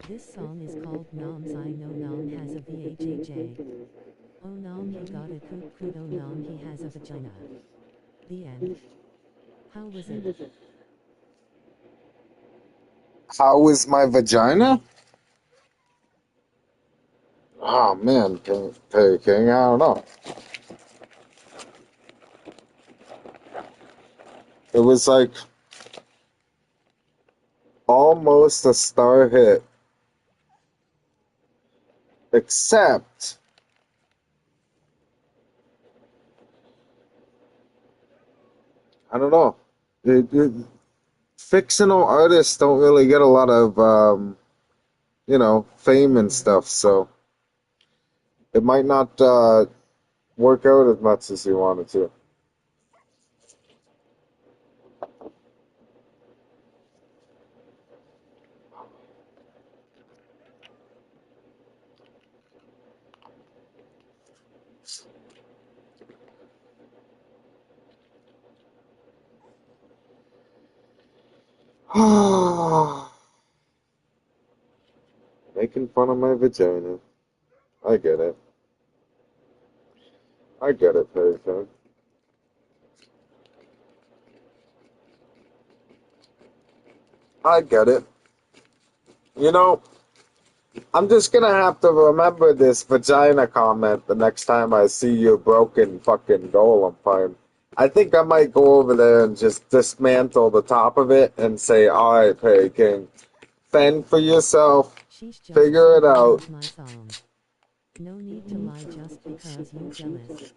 This song is called Noms I Know Nom has a VHHA. Oh Nom he got a coot coot oh Nom he has a vagina. The end. How was it? How was my vagina? Oh man, King, I don't know. It was like almost a star hit, except I don't know. Fictional artists don't really get a lot of fame and stuff, so it might not work out as much as you wanted to. Making fun of my vagina. I get it. I get it, Peter. I get it. You know, I'm just gonna have to remember this vagina comment the next time I see your broken fucking golem farm. I think I might go over there and just dismantle the top of it and say, alright, Perry King, fend for yourself, She's just figure it singing one out. of my songs. No need to lie just because you jealous.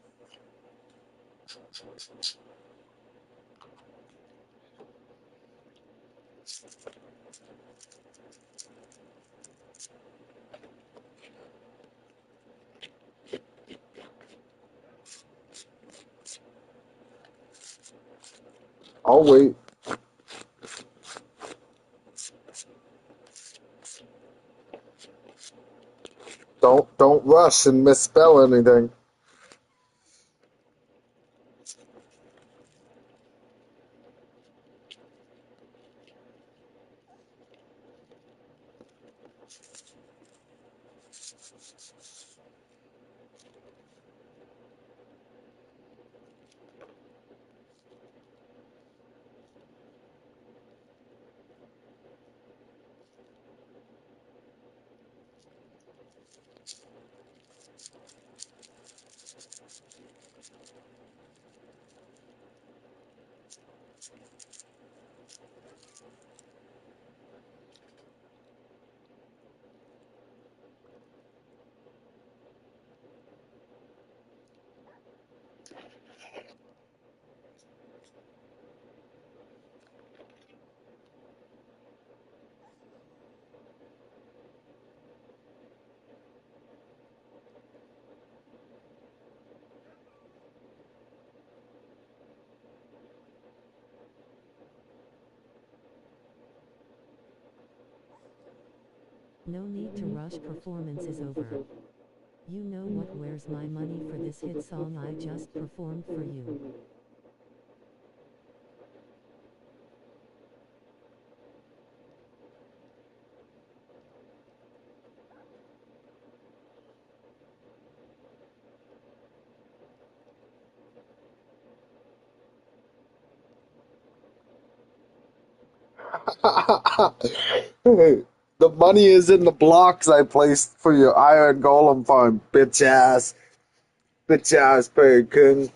I'll wait. Don't rush and misspell anything. No need to rush, performance is over. You know what, where's my money for this hit song I just performed for you? The money is in the blocks I placed for your iron golem farm, bitch ass. Bitch ass Perry King.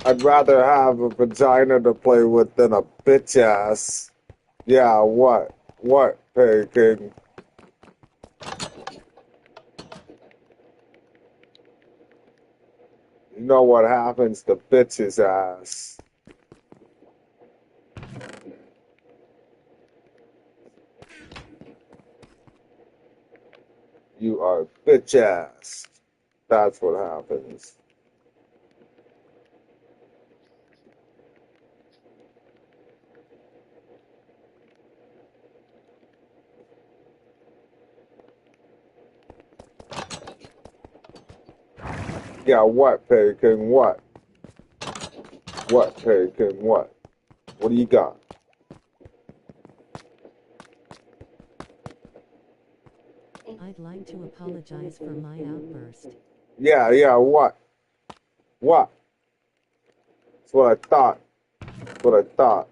I'd rather have a vagina to play with than a bitch ass. Yeah, what? What, Perry King? You know what happens to bitch's ass. You are bitch ass. That's what happens. Yeah, what, Perry King? What? What, Perry King? What? What do you got? I'd like to apologize for my outburst. Yeah, what? What? That's what I thought. That's what I thought.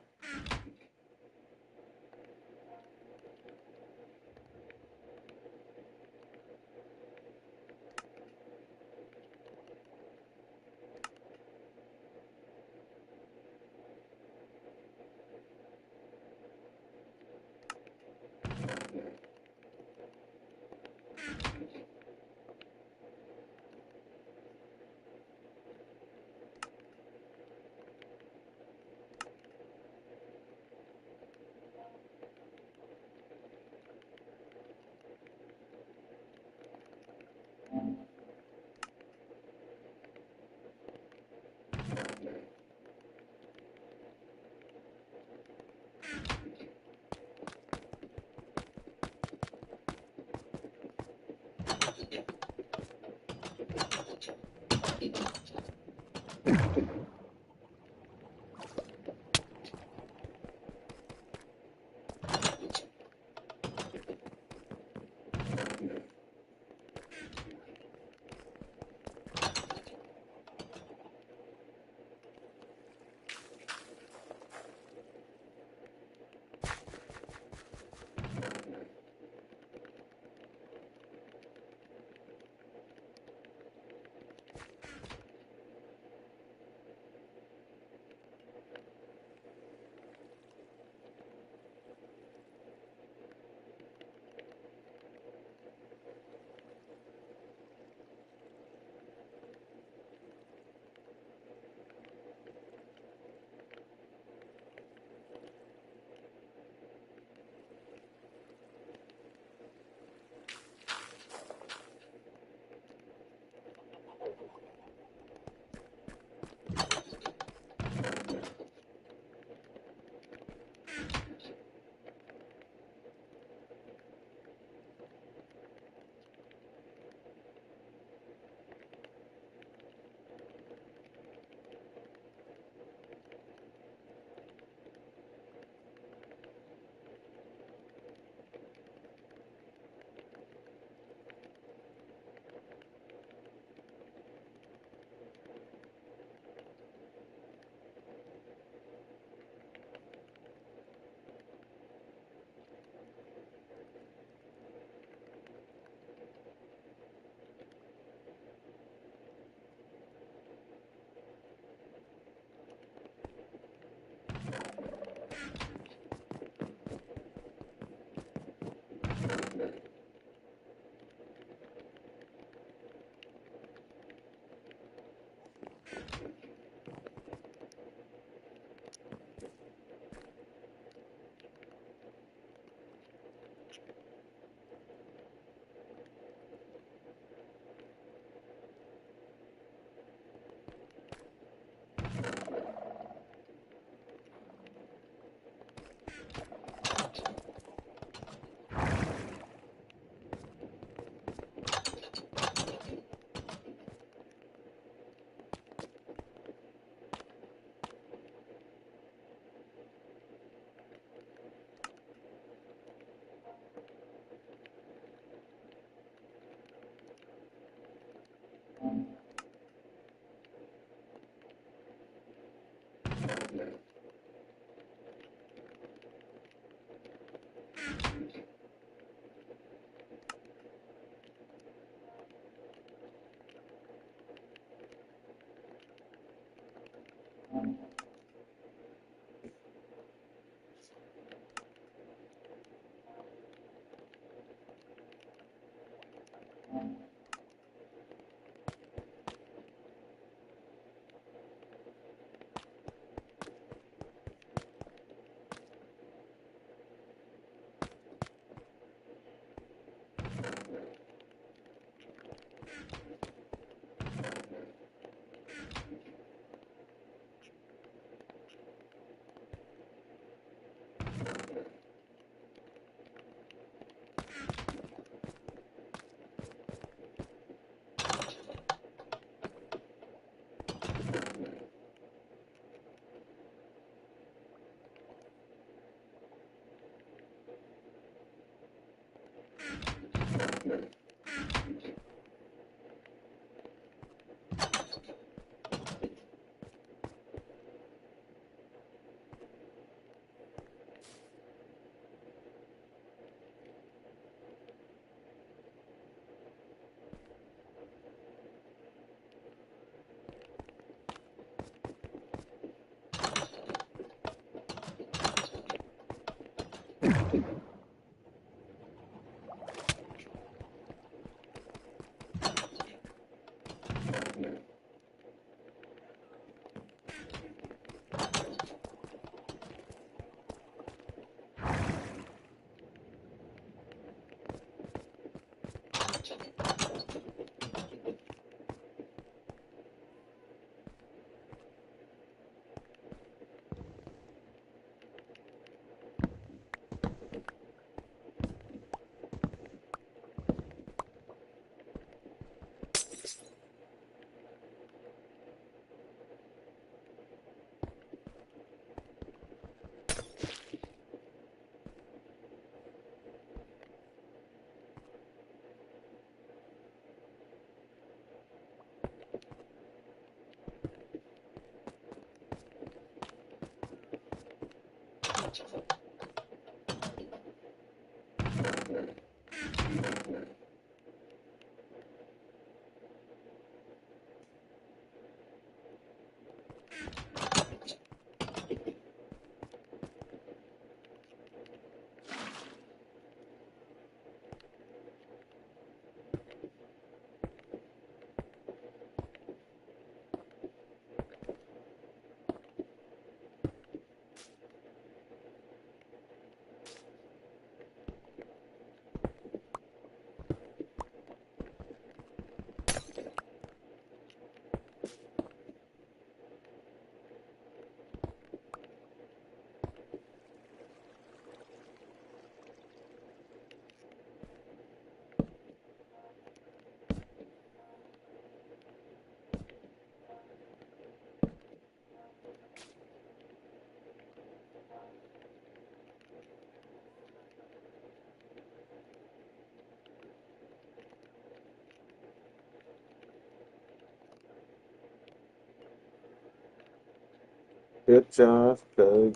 Good job, good.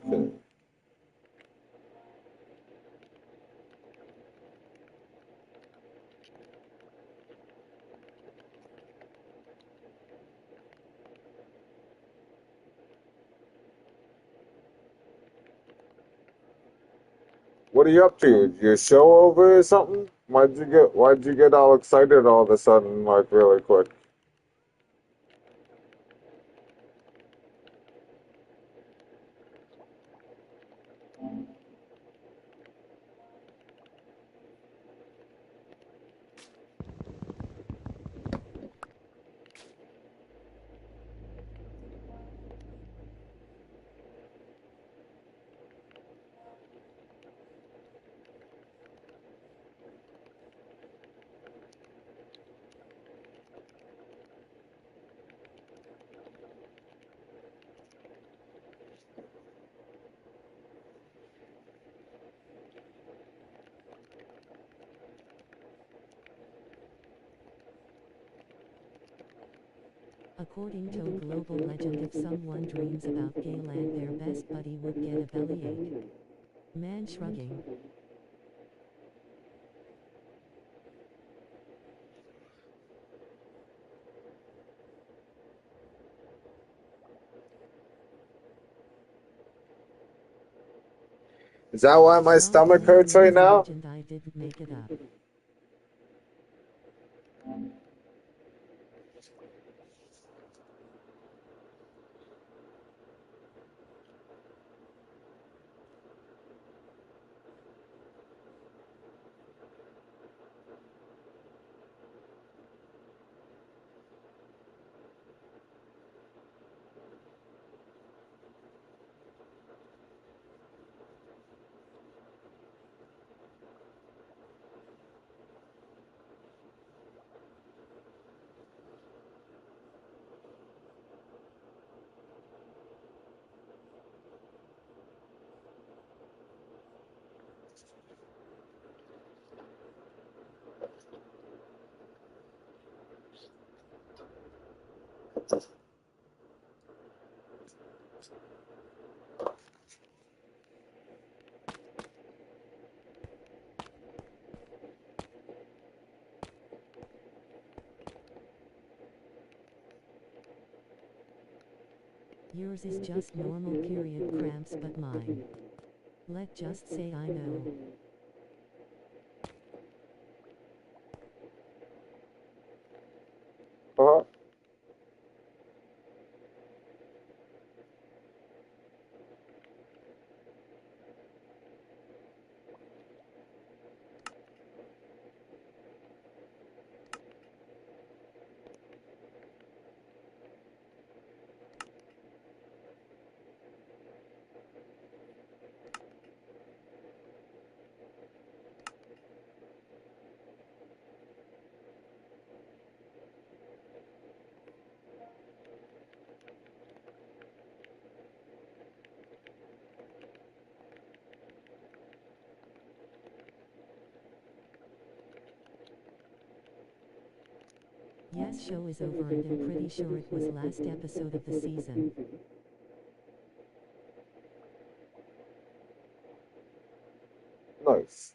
What are you up to? Your show over or something? Why'd you get all excited all of a sudden, like really quick? According to a global legend, if someone dreams about Gayland, their best buddy would get a bellyache. Man shrugging. Is that why my stomach hurts right now? Legend, I didn't make it up. Yours is just normal period cramps, but mine. Let's just say I know. Uh-huh. Yes, show is over and I'm pretty sure it was last episode of the season. Nice.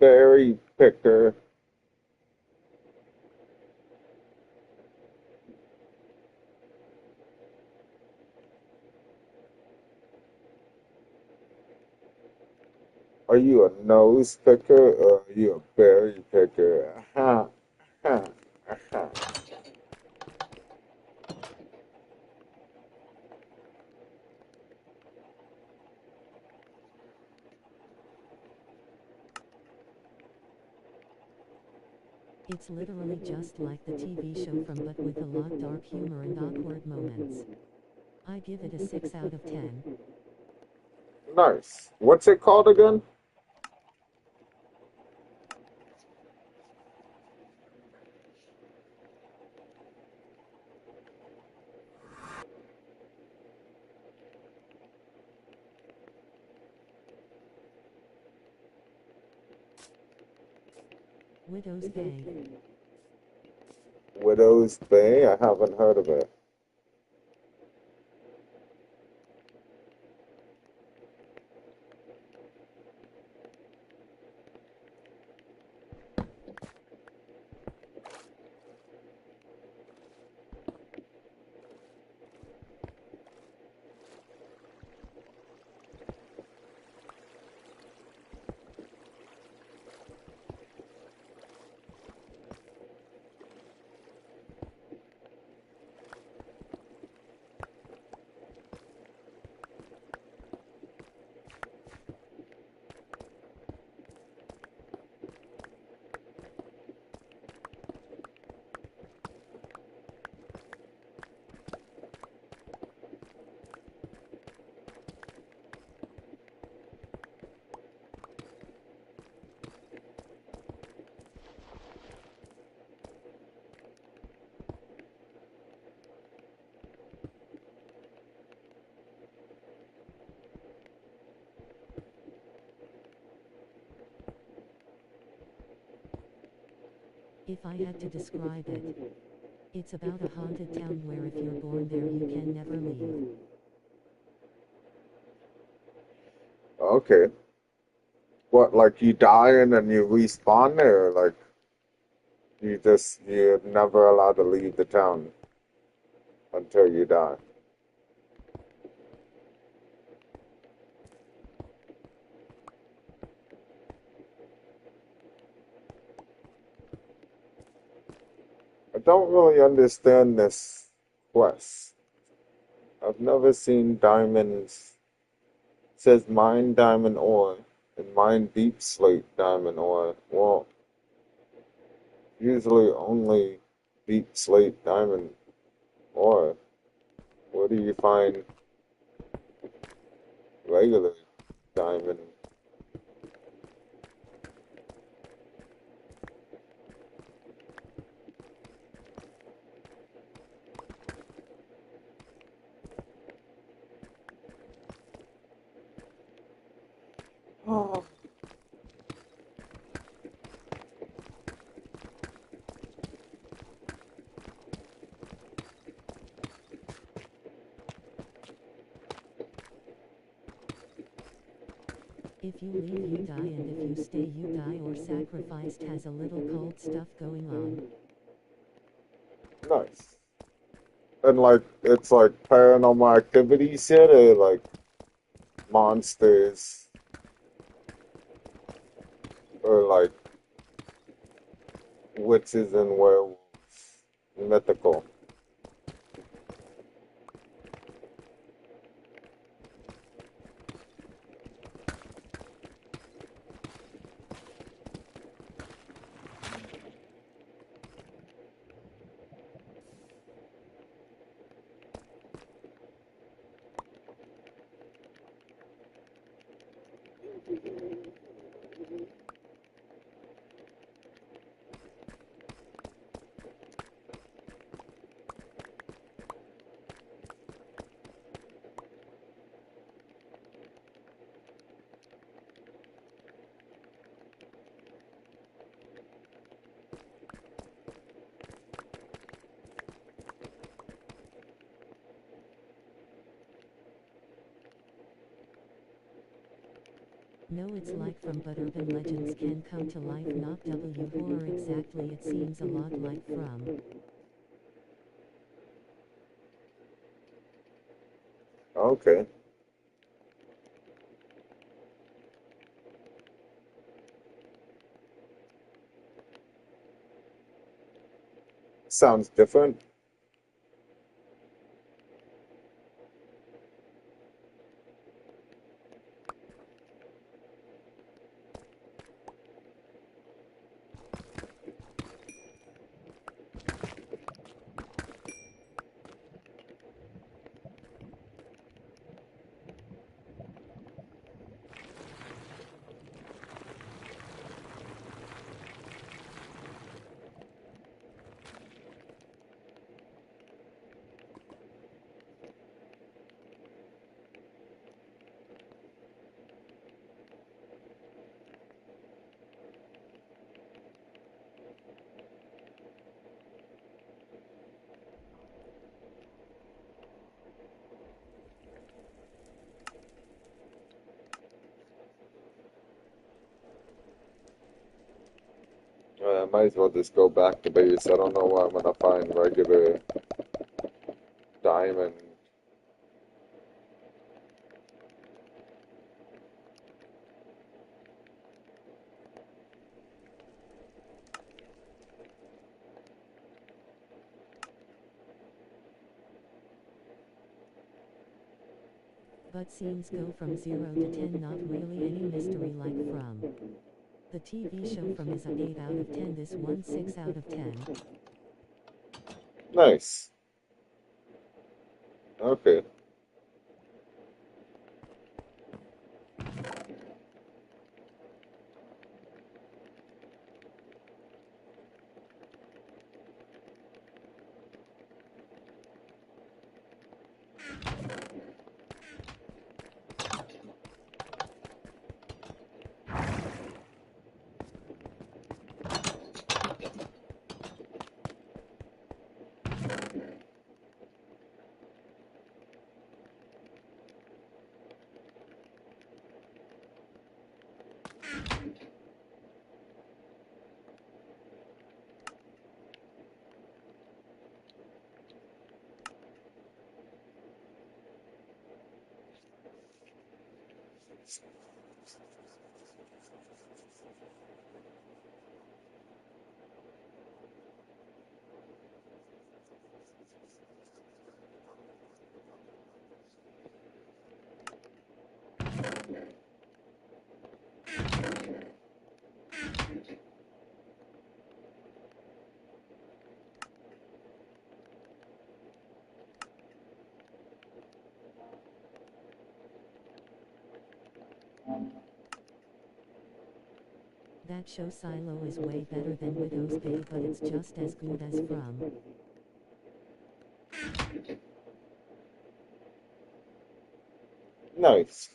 Berry picker. Are you a nose picker or are you a berry picker? Ha, ha, ha. It's literally just like the TV show from but with a lot dark humor and awkward moments. I give it a 6 out of 10. Nice. What's it called again? Widow's Bay. Widow's Bay? I haven't heard of it. If I had to describe it, it's about a haunted town where if you're born there you can never leave. Okay. What, like you die and then you respawn there? Like you're never allowed to leave the town until you die. I don't really understand this quest. I've never seen diamonds. It says mine diamond ore and mine deep slate diamond ore. Well, usually only deep slate diamond ore. Where do you find regular diamond? Oh. If you leave, you die, and if you stay, you die or sacrificed. Has a little cold stuff going on. Nice. And like, it's like paranormal activity shit, or like monsters, or like witches and werewolves, mythical. No, it's like from, but urban legends can come to life. Not W horror exactly. It seems a lot like from. Okay. Sounds different. I might as well just go back to base. I don't know where I'm gonna find regular diamond. But scenes go from 0 to 10. Not really any mystery like from. The TV show from is a 8 out of 10. This one 6 out of 10. Nice. Okay. That show Silo is way better than Widow's Bay, but it's just as good as from. Nice.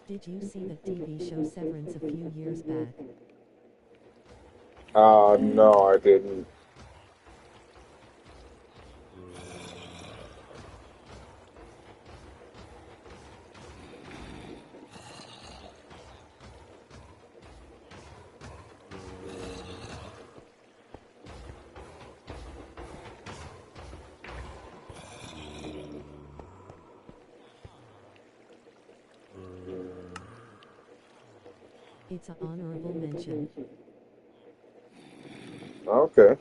Did you see the TV show Severance a few years back? No, I didn't. It's an honorable mention. Okay.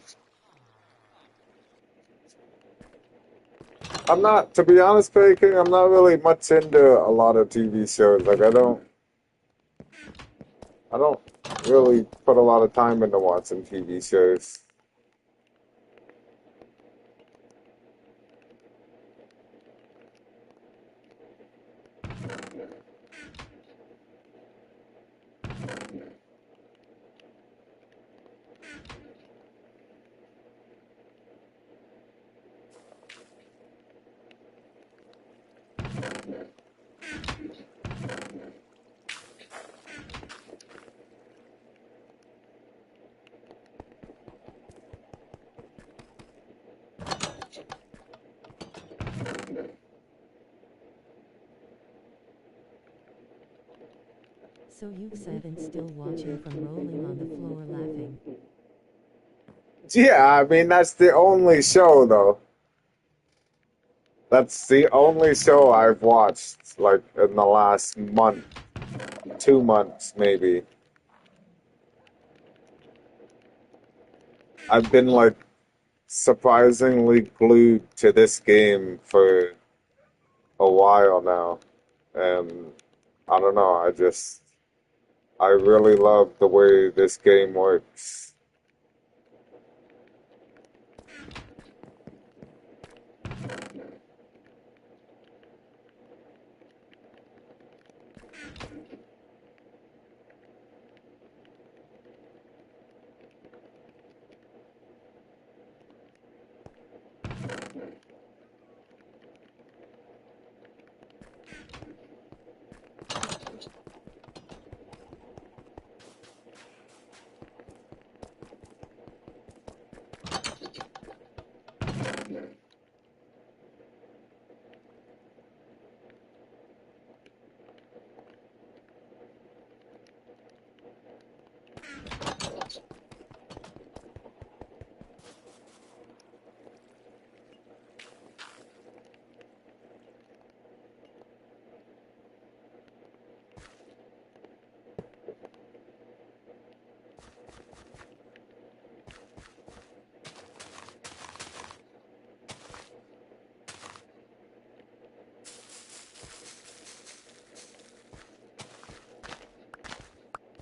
I'm not, to be honest, Baking, I'm not really much into a lot of TV shows. Like, I don't really put a lot of time into watching TV shows. So you've sat and still watching from rolling on the floor laughing. Yeah, I mean, that's the only show, though. That's the only show I've watched, like, in the last month, 2 months, maybe. I've been, like, surprisingly glued to this game for a while now. And I don't know, I really love the way this game works.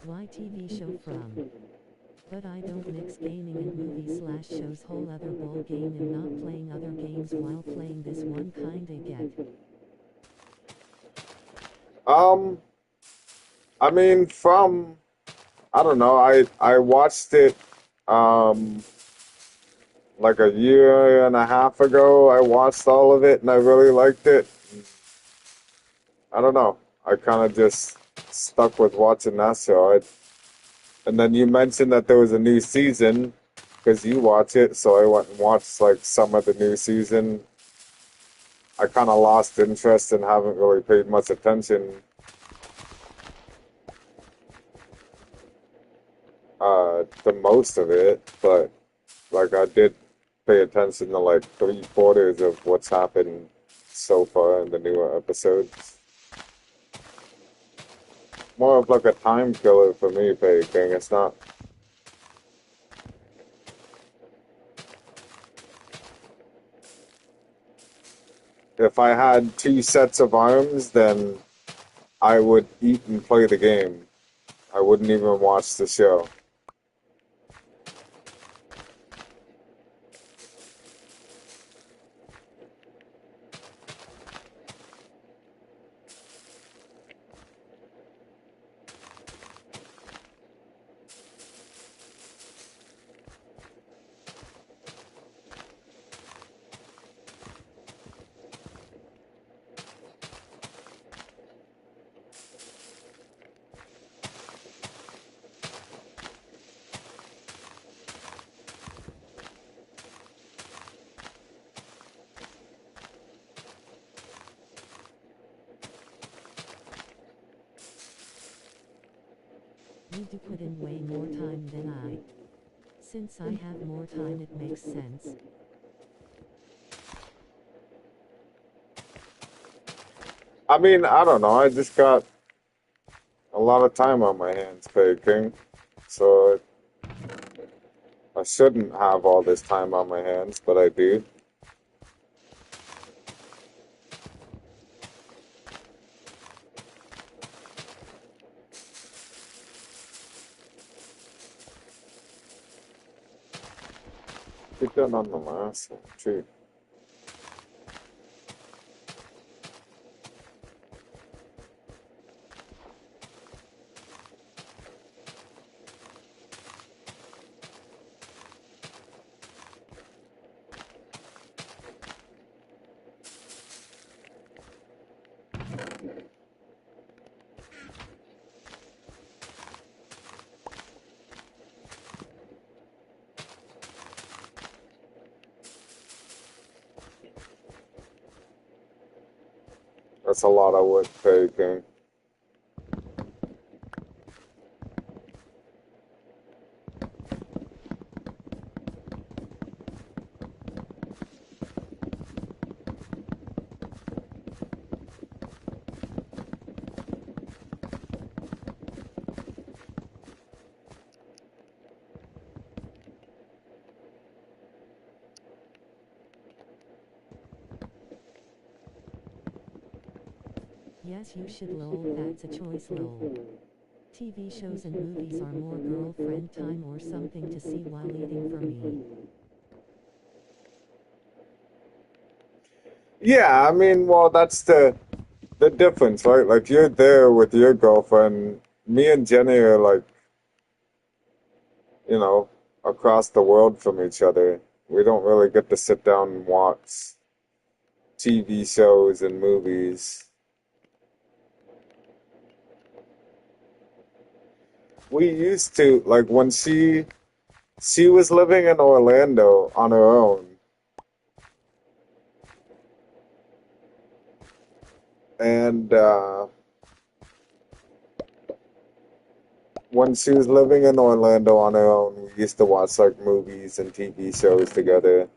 Why TV show from? But I don't mix gaming and movie/shows whole other ball game and not playing other games while playing this one kinda get. Um, I mean, I don't know, I watched it, um, like a year and a half ago. I watched all of it and I really liked it. I don't know. I kind of just stuck with watching that show. And then you mentioned that there was a new season because you watch it, so I went and watched like some of the new season. I kind of lost interest and haven't really paid much attention to most of it, but like I did pay attention to like 3/4 of what's happened so far in the newer episodes. More of like a time killer for me, Baking. It's not. If I had two sets of arms, then I would eat and play the game. I wouldn't even watch the show. You do put in way more time than I. Since I have more time, it makes sense. I mean, I don't know. I just got a lot of time on my hands, Fairy King. So I shouldn't have all this time on my hands, but I do. Keep that on the last one, too. That's a lot of wood, Fairy King. Yes, you should lol, that's a choice lol. TV shows and movies are more girlfriend time or something to see while eating for me. Yeah, I mean, well, that's the difference, right? Like you're there with your girlfriend. Me and Jenny are like, you know, across the world from each other. We don't really get to sit down and watch TV shows and movies. We used to, like when she was living in Orlando on her own, and when she was living in Orlando on her own, we used to watch like movies and TV shows together.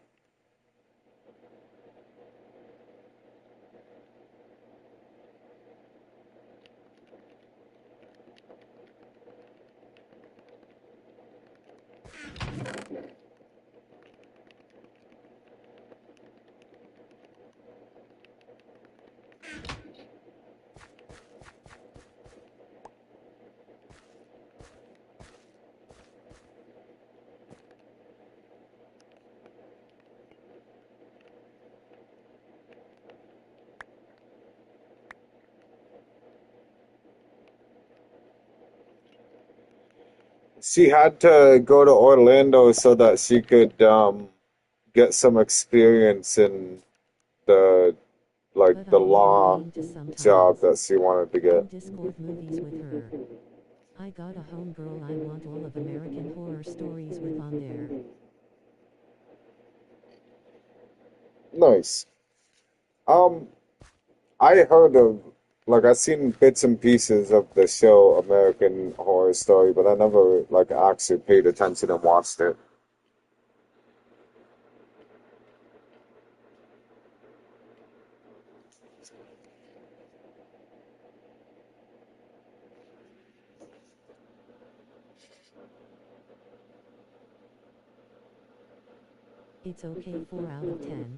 She had to go to Orlando so that she could get some experience in the like But the I even law mean to job sometimes. that she wanted to Go get. Discord movies with her. I got a homegirl I want all of American Horror Stories with on there. Nice. Um, I heard of like I've seen bits and pieces of the show American Horror Story, but I never like actually paid attention and watched it. It's okay, 4 out of 10.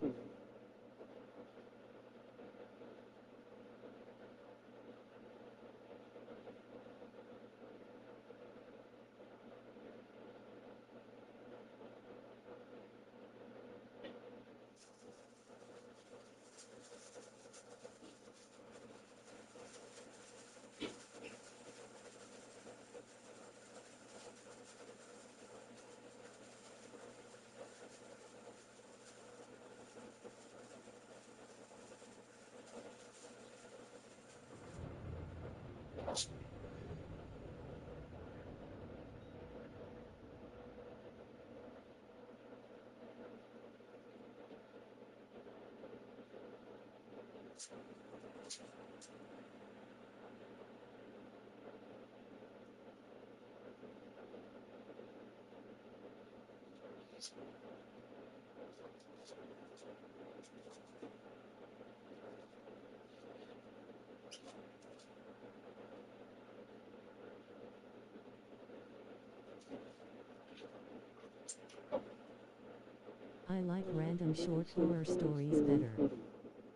I like random short horror stories better.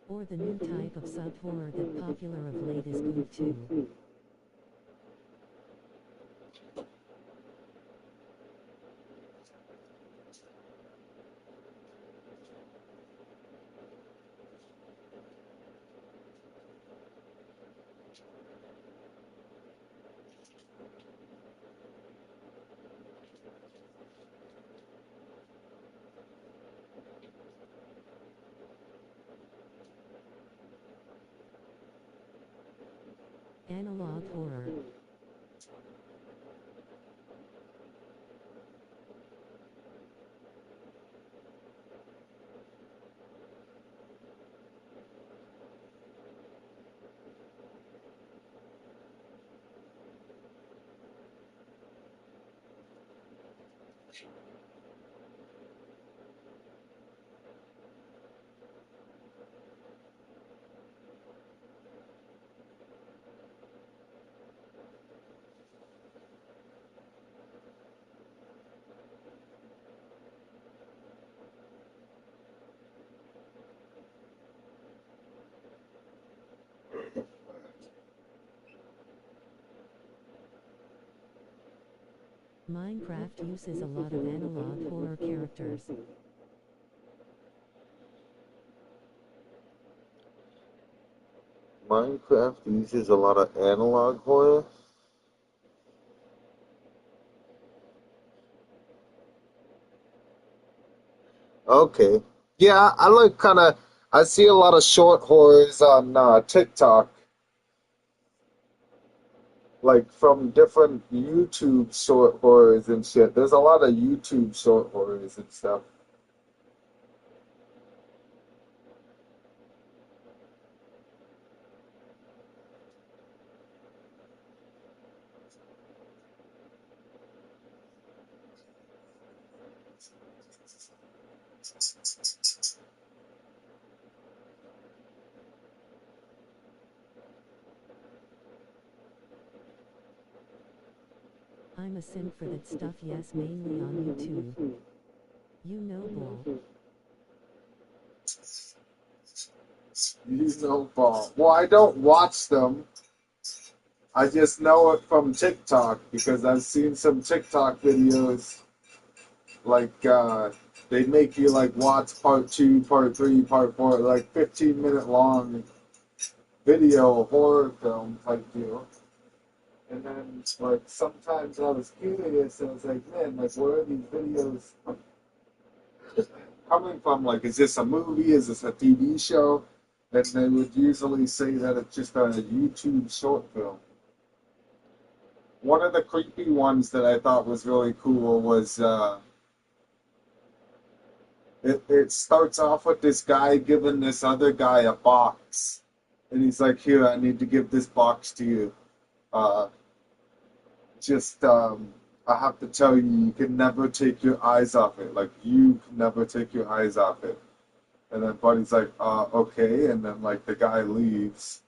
Or the new type of sub-horror that popular of late is good too. Analog horror. Minecraft uses a lot of analog horror characters. Minecraft uses a lot of analog horror. Okay. Yeah, I like kind of. I see a lot of short horrors on TikTok, like from different YouTube short horrors and shit. There's a lot of YouTube short horrors and stuff. I'm a simp for that stuff, yes, mainly on YouTube. You know, bull. You know, Paul. Well, I don't watch them. I just know it from TikTok because I've seen some TikTok videos like they make you like watch part two, part three, part four, like 15-minute long video horror film type deal. And then like sometimes I was curious and I was like, man, like where are these videos coming from? Like, is this a movie? Is this a TV show? And they would usually say that it's just a YouTube short film. One of the creepy ones that I thought was really cool was it starts off with this guy giving this other guy a box. And he's like, here, I need to give this box to you. Uh, I have to tell you, you can never take your eyes off it. Like, you can never take your eyes off it. And then Buddy's like, okay. And then, like, the guy leaves.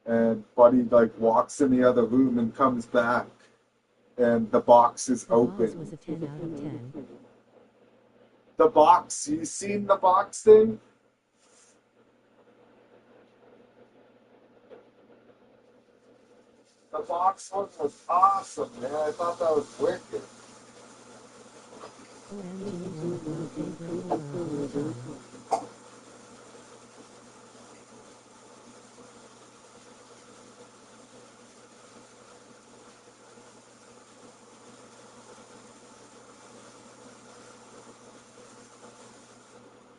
And Buddy, like, walks in the other room and comes back. And the box is The box open. was a 10 out of 10. The box, you seen the box thing? The box one was awesome, man. I thought that was wicked. OMG, one of my favorite horror of all time.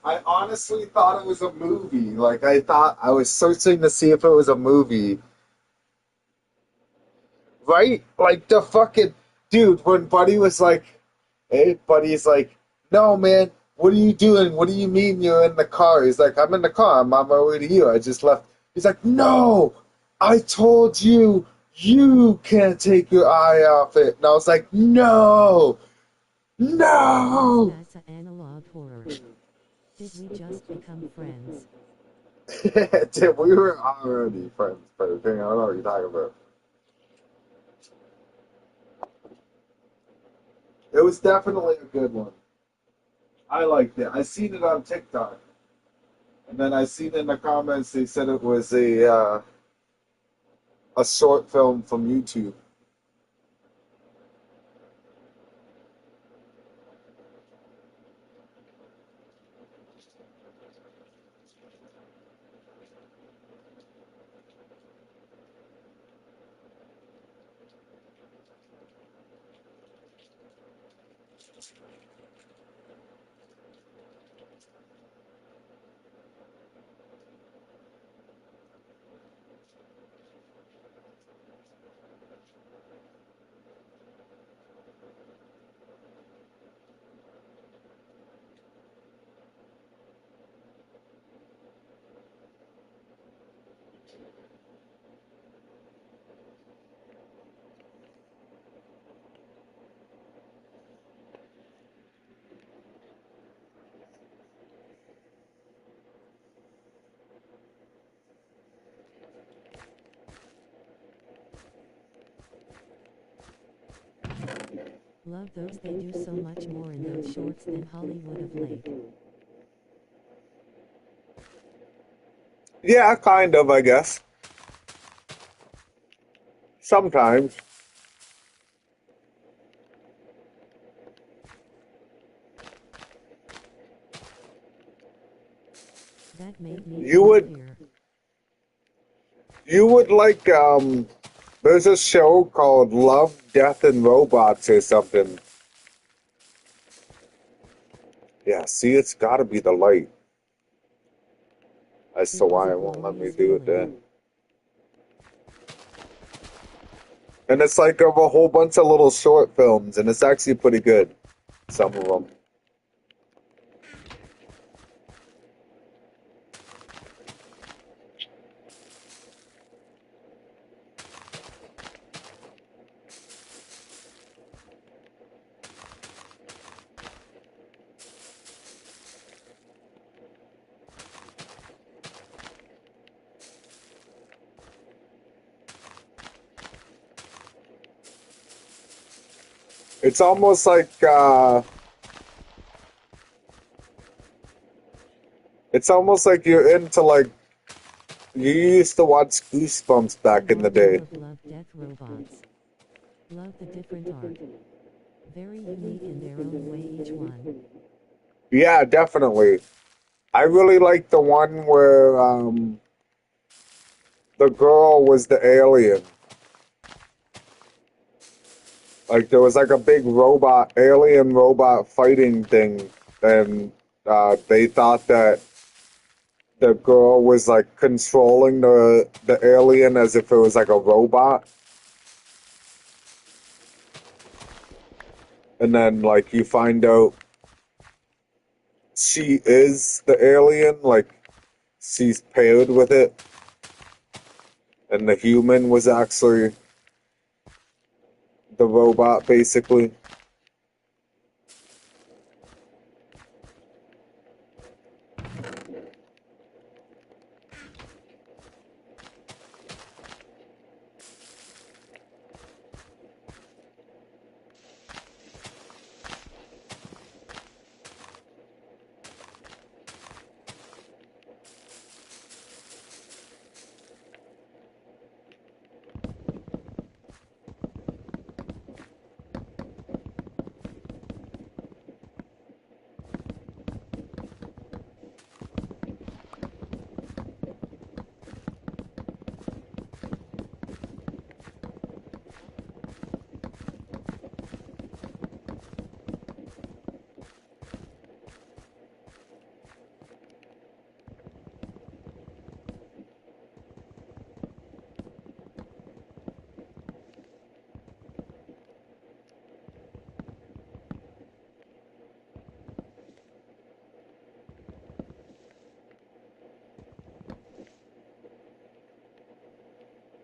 I honestly thought it was a movie. Like, I thought I was searching to see if it was a movie. Right? Like, the fucking dude, when Buddy was like, hey, Buddy's like, no, man, what are you doing? What do you mean you're in the car? He's like, I'm in the car. I'm on my way to you. I just left. He's like, no, I told you, you can't take your eye off it. And I was like, no. No! That's a analog horror. Did we just become friends? Dude, we were already friends, but I don't know what you're talking about. It was definitely a good one. I liked it. I seen it on TikTok. And then I seen in the comments they said it was a short film from YouTube. Love those, they do so much more in those shorts than Hollywood of late. Yeah, kind of, I guess. Sometimes. That made me You feel would fear. you would like there's a show called Love, Death and Robots or something. Yeah, see it's gotta be the light. As to It was why a it won't let me glorious do it feeling. then. And it's like of a whole bunch of little short films, and it's actually pretty good. Some of them. It's almost like you're into like you used to watch Goosebumps A back in the module day. of Love, Death, Robots. Love the different art. Very unique in their own way, each one. Yeah, definitely. I really like the one where the girl was the alien. Like there was like a big robot, alien robot fighting thing, and they thought that the girl was like controlling the alien as if it was like a robot, and then like you find out she is the alien, like she's paired with it, and the human was actually the robot, basically.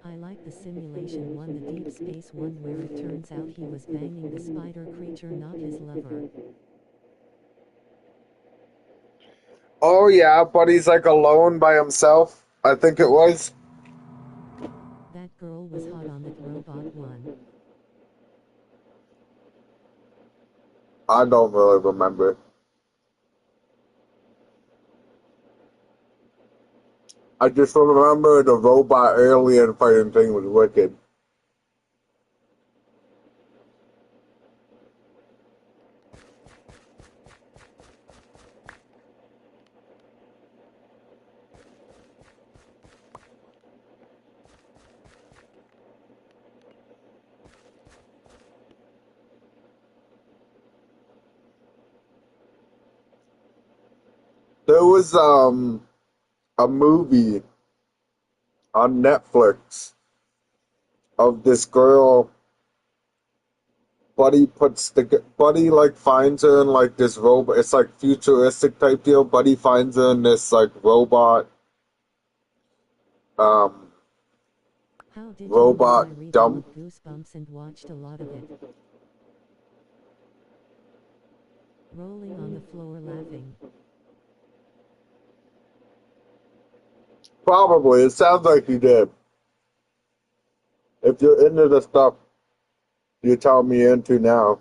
I like the simulation one, the deep space one where it turns out he was banging the spider creature, not his lover. Oh yeah, Buddy's like alone by himself. I think it was. That girl was hot on that robot one. I don't really remember. I just remember the robot alien fighting thing was wicked. There was a movie on Netflix of this girl. Buddy like finds her in like this robot. It's like futuristic type deal. Buddy finds her in this like um How did you know I robot read all dump. of Goosebumps and watched a lot of it? Rolling on the floor laughing. Probably. It sounds like you did. If you're into the stuff you're telling me into now.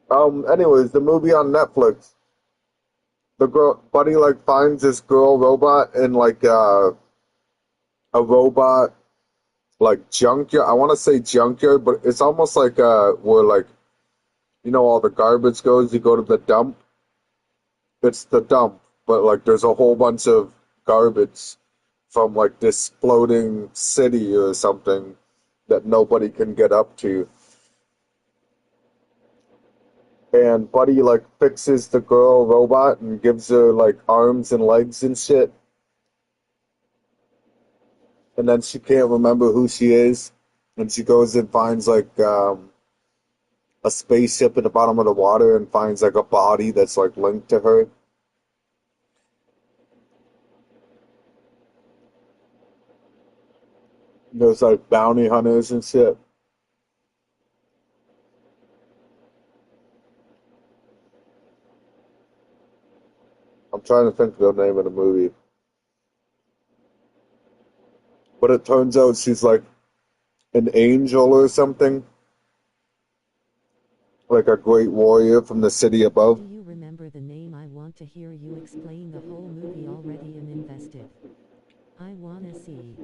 Anyways, the movie on Netflix. The girl Buddy like finds this girl robot in like a robot like junkyard. I want to say junkyard, but it's almost like where like all the garbage goes. You go to the dump. It's the dump, but like there's a whole bunch of garbage from like this floating city or something that nobody can get up to. And Buddy like fixes the girl robot and gives her like arms and legs and shit. And then she can't remember who she is. And she goes and finds like a spaceship at the bottom of the water and finds like a body that's like linked to her. And there's like bounty hunters and shit. I'm trying to think of the name of the movie. But it turns out she's like an angel or something. Like a great warrior from the city above. Do you remember the name? I want to hear you explain the whole movie already and invested. I wanna see.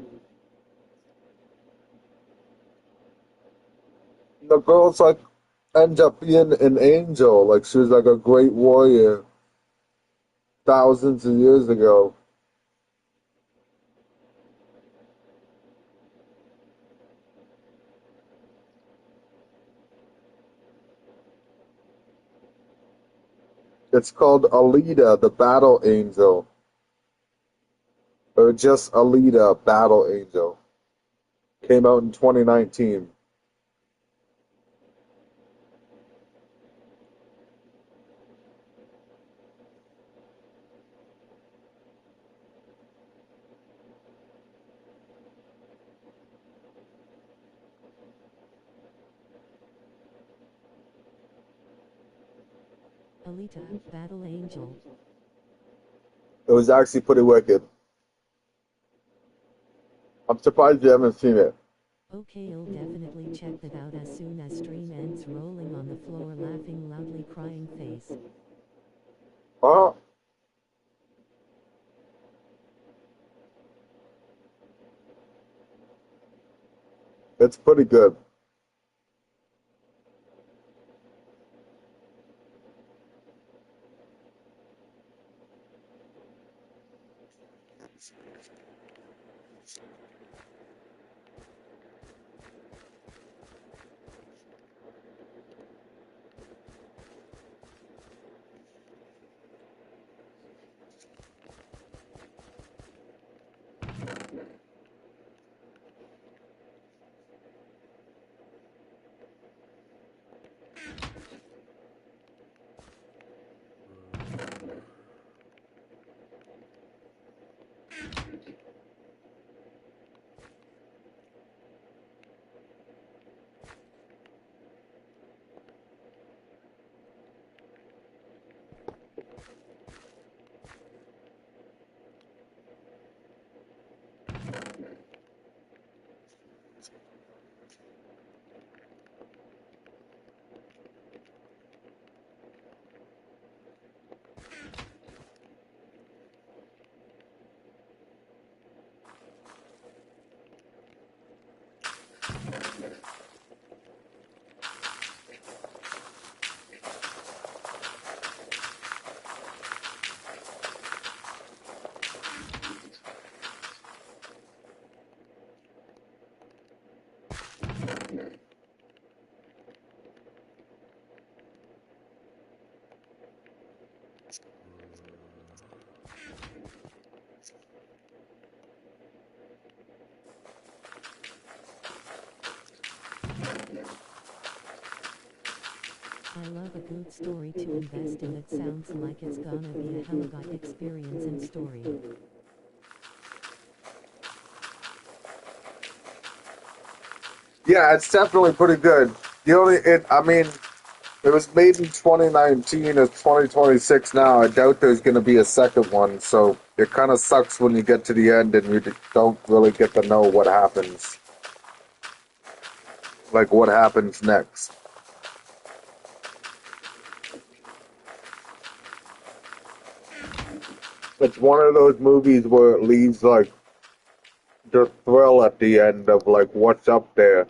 The girl's like ends up being an angel. Like she was like a great warrior thousands of years ago. It's called Alita, the Battle Angel. Or just Alita, Battle Angel. Came out in 2019. Alita, Battle Angel. It was actually pretty wicked. I'm surprised you haven't seen it. Okay, I'll definitely check that out as soon as stream ends. Rolling on the floor laughing loudly crying face. Oh, it's pretty good. I love a good story to invest in that sounds like it's gonna be a hella good experience and story. Yeah, it's definitely pretty good. I mean, it was made in 2019. It's 2026 now. I doubt there's going to be a second one. So it kind of sucks when you get to the end and you don't really get to know what happens. Like what happens next. It's one of those movies where it leaves like the thrill at the end of like what's up there.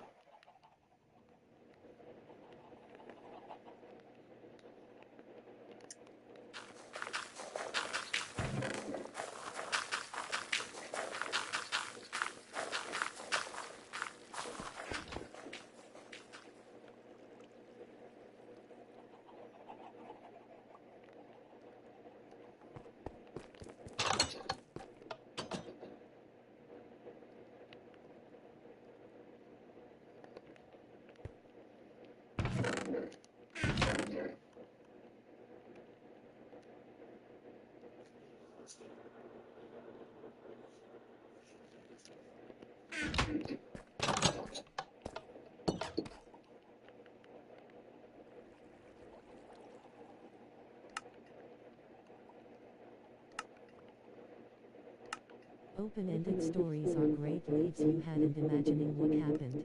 Open-ended stories are great, leaves you hadn't imagining what happened.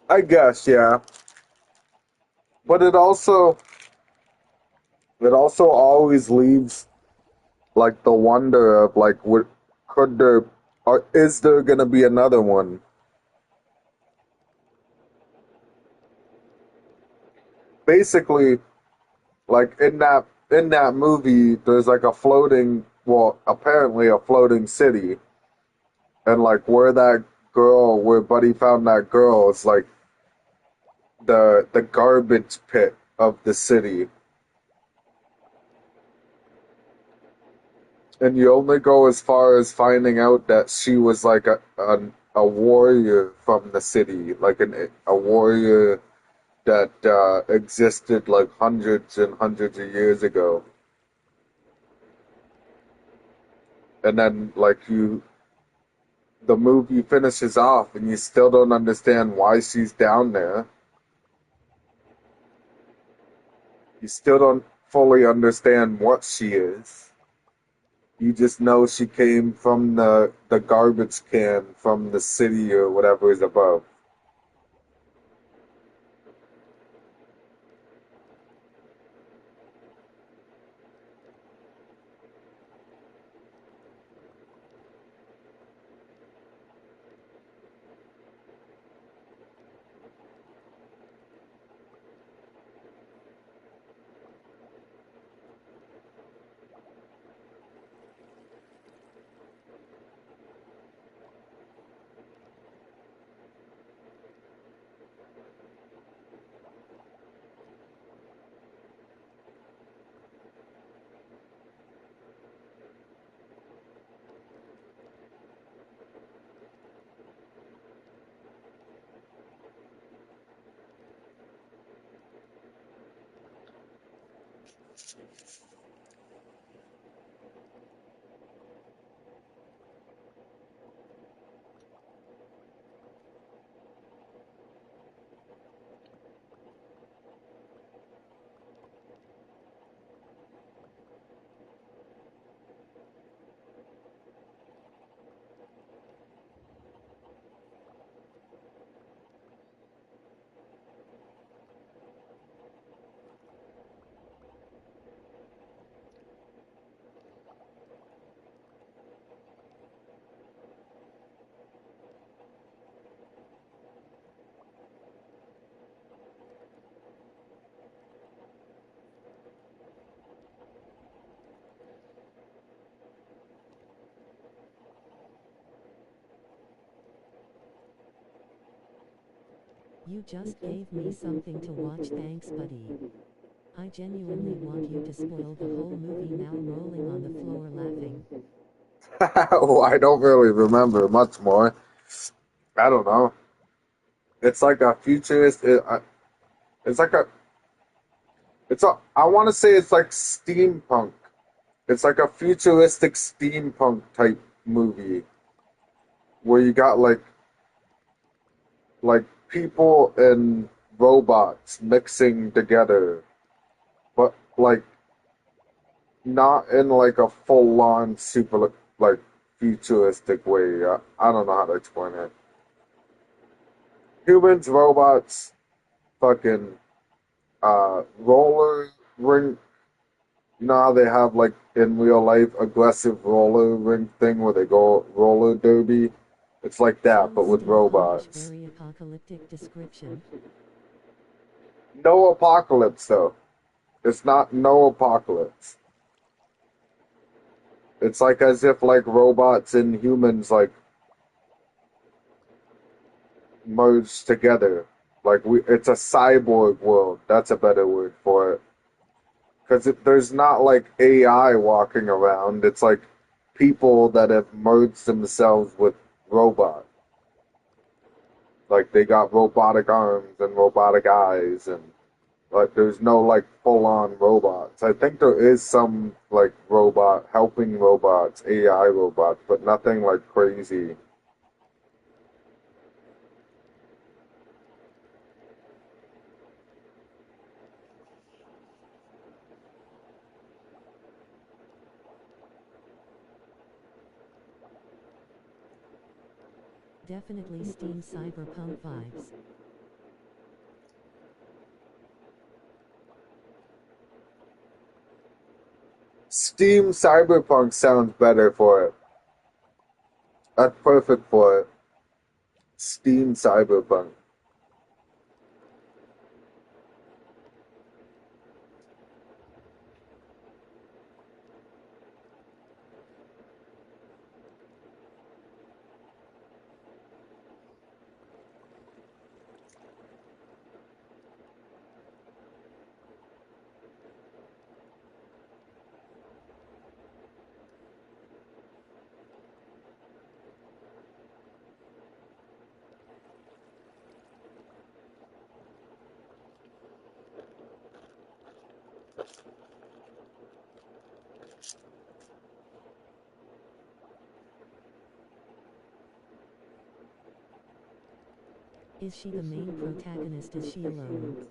I guess, yeah. But it also always leaves like the wonder of like what could there or is there gonna be another one? Basically, like in that movie, there's like a floating, well, apparently a floating city, and like where Buddy found that girl, is like the garbage pit of the city, and you only go as far as finding out that she was like a warrior from the city, like a warrior that existed like hundreds and hundreds of years ago. And then the movie finishes off and you still don't understand why she's down there. You still don't fully understand what she is. You just know she came from the garbage can from the city or whatever is above. You just gave me something to watch, thanks buddy. I genuinely want you to spoil the whole movie, now rolling on the floor laughing. Well, I don't really remember much more. I don't know. It's like a futurist. It's like a. It's a. I want to say it's like steampunk. It's like a futuristic steampunk type movie where you got like people and robots mixing together, but like not in like a full on super like futuristic way. I don't know how to explain it. Humans, robots, fucking roller rink. You know how they have like in real life aggressive roller rink thing where they go roller derby? It's like that, but Sounds with steampunkish, robots. very apocalyptic description. No apocalypse though. It's not no apocalypse. It's like as if like robots and humans like merged together. Like it's a cyborg world. That's a better word for it. Because there's not like AI walking around. It's like people that have merged themselves with robots. Like they got robotic arms and robotic eyes, and like there's no like full on robots. I think there is some like robot helping robots, AI robots, but nothing like crazy. Definitely steam cyberpunk vibes. Steam Cyberpunk sounds better for it. That's perfect for it. Steam Cyberpunk. Is she the main protagonist? Is she alone?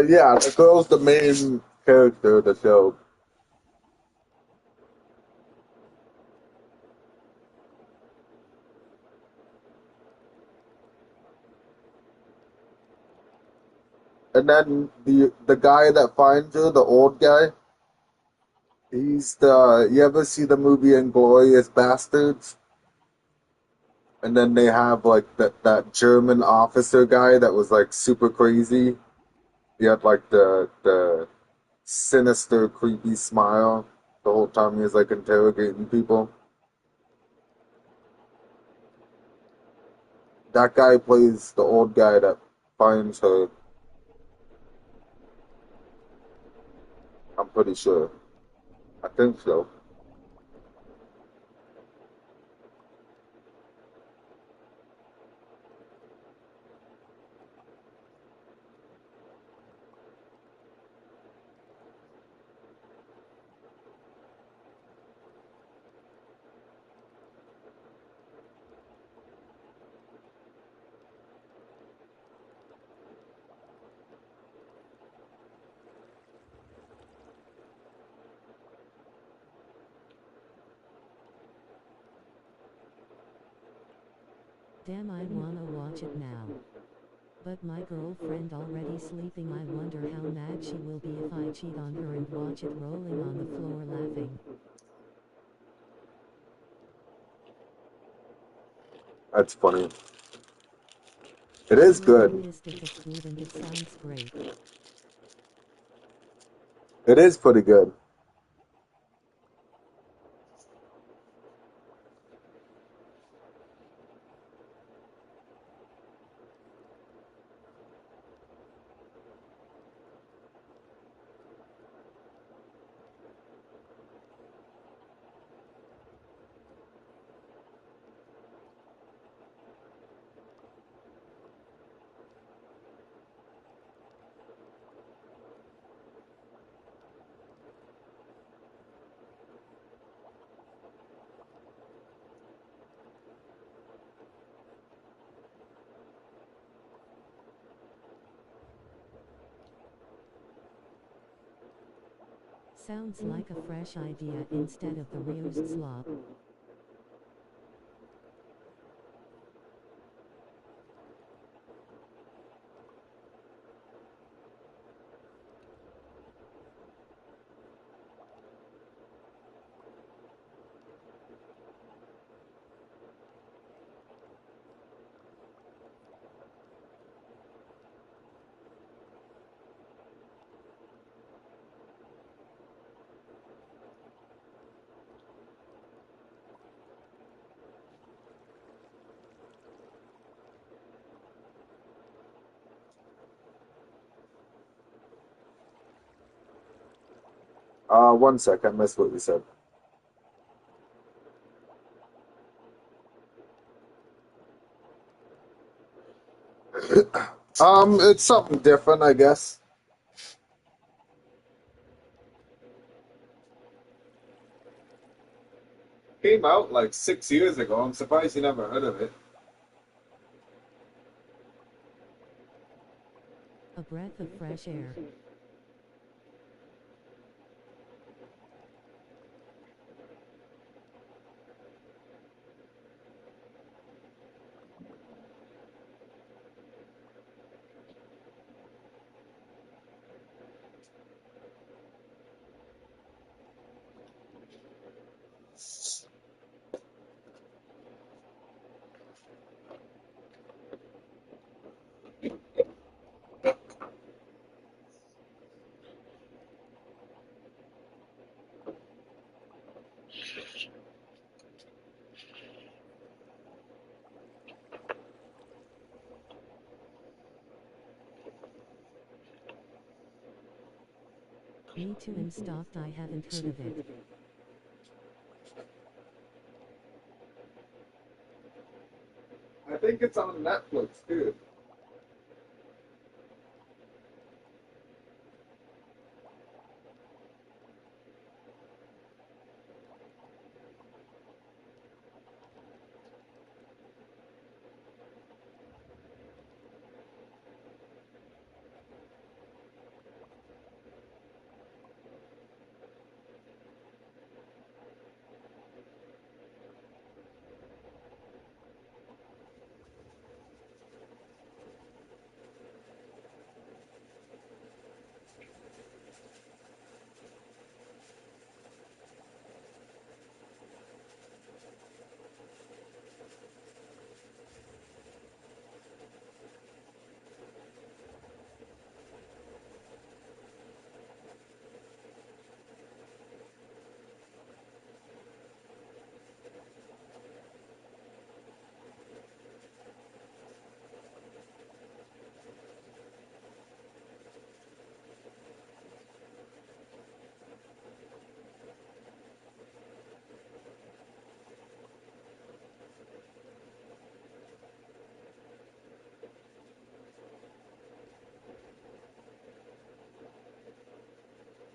Yeah, the girl's the main character of the show. And then the guy that finds her, the old guy, he's the you ever see the movie Inglorious Bastards? And then they have like that German officer guy that was like super crazy. He had like the sinister, creepy smile the whole time he was like interrogating people. That guy plays the old guy that finds her. I'm pretty sure. I think so. Damn, I wanna watch it now. But my girlfriend already sleeping. I wonder how mad she will be if I cheat on her and watch it rolling on the floor laughing. That's funny. It She is will be good. pissed if it's good, and it sounds great. It is pretty good. Sounds like a fresh idea instead of the reused slop. One sec, I missed what you said. It's something different, I guess. Came out like 6 years ago. I'm surprised you never heard of it. A breath of fresh air. Me too, in stopped. I haven't heard of it. I think it's on Netflix too.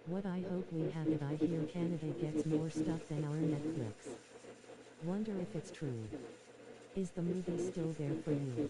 What I hope we have it. I hear Canada gets more stuff than our Netflix. Wonder if it's true. Is the movie still there for you?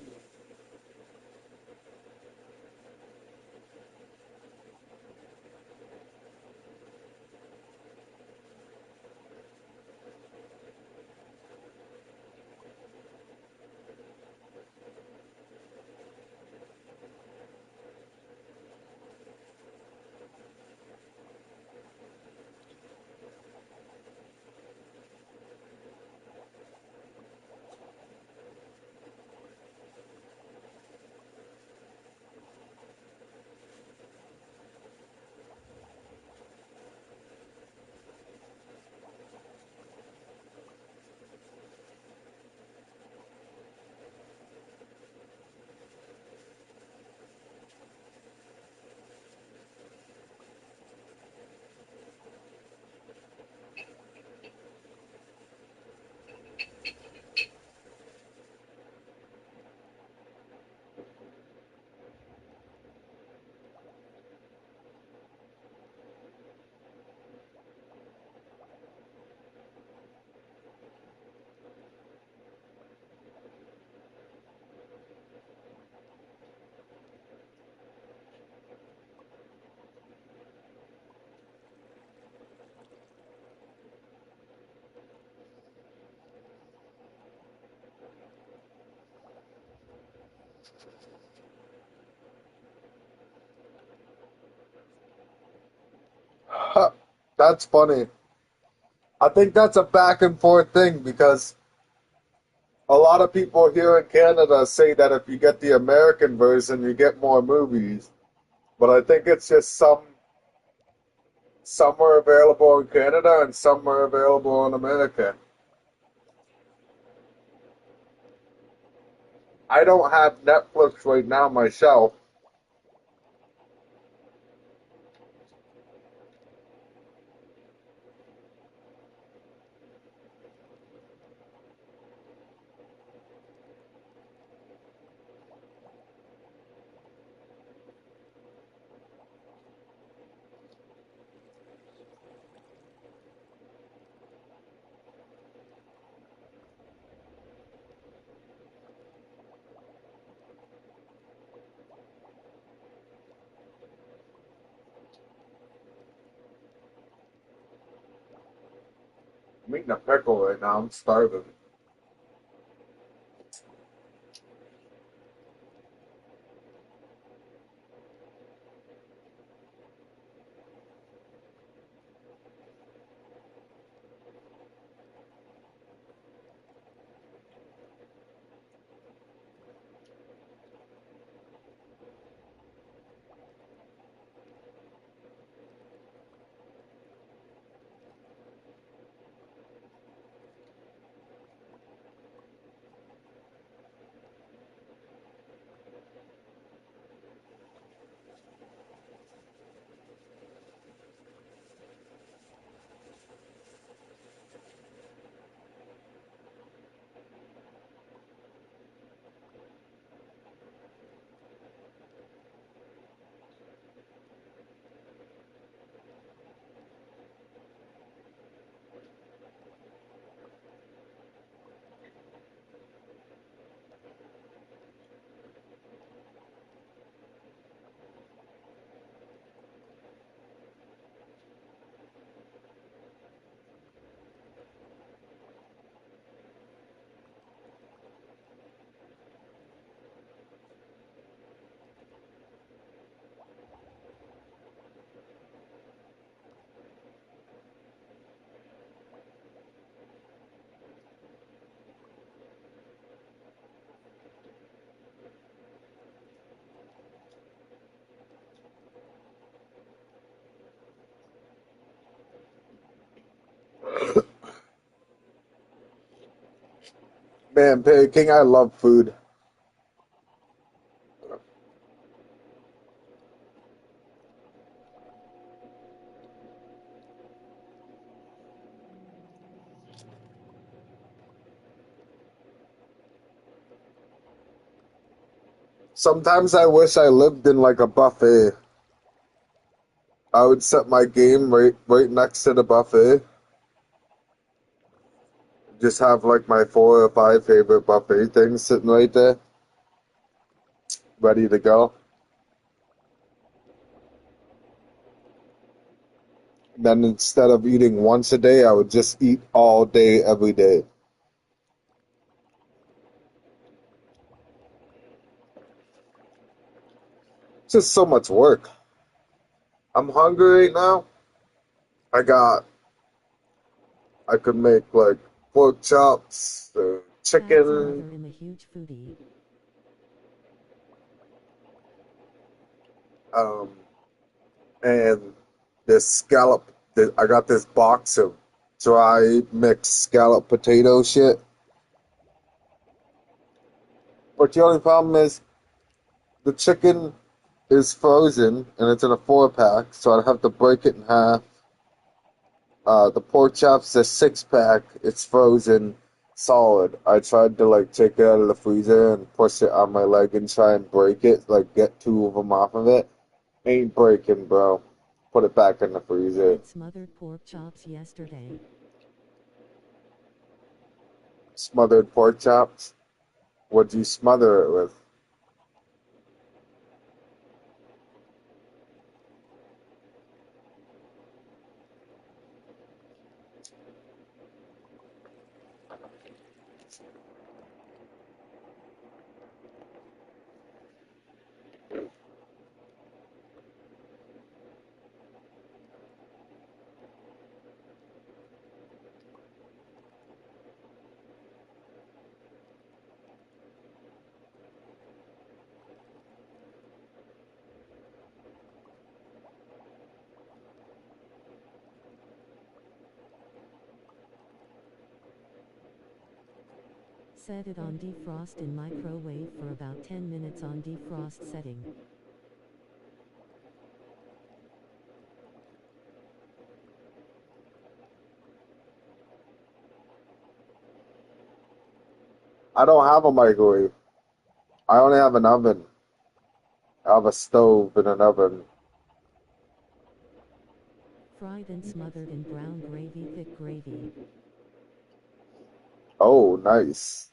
That's funny. I think that's a back and forth thing because a lot of people here in Canada say that if you get the American version, you get more movies. But I think it's just some are available in Canada and some are available in America. I don't have Netflix right now myself. I'm eating a pickle right now. I'm starving. Man, Perry King, I love food. Sometimes I wish I lived in like a buffet. I would set my game right next to the buffet. Just have like my 4 or 5 favorite buffet things sitting right there, ready to go. Then instead of eating once a day, I would just eat all day, every day. It's just so much work. I'm hungry right now. I got, I could make like pork chops, That's another chicken, in the huge foodie. um, and this scallop. I got this box of dry mixed scallop potato shit. But the only problem is the chicken is frozen and it's in a 4 pack, so I'd have to break it in half. The pork chops, a 6 pack. It's frozen, solid. I tried to like take it out of the freezer and push it on my leg and try and break it, like get 2 of them off of it. Ain't breaking, bro. Put it back in the I freezer. had smothered pork chops yesterday. Smothered pork chops. What'd you smother it with? Set it on defrost in microwave for about 10 minutes on defrost setting. I don't have a microwave. I only have an oven. I have a stove and an oven. Fry then smothered in brown gravy, thick gravy. Oh, nice.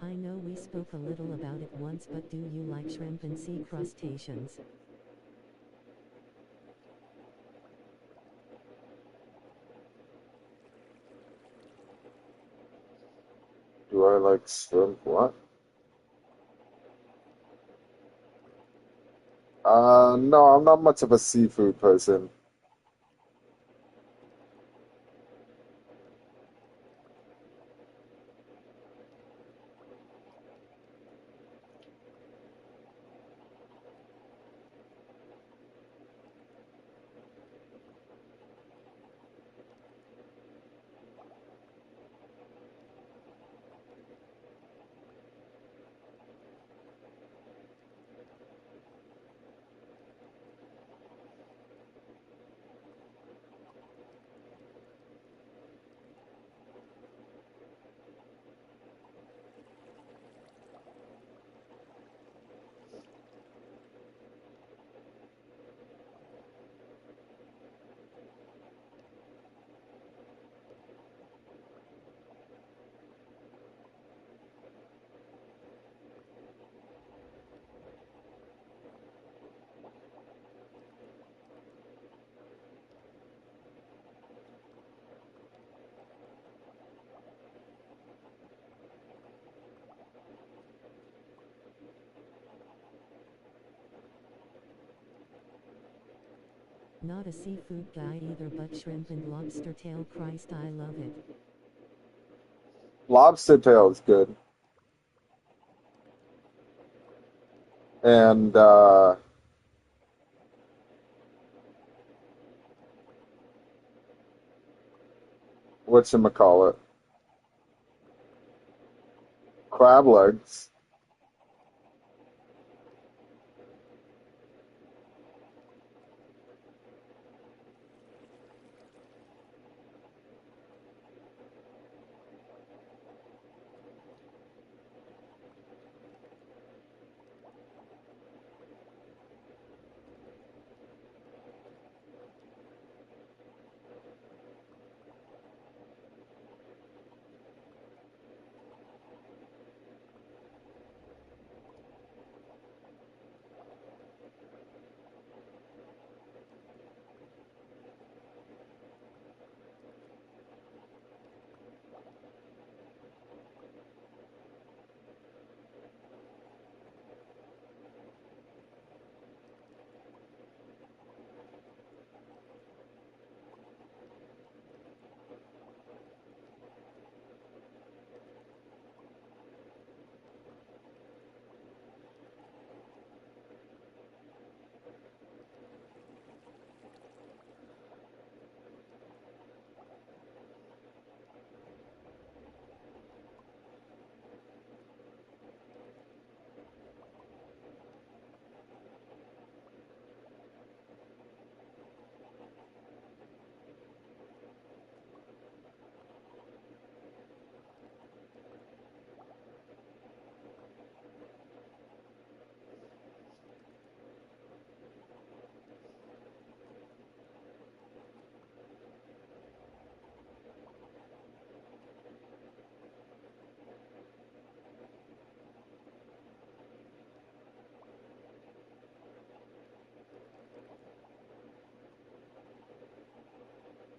I know we spoke a little about it once, but do you like shrimp and sea crustaceans? Do I like shrimp? What? No, I'm not much of a seafood person. Not a seafood guy either, but shrimp and lobster tail, Christ, I love it. Lobster tail is good. And whatchamacallit? Crab legs.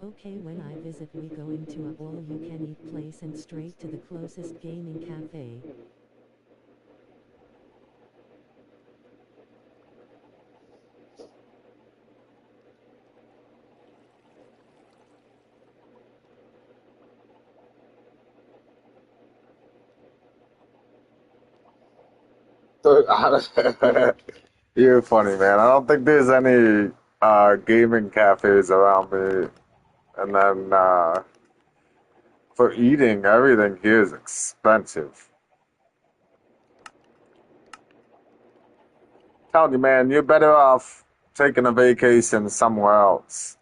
Okay, when I visit we go into a all-you-can-eat place and straight to the closest gaming cafe. So, you're funny, man. I don't think there's any gaming cafes around me. And then for eating, everything here is expensive. Telling you, man, you're better off taking a vacation somewhere else.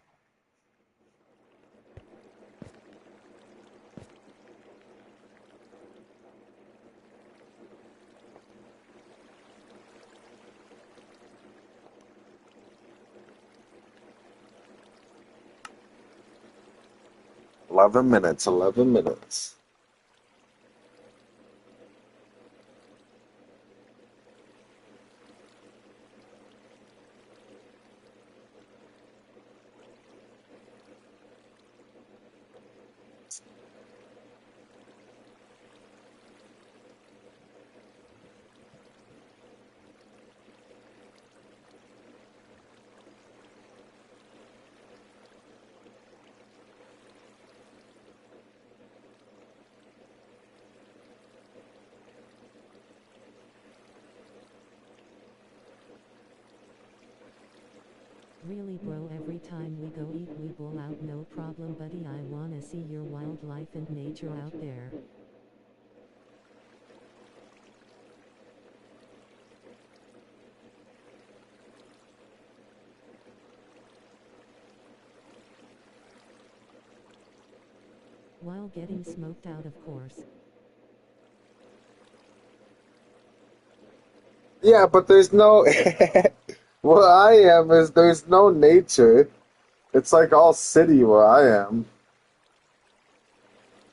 Eleven minutes. 11 minutes. Really bro, every time we go eat we bowl out, no problem buddy, I wanna see your wildlife and nature out there. While getting smoked out, of course. Yeah, but there's no. Where I am is there's no nature. It's like all city where I am.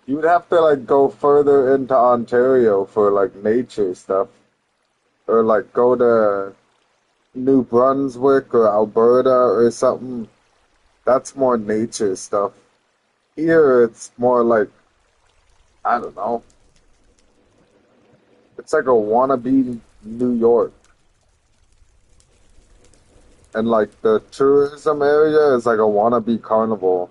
You would have to like go further into Ontario for like nature stuff, or like go to New Brunswick or Alberta or something. That's more nature stuff. Here it's more like I don't know. It's like a wannabe New York. And like the tourism area is like a wannabe carnival.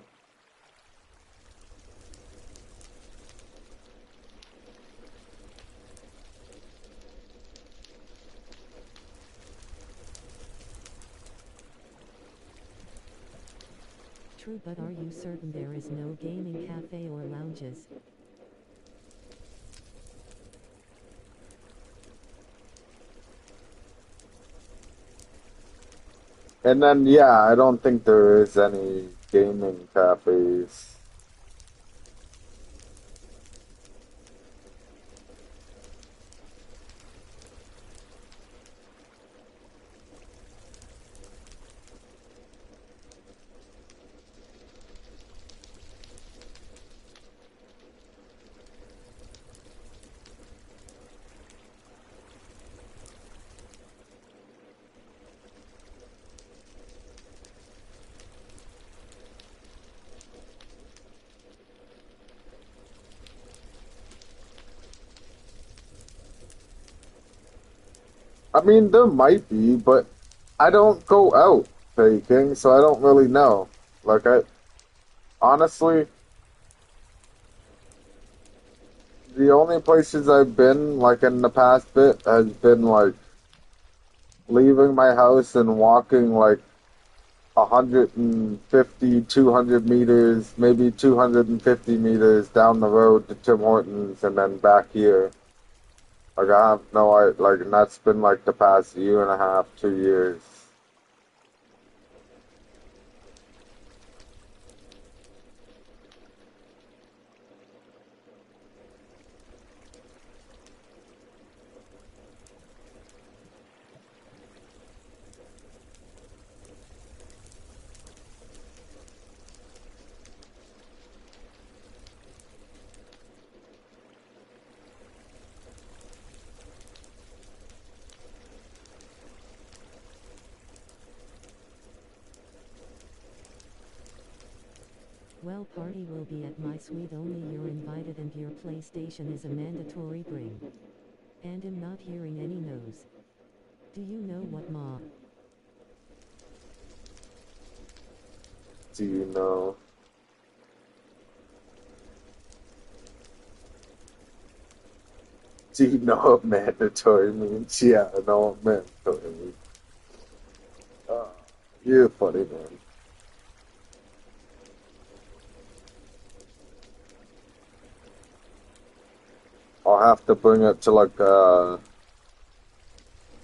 True, but are you certain there is no gaming cafe or lounges? And then yeah, I don't think there is any gaming cafes. I mean, there might be, but I don't go out baking, so I don't really know. Like I honestly, the only places I've been like in the past bit has been like leaving my house and walking like 150, 200 meters, maybe 250 meters down the road to Tim Hortons and then back here. Like I have no idea, like, and that's been like the past year and a half, 2 years. Well, party will be at my suite, only you're invited and your PlayStation is a mandatory bring. And I'm not hearing any no's. Do you know what, Ma? Do you know? Do you know what mandatory means? Yeah, I know what mandatory means. You're funny, man. I'll have to bring it to like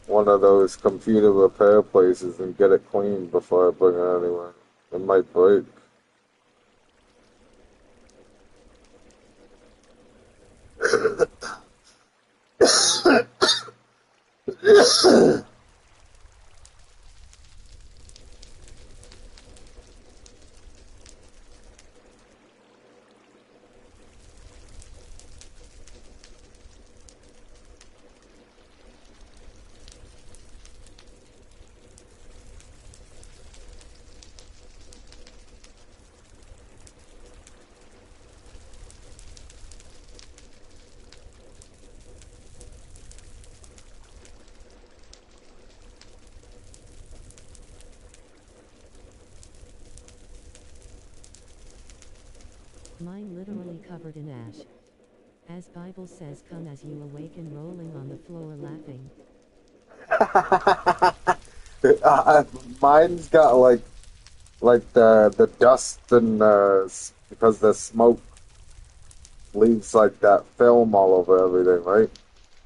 one of those computer repair places and get it cleaned before I bring it anywhere. It might break. Mine literally covered in ash. As Bible says, come as you awaken, rolling on the floor laughing. Mine's got like the dust and because the smoke leaves like that film all over everything, right?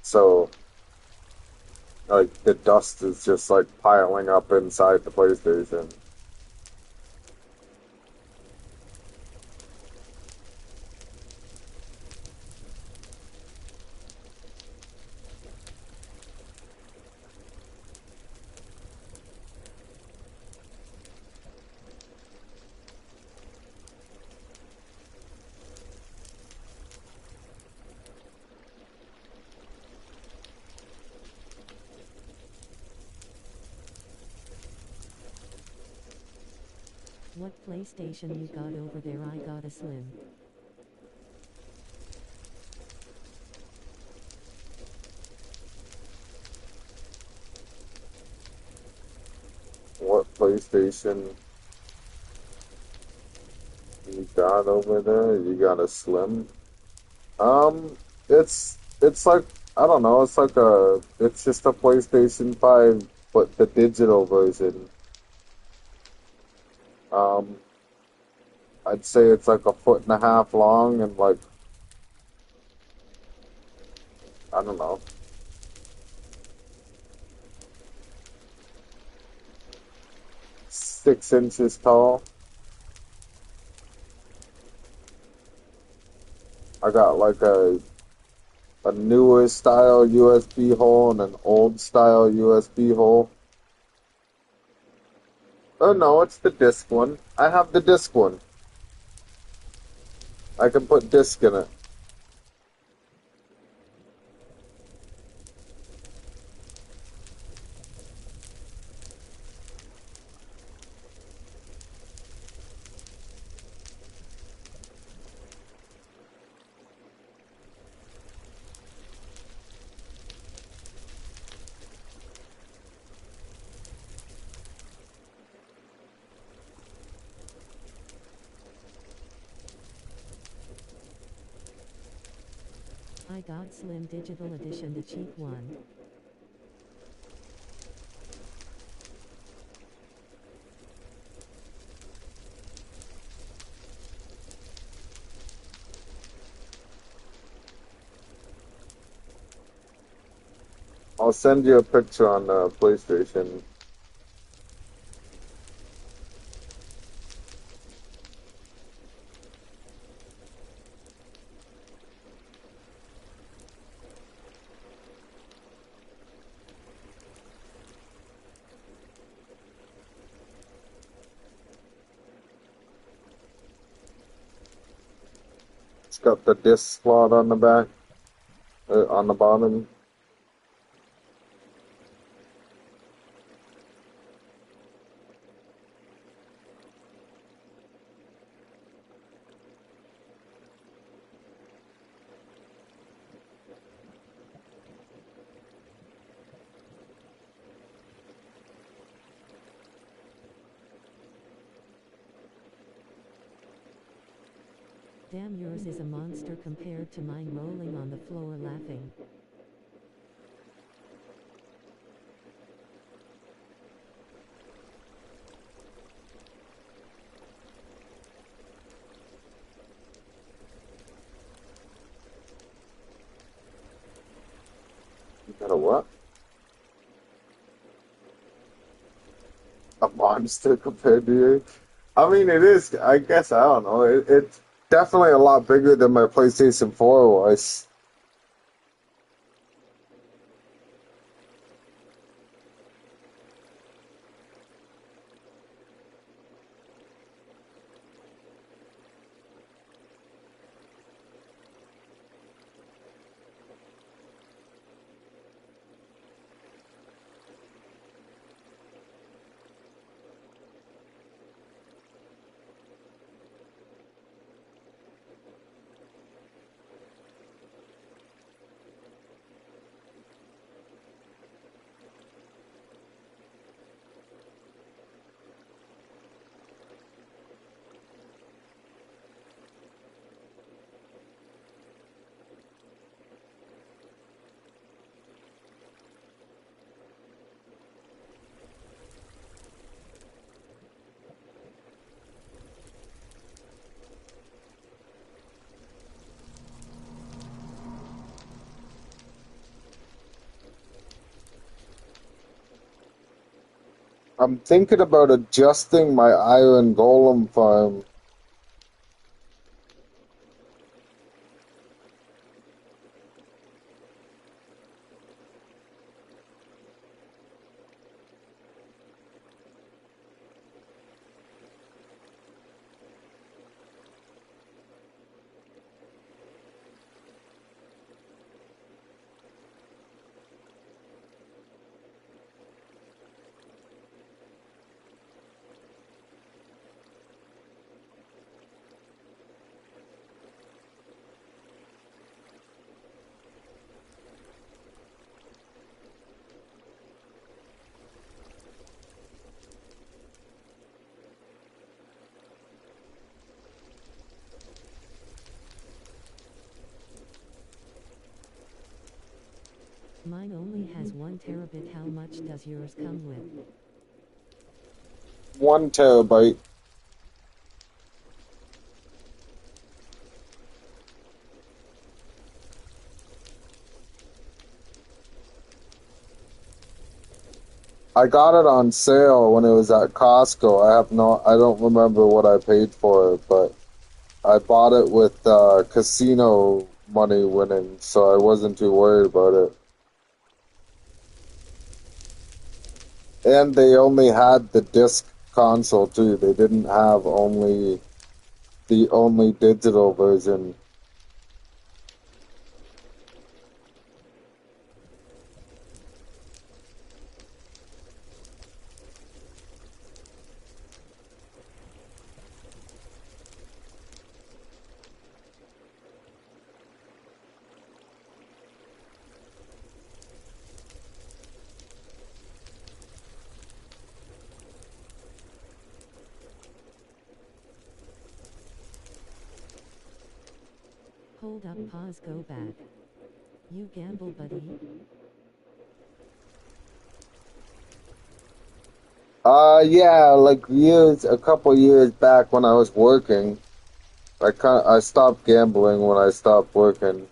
So like the dust is just like piling up inside the PlayStation. What PlayStation you got over there? I got a Slim. What PlayStation you got over there? You got a Slim? It's like I don't know. It's just a PlayStation 5, but the digital version. Um, I'd say it's like a foot and a half long and like I don't know, 6 inches tall. I got like a newer style USB hole and an old style USB hole. Oh no, it's the disc one. I have the disc one. I can put disc in it. I got Slim Digital Edition, the cheap one. I'll send you a picture on the PlayStation. It's got the disc slot on the back, on the bottom. Damn, yours is a monster compared to mine rolling on the floor laughing. You got a what? A monster compared to you? I mean, it is. I guess I don't know. It's definitely a lot bigger than my PlayStation 4 was. I'm thinking about adjusting my iron golem farm. Mine only has 1 terabit. How much does yours come with? 1 terabyte. I got it on sale when it was at Costco. I don't remember what I paid for it, but I bought it with casino money winning, so I wasn't too worried about it. And they only had the disc console too. They didn't have only digital version. Hold up, pause, go back. You gamble, buddy? Yeah, like a couple years back when I was working, I stopped gambling when I stopped working.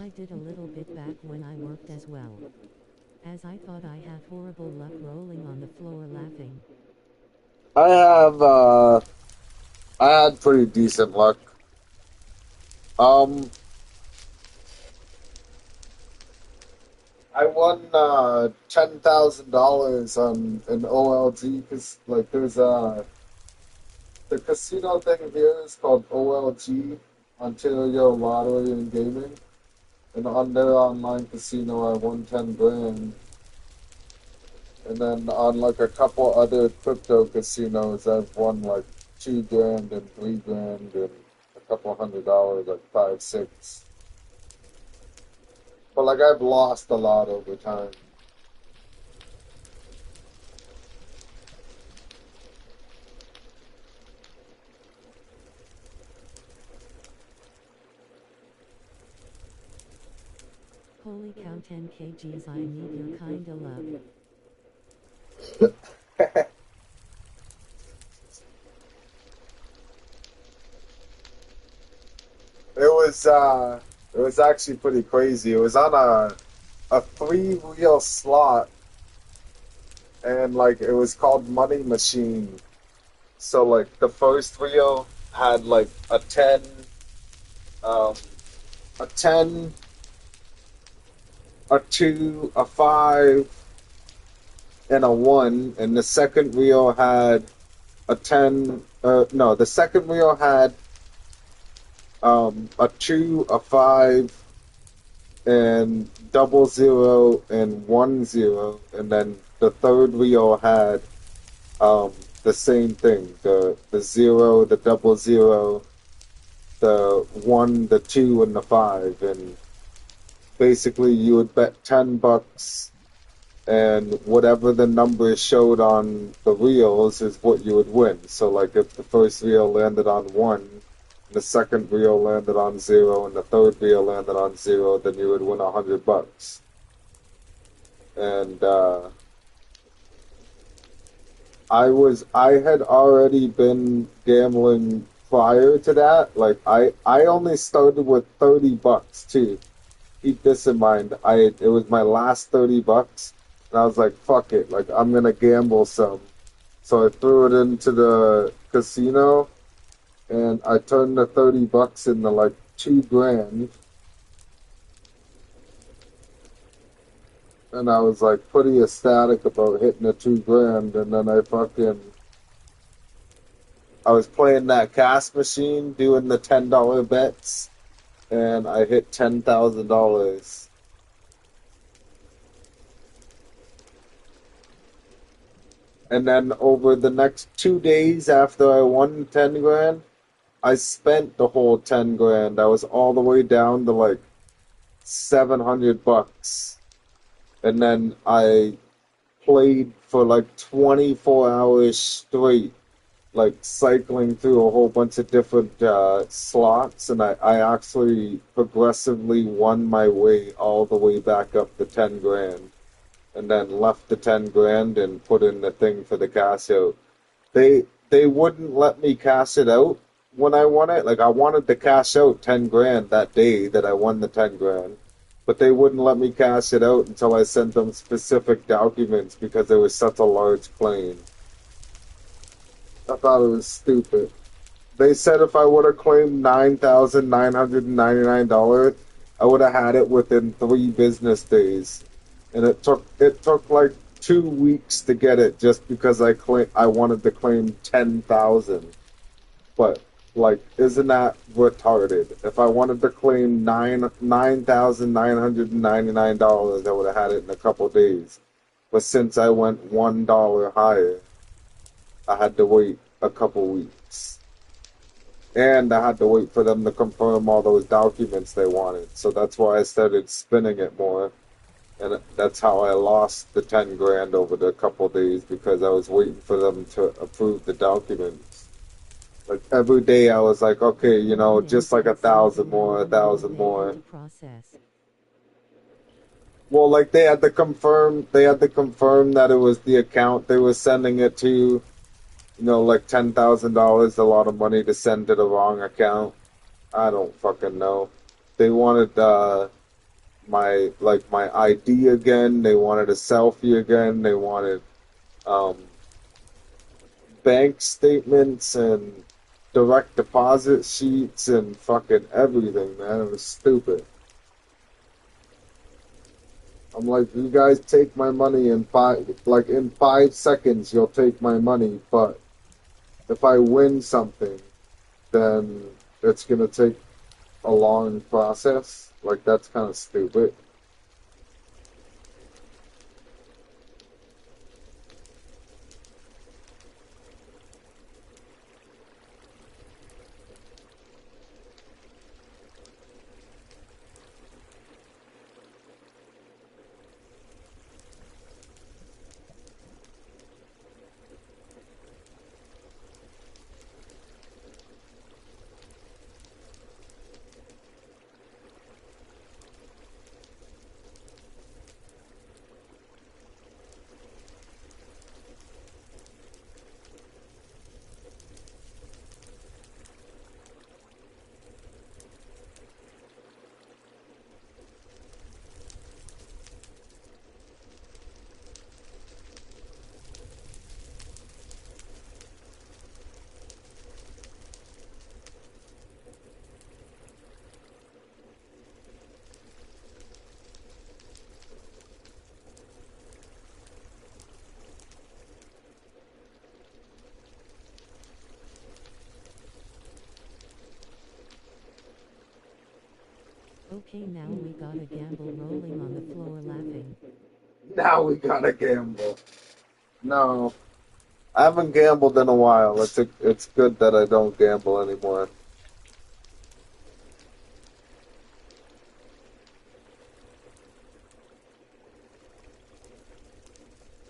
I did a little bit back when I worked as well. As I thought I had horrible luck rolling on the floor laughing. I have, I had pretty decent luck. Um, I won $10,000 on an OLG because like there's the casino thing here is called OLG, Ontario Lottery and Gaming, and on their online casino I won 10 grand, and then on like a couple other crypto casinos I've won like 2 grand and 3 grand and a couple $100, like five, six. But like I've lost a lot over time. Holy cow, 10 kgs, I need your kinda love. It was actually pretty crazy. It was on a three-wheel slot, and like it was called Money Machine. So like the first wheel had like um, a 10, a 2, a 5, and a 1, and the second wheel had a 10. No, the second wheel had a 2, a 5, and double zero and 1 0, and then the third wheel had the same thing: the zero, the double zero, the 1, the 2, and the 5, and basically you would bet $10, and whatever the number showed on the reels is what you would win. So like if the first reel landed on 1, the second reel landed on 0, and the third reel landed on 0, then you would win $100. And I had already been gambling prior to that. Like I only started with $30 too. Keep this in mind. It was my last $30, and I was like, fuck it, like I'm gonna gamble some. So I threw it into the casino, and I turned the $30 into like 2 grand, and I was like pretty ecstatic about hitting the 2 grand, and then I was playing that cash machine, doing the $10 bets, and I hit $10,000. And then over the next 2 days after I won 10 grand, I spent the whole 10 grand. I was all the way down to like $700, and then I played for like 24 hours straight, like cycling through a whole bunch of different slots, and I actually progressively won my way all the way back up to 10 grand, and then left the 10 grand and put in the thing for the cash out. They wouldn't let me cash it out when I won it. Like I wanted to cash out 10 grand that day that I won the 10 grand, but they wouldn't let me cash it out until I sent them specific documents because it was such a large claim. I thought it was stupid. They said if I would have claimed $9,999, I would have had it within 3 business days, and it took like 2 weeks to get it just because I wanted to claim 10,000. But like, isn't that retarded? If I wanted to claim $9,999, I would have had it in a couple days. But since I went $1 higher, I had to wait a couple weeks. And I had to wait for them to confirm all those documents they wanted. So that's why I started spinning it more. And that's how I lost the 10 grand over the couple days, because I was waiting for them to approve the documents. Like every day I was like, okay, just like 1,000 more, 1,000 more. Well, like they had to confirm that it was the account they were sending it to. Like $10,000, a lot of money to send to the wrong account. I don't fucking know. They wanted my ID again. They wanted a selfie again. They wanted um, bank statements and direct deposit sheets and fucking everything, man. It was stupid. I'm like, you guys take my money in in 5 seconds, you'll take my money, but if I win something, then it's gonna take a long process. Like, that's kind of stupid. Okay, now we gotta gamble rolling on the floor laughing. Now we gotta gamble. No, I haven't gambled in a while. It's good that I don't gamble anymore.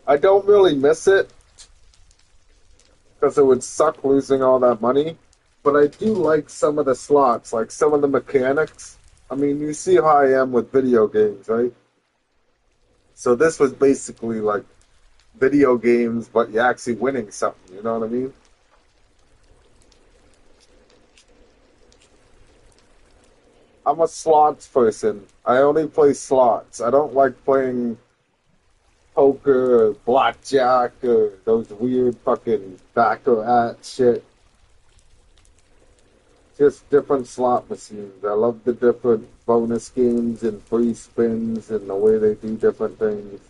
I don't really miss it because it would suck losing all that money. But I do like some of the slots, like some of the mechanics. I mean, you see how I am with video games, right? So this was basically like video games, but you're actually winning something. You know what I mean? I'm a slots person. I only play slots. I don't like playing poker or blackjack or those weird fucking baccarat shit. Just different slot machines. I love the different bonus games and free spins and the way they do different things.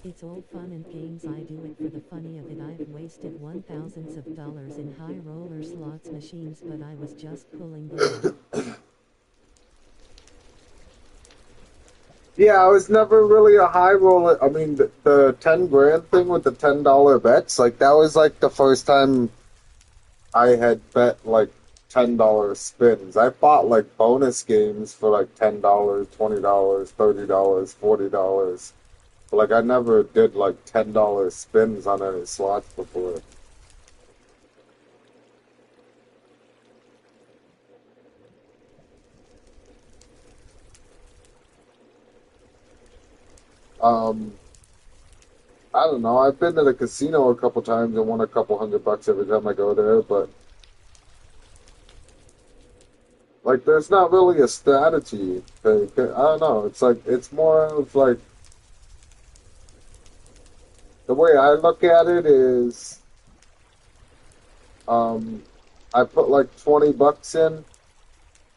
It's all fun and games, I do it for the funny of it. I've wasted thousands of dollars in high roller slots machines, but I was just pulling them. Yeah, I was never really a high roller. I mean, the 10 grand thing with the $10 bets, like that was like the first time I had bet like $10 spins. I bought like bonus games for like $10, $20, $30, $40. But like I never did like $10 spins on any slots before. Um, I don't know. I've been to the casino a couple times and won a couple $100 every time I go there, but Like, there's not really a strategy. I don't know. It's like, it's more of like, the way I look at it is, um, I put like 20 bucks in,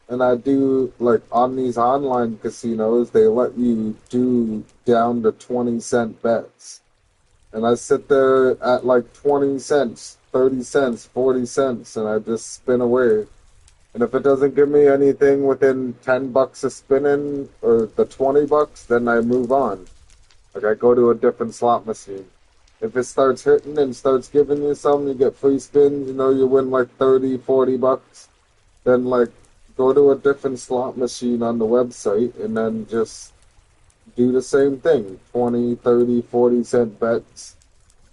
and I do, like, on these online casinos, they let you do down to 20-cent bets. And I sit there at like 20 cents, 30 cents, 40 cents, and I just spin away. And if it doesn't give me anything within 10 bucks of spinning or the 20 bucks, then I move on. Like, I go to a different slot machine. If it starts hitting and starts giving you some, you get free spins, you know, you win like 30, 40 bucks, then like go to a different slot machine on the website and then just do the same thing. 20, 30, 40 cent bets.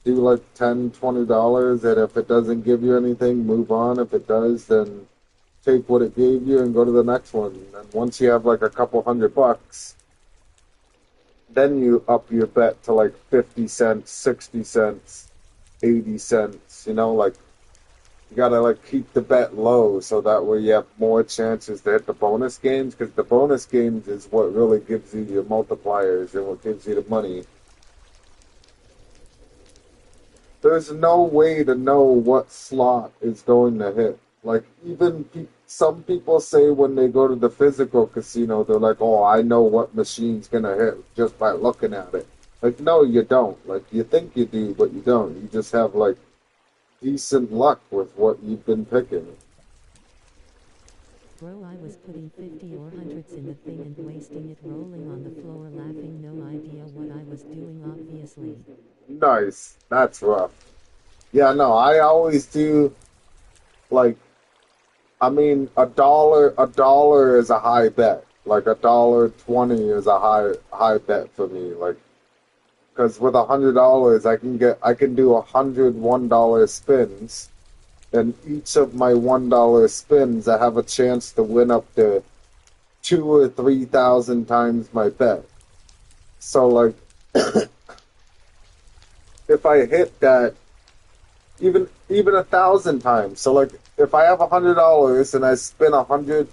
Do like $10, $20, and if it doesn't give you anything, move on. If it does, then take what it gave you and go to the next one. And once you have like a couple $100, then you up your bet to like 50 cents, 60 cents, 80 cents. You know, like you gotta like keep the bet low so that way you have more chances to hit the bonus games, because the bonus games is what really gives you your multipliers and what gives you the money. There's no way to know what slot is going to hit. Like, even some people say when they go to the physical casino, they're like, oh, I know what machine's going to hit just by looking at it. Like, no, you don't. Like, you think you do, but you don't. You just have, like, decent luck with what you've been picking. Bro, I was putting 50 or hundreds in the thing and wasting it, rolling on the floor laughing, no idea what I was doing obviously. Nice. That's rough. Yeah, no, I always do, like, I mean, a dollar is a high bet. Like $1.20 is a high bet for me. Like, because with $100, I can do 100 $1 spins, and each of my $1 spins, I have a chance to win up to 2 or 3 thousand times my bet. So like, if I hit that, even 1,000 times. So like, if I have $100 and I spin 100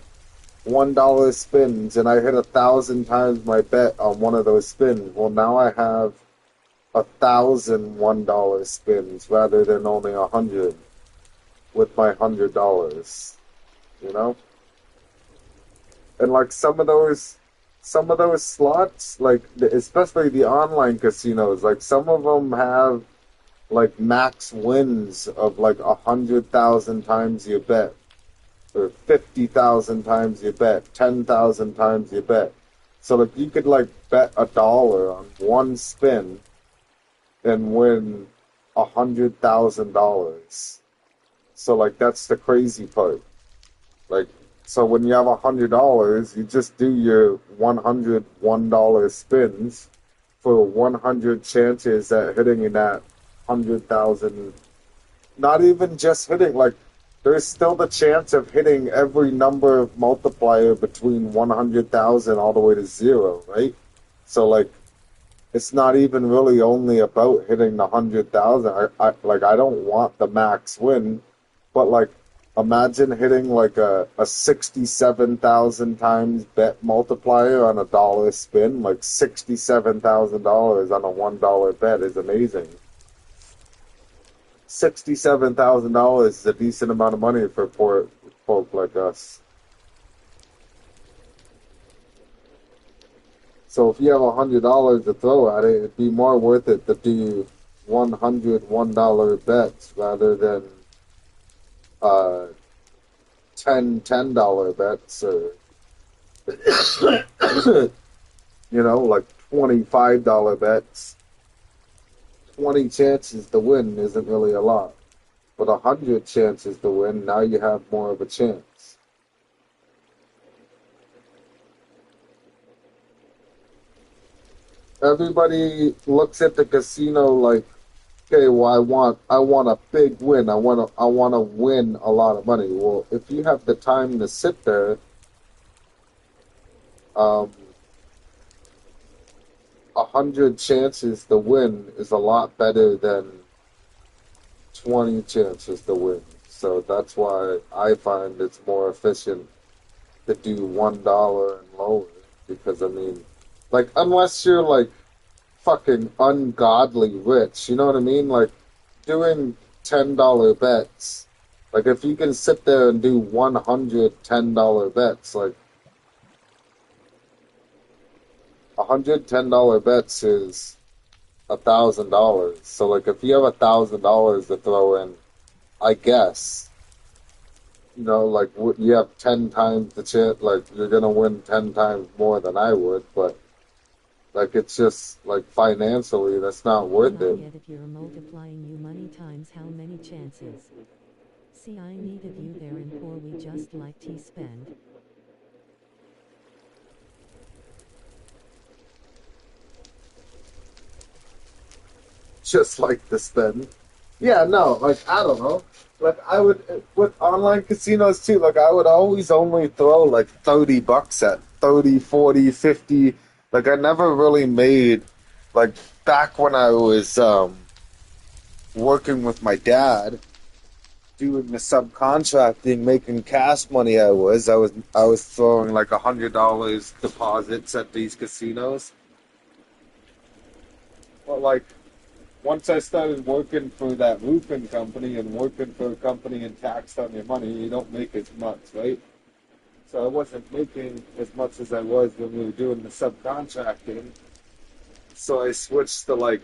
$1 spins and I hit 1,000 times my bet on one of those spins, well, now I have 1,000 $1 spins rather than only 100 with my $100. You know, and like some of those slots, like especially the online casinos, like some of them have like max wins of like 100,000 times your bet, or 50,000 times your bet, 10,000 times your bet. So like you could like bet $1 on one spin and win $100,000. So like that's the crazy part. Like, so when you have $100, you just do your 100 $1 spins for 100 chances at hitting in that 100,000. Not even just hitting, like, there's still the chance of hitting every number of multiplier between 100,000 all the way to zero, right? So like, it's not even really only about hitting the 100,000. I don't want the max win, but like, imagine hitting like a 67,000 times bet multiplier on $1 spin. Like $67,000 on a $1 bet is amazing. $67,000 is a decent amount of money for poor folk like us. So if you have $100 to throw at it, it'd be more worth it to do 100 $1 bets rather than 10 $10 bets, or you know, like $25 bets. 20 chances to win isn't really a lot, but 100 chances to win, now you have more of a chance. Everybody looks at the casino like, okay, well, I want a big win. I want to win a lot of money. Well, if you have the time to sit there, um, 100 chances to win is a lot better than 20 chances to win. So that's why I find it's more efficient to do $1 and lower because I mean, like unless you're like fucking ungodly rich, you know what I mean? Like doing $10 bets. Like if you can sit there and do $110 bets, like $110 bets is $1,000. So like if you have $1,000 to throw in, I guess you know like you have 10 times the chance. Like you're gonna win 10 times more than I would, but like it's just like financially that's not Do worth not it. get if you're multiplying you money times how many chances. See, I needed you there and poor we just like to spend. Just like the spend. Yeah, no, like I don't know. Like I would with online casinos too, like I would always only throw like $30 at 30, 40, 50. Like I never really made like back when I was working with my dad doing the subcontracting, making cash money I was throwing like $100 deposits at these casinos. But like once I started working for that roofing company and working for a company and taxed on your money, you don't make as much, right? So I wasn't making as much as I was when we were doing the subcontracting. So I switched to like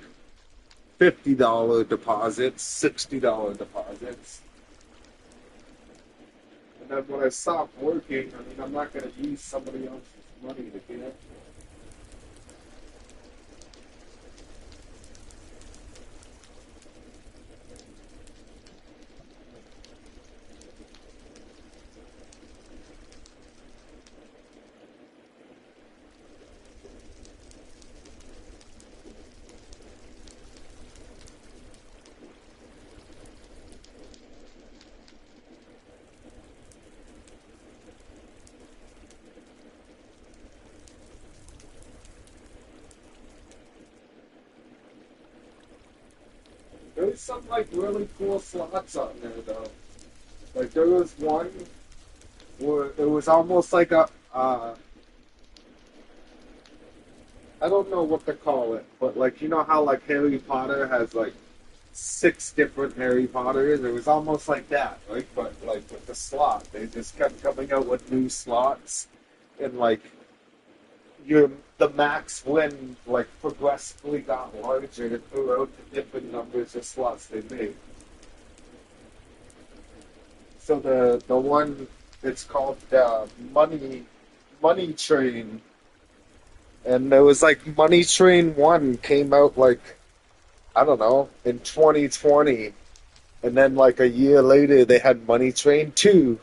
$50 deposits, $60 deposits. And then when I stopped working, I mean, I'm not going to use somebody else's money to get it. There's some like really cool slots on there though. Like there was one where it was almost like I don't know what to call it, but like you know how like Harry Potter has like six different Harry Potters? It was almost like that, right? But like with the slot, they just kept coming out with new slots, and like your the max win like progressively got larger throughout the different numbers of slots they made. So the one it's called Money Train, and there was like Money Train One came out like I don't know in 2020, and then like a year later they had Money Train Two,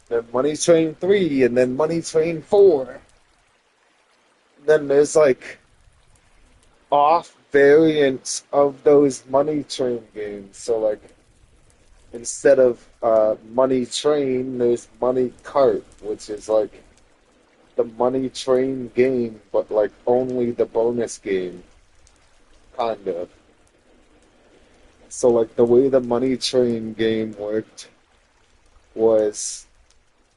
then Money Train Three, and then Money Train Four. Then there's like off variants of those Money Train games. So like instead of Money Train, there's Money Cart, which is like the Money Train game, but like only the bonus game, kind of. So like the way the Money Train game worked was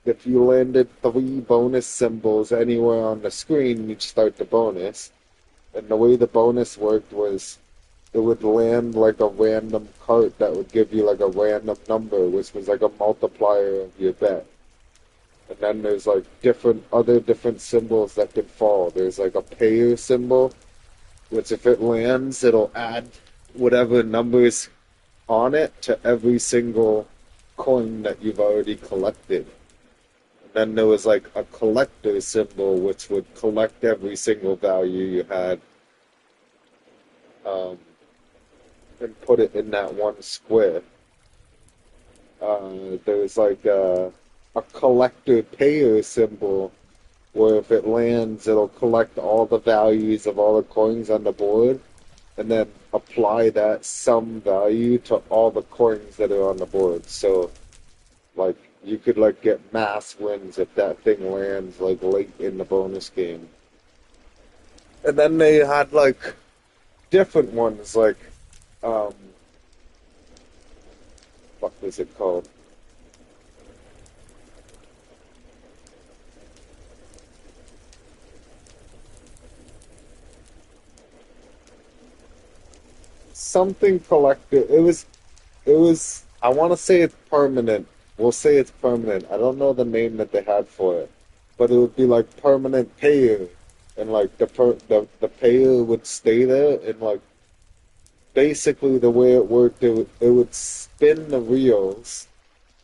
if you landed three bonus symbols anywhere on the screen, you'd start the bonus. And the way the bonus worked was it would land like a random cart that would give you like a random number, which was like a multiplier of your bet. And then there's like different symbols that could fall. There's like a payer symbol, which if it lands, it'll add whatever numbers on it to every single coin that you've already collected. And then there was like a collector symbol, which would collect every single value you had, um, and put it in that one square. There's like a collector payer symbol where if it lands, it'll collect all the values of all the coins on the board and then apply that sum value to all the coins that are on the board. So, like, you could like get mass wins if that thing lands like late in the bonus game. And then they had like different ones, like um, what was it called? something collector. It was I want to say it's permanent. We'll say it's permanent. I don't know the name that they had for it, but it would be like permanent payer, and like the payer would stay there, and like basically the way it worked, it would spin the reels,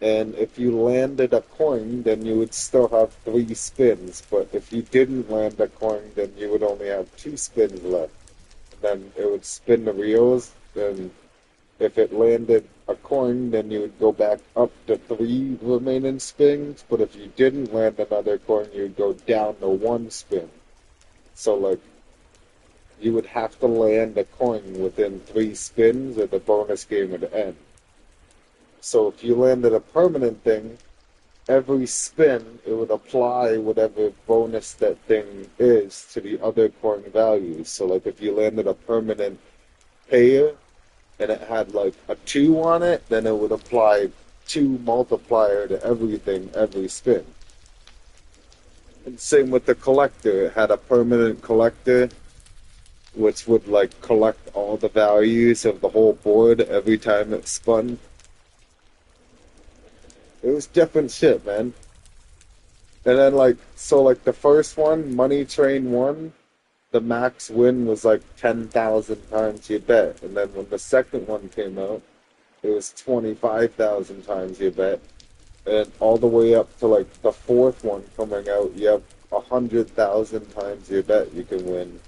and if you landed a coin, then you would still have three spins. But if you didn't land a coin, then you would only have two spins left. Then it would spin the reels, then if it landed a coin, then you would go back up to three remaining spins. But if you didn't land another coin, you would go down to one spin. So, like, you would have to land a coin within three spins, or the bonus game would end. So, if you landed a permanent thing, every spin, it would apply whatever bonus that thing is to the other coin values. So, like, if you landed a permanent payer, and it had like a 2 on it, then it would apply 2 multiplier to everything every spin. And same with the collector. It had a permanent collector, which would like collect all the values of the whole board every time it spun. It was different shit, man. And then like so like the first one, Money Train 1, the max win was like 10,000 times your bet. And then when the second one came out, it was 25,000 times your bet. And all the way up to like the fourth one coming out, you have 100,000 times your bet you can win.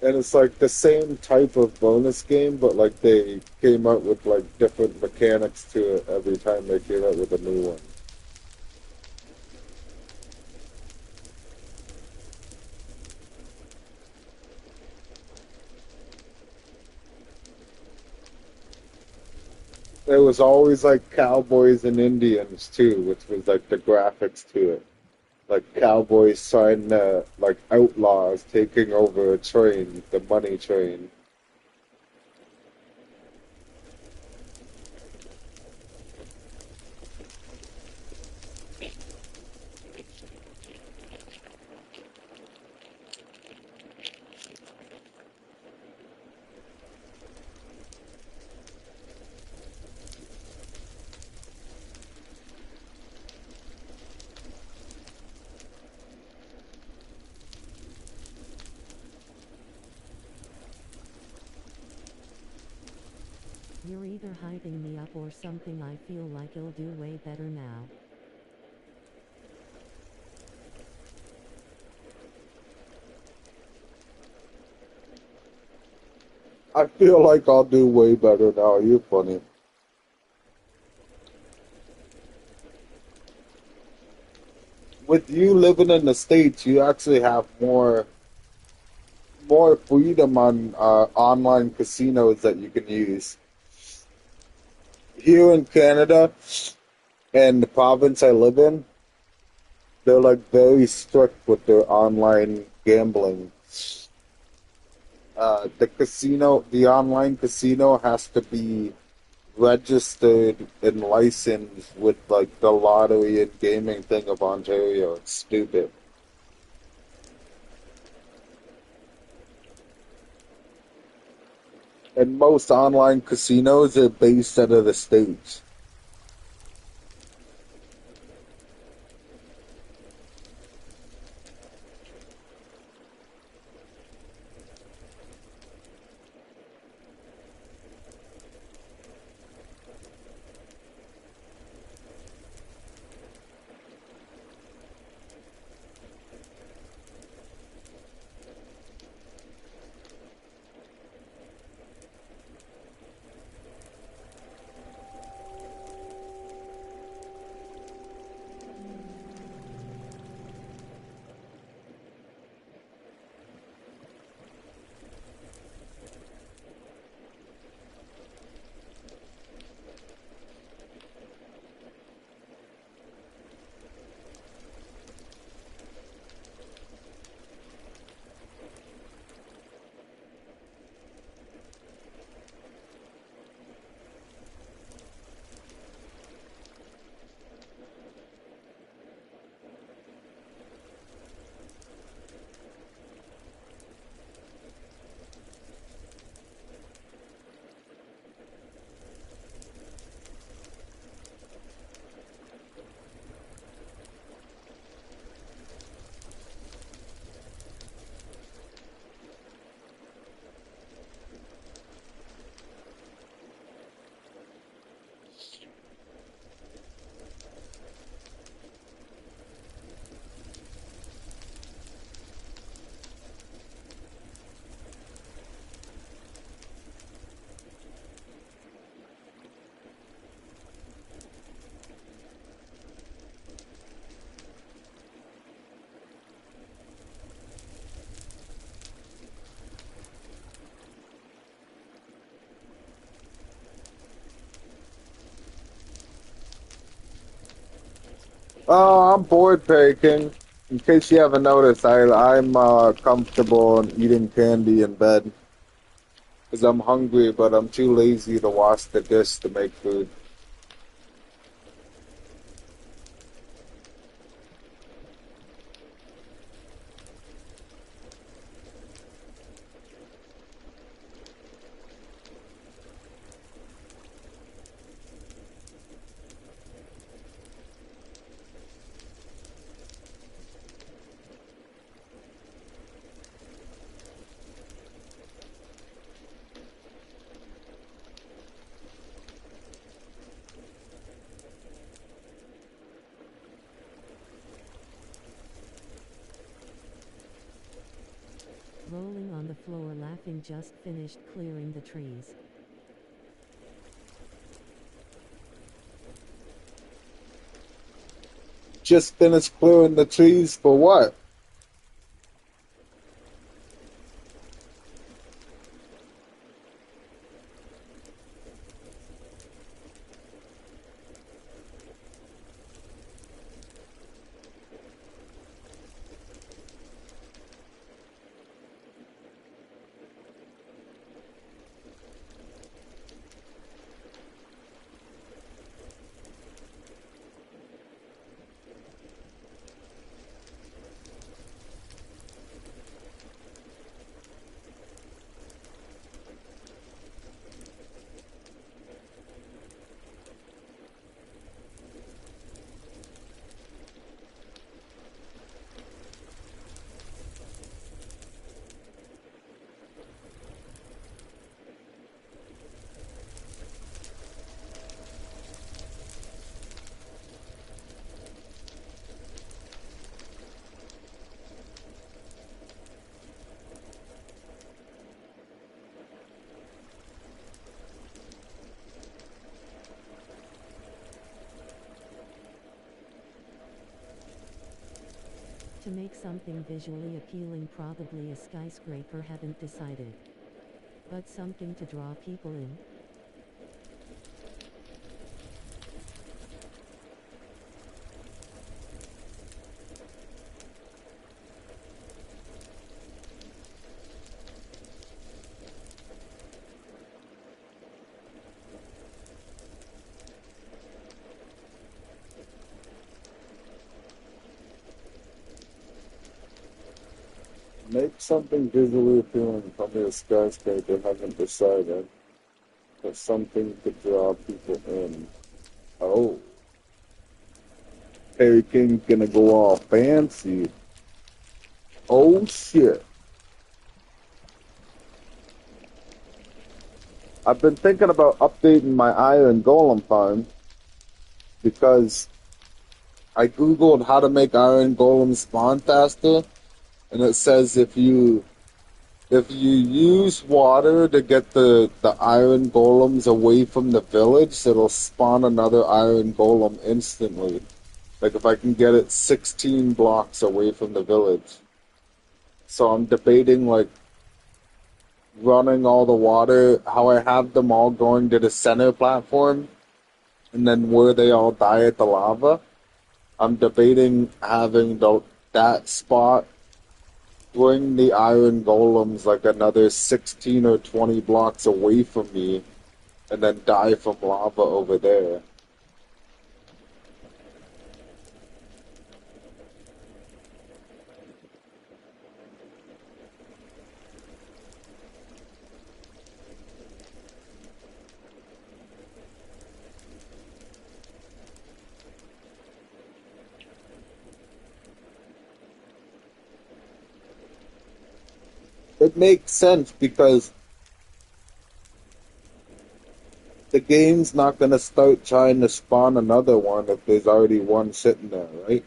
And it's like the same type of bonus game, but like they came out with like different mechanics to it every time they came out with a new one. There was always like cowboys and Indians too, which was like the graphics to it. Like cowboys trying to like outlaws taking over a train, the money train. You're either hyping me up or something. I feel like you'll do way better now. I feel like I'll do way better now. You're funny. With you living in the States, you actually have more freedom on online casinos that you can use. Here in Canada and the province I live in, they're like very strict with their online gambling. The online casino has to be registered and licensed with like the lottery and gaming thing of Ontario. It's stupid. And most online casinos are based out of the States. I'm bored, Perry King. In case you haven't noticed, I'm comfortable and eating candy in bed because I'm hungry, but I'm too lazy to wash the dish to make food. Rolling on the floor laughing, just finished clearing the trees. Just finished clearing the trees for what? To make something visually appealing, probably a skyscraper, haven't decided. But something to draw people in. Make something visually appealing from your skyscraper, haven't decided. But something to draw people in. Oh. Perry King's gonna go all fancy. Oh shit. I've been thinking about updating my iron golem farm because I googled how to make iron golems spawn faster, and it says if you use water to get the iron golems away from the village, it'll spawn another iron golem instantly. Like if I can get it 16 blocks away from the village. So I'm debating like running all the water, how I have them all going to the center platform, and then where they all die at the lava. I'm debating having that spot bring the iron golems like another 16 or 20 blocks away from me, and then die from lava over there. It makes sense because the game's not going to start trying to spawn another one if there's already one sitting there, right?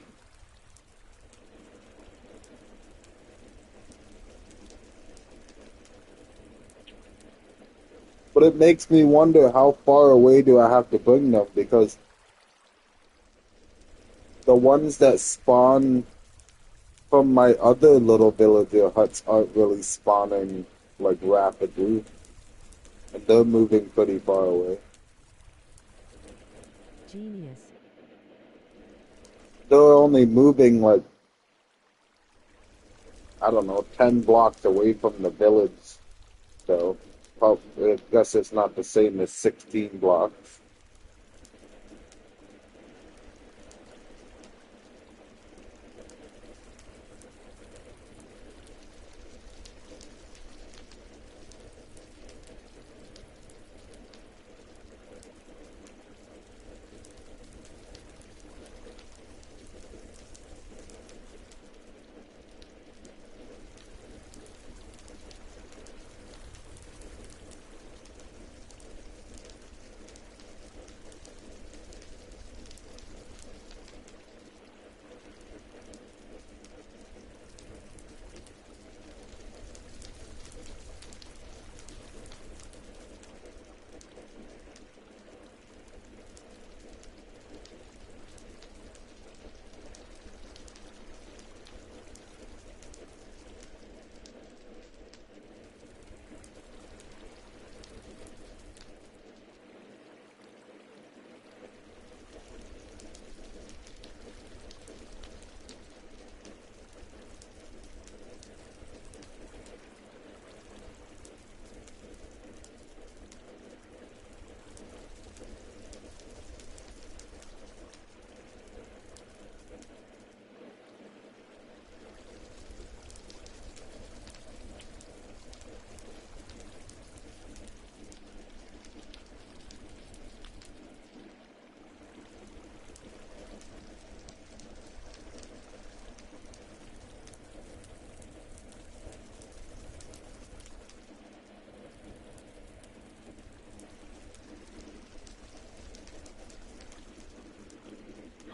But it makes me wonder how far away do I have to bring them because the ones that spawn from my other little villager huts aren't really spawning like rapidly, and they're moving pretty far away. Genius. they're only moving like, I don't know, 10 blocks away from the village. So I guess it's not the same as 16 blocks.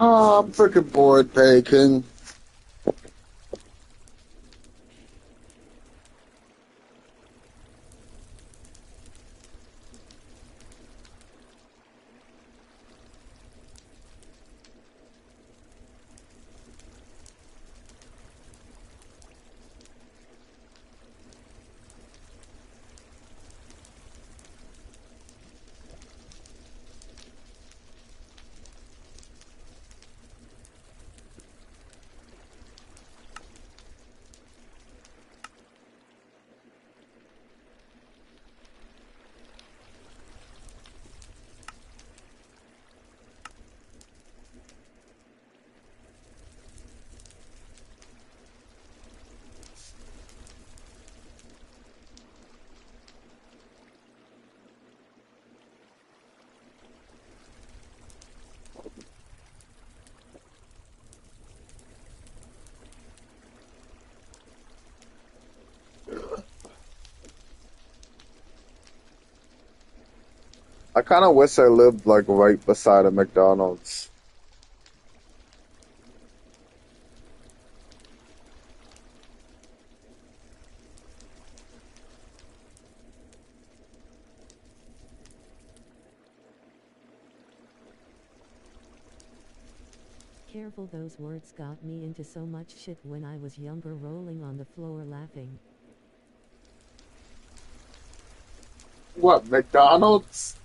Oh, I'm freaking bored, Bacon. I kind of wish I lived like right beside a McDonald's. Careful, those words got me into so much shit when I was younger, rolling on the floor laughing. What, McDonald's?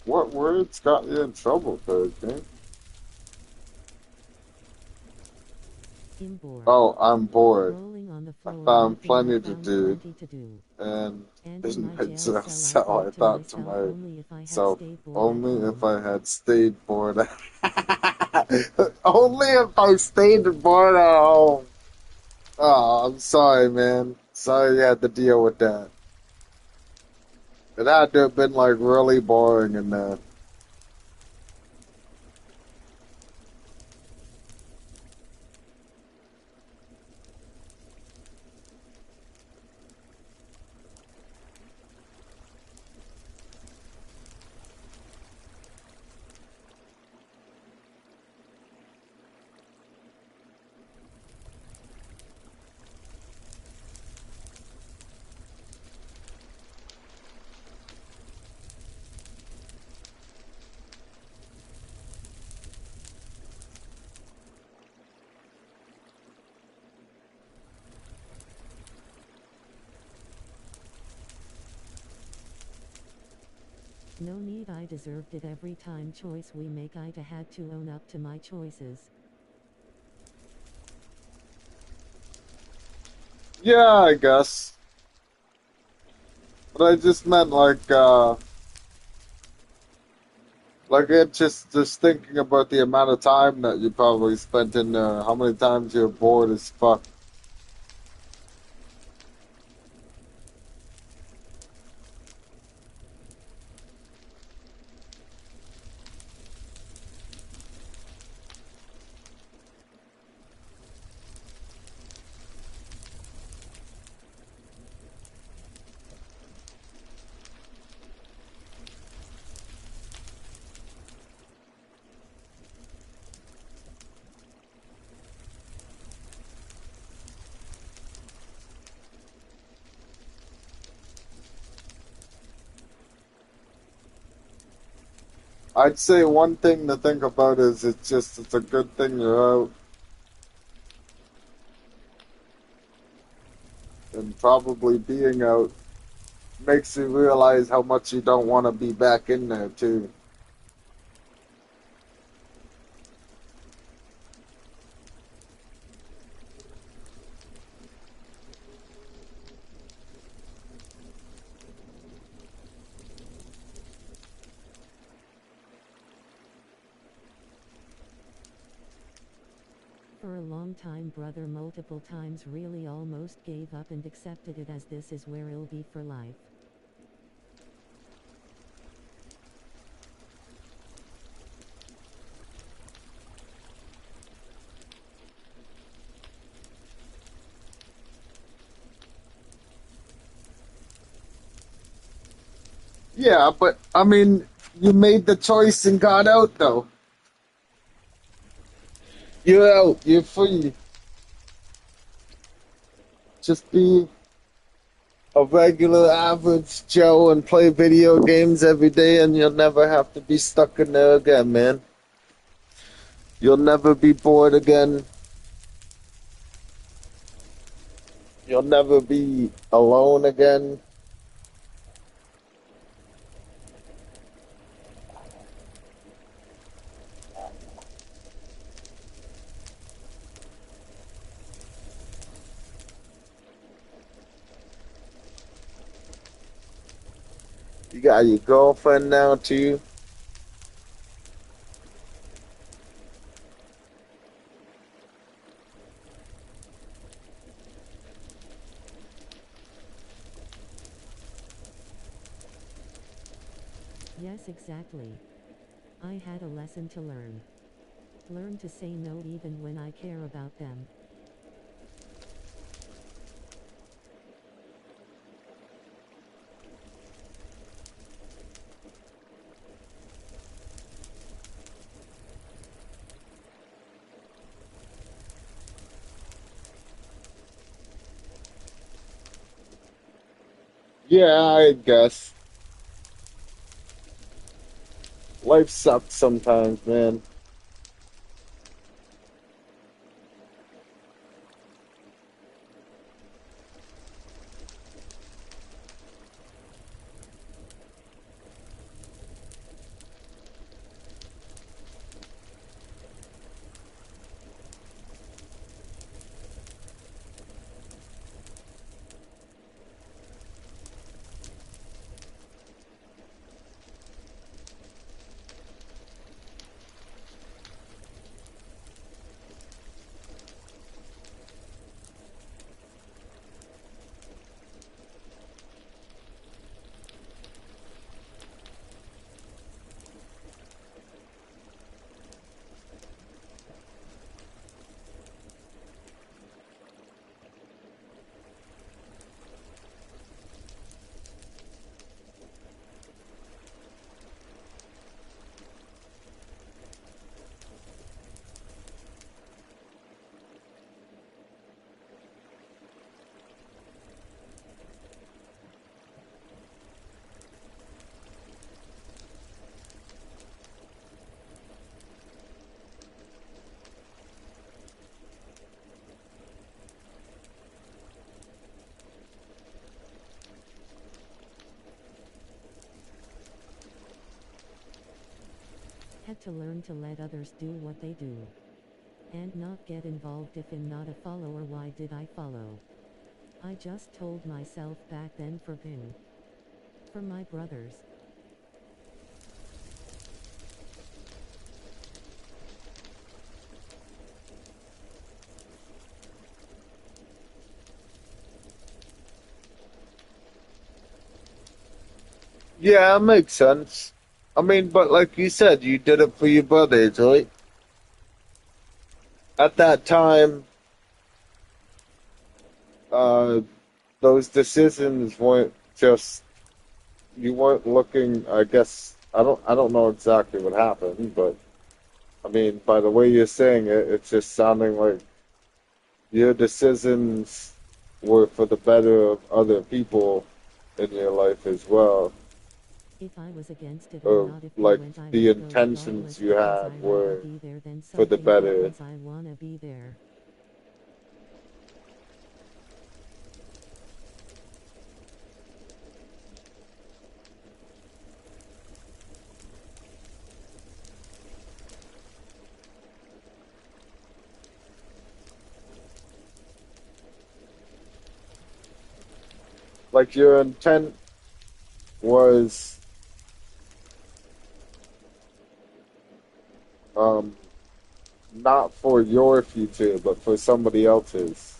What words got you in trouble, Bacon? I'm bored. Oh, I'm bored. Rolling on the I floor, found laughing, I plenty to found do. plenty to do. And And in in my my jail jail cell, cell, I I thought thought to to myself, only if I had stayed bored at only if I stayed bored at home. Oh, I'm sorry, man. Sorry you had to deal with that. It had to have been like really boring in there. No need, I deserved it. Every time choice we make, I had to own up to my choices. Yeah, I guess. But I just meant like it just thinking about the amount of time that you probably spent in there, how many times you're bored as fuck. I'd say one thing to think about is it's a good thing you're out and probably being out makes you realize how much you don't want to be back in there too. For a long time, brother, multiple times, really almost gave up and accepted it as this is where I'll be for life. Yeah, but I mean, you made the choice and got out though. You're out. You're free. Just be a regular average Joe and play video games every day, and you'll never have to be stuck in there again, man. You'll never be bored again. You'll never be alone again. You got your girlfriend now, too. Yes, exactly. I had a lesson to learn. Learn to say no even when I care about them. Yeah, I guess. Life sucks sometimes, man. had to learn to let others do what they do. And not get involved if I'm not a follower. Why did I follow? I just told myself back then for who? For my brothers. Yeah, it makes sense. I mean, but like you said, you did it for your brothers, right? At that time, uh, those decisions weren't just you weren't looking. I guess I don't know exactly what happened, but I mean, by the way you're saying it, it's just sounding like your decisions were for the better of other people in your life as well. If I was against it or Or not, if they like went, I the would go intentions regardless you because had I wanna were be there. Then for the something better. happens, I wanna be there. Like your intent was um not for your future, but for somebody else's.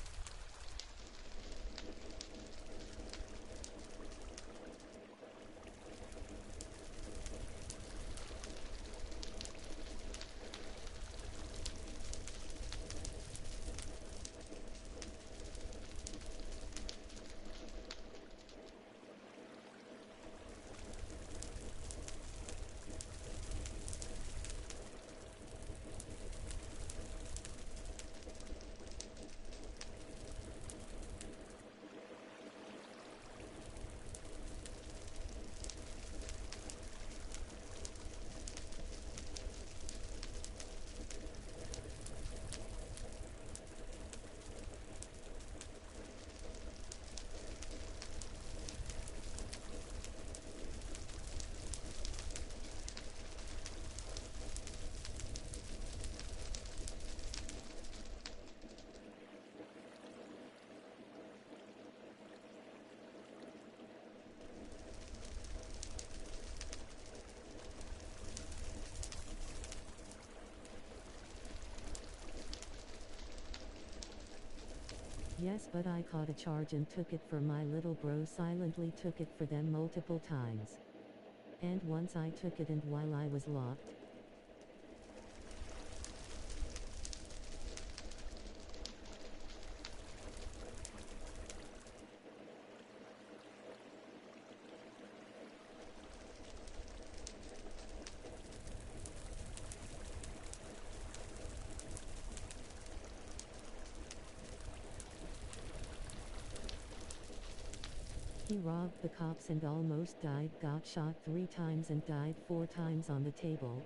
Yes, but I caught a charge and took it for my little bro. Silently took it for them multiple times. And once I took it and while I was locked. He robbed the cops and almost died, got shot 3 times and died 4 times on the table.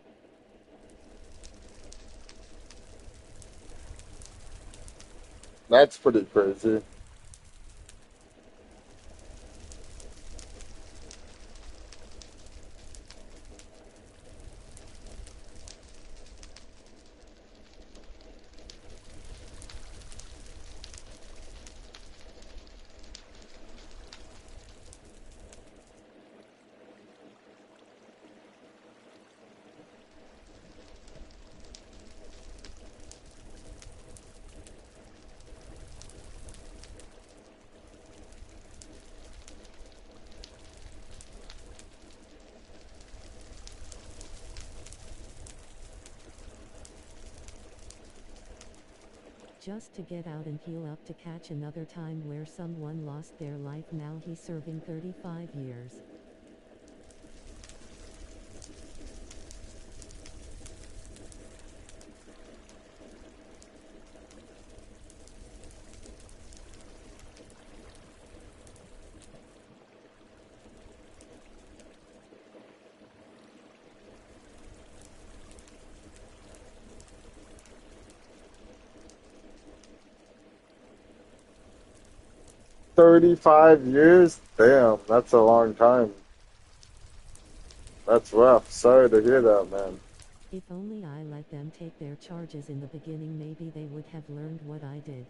That's pretty crazy. Just to get out and heal up to catch another time where someone lost their life. Now he's serving 35 years.35 years? Damn, that's a long time. That's rough. Sorry to hear that, man. If only I let them take their charges in the beginning, maybe they would have learned what I did.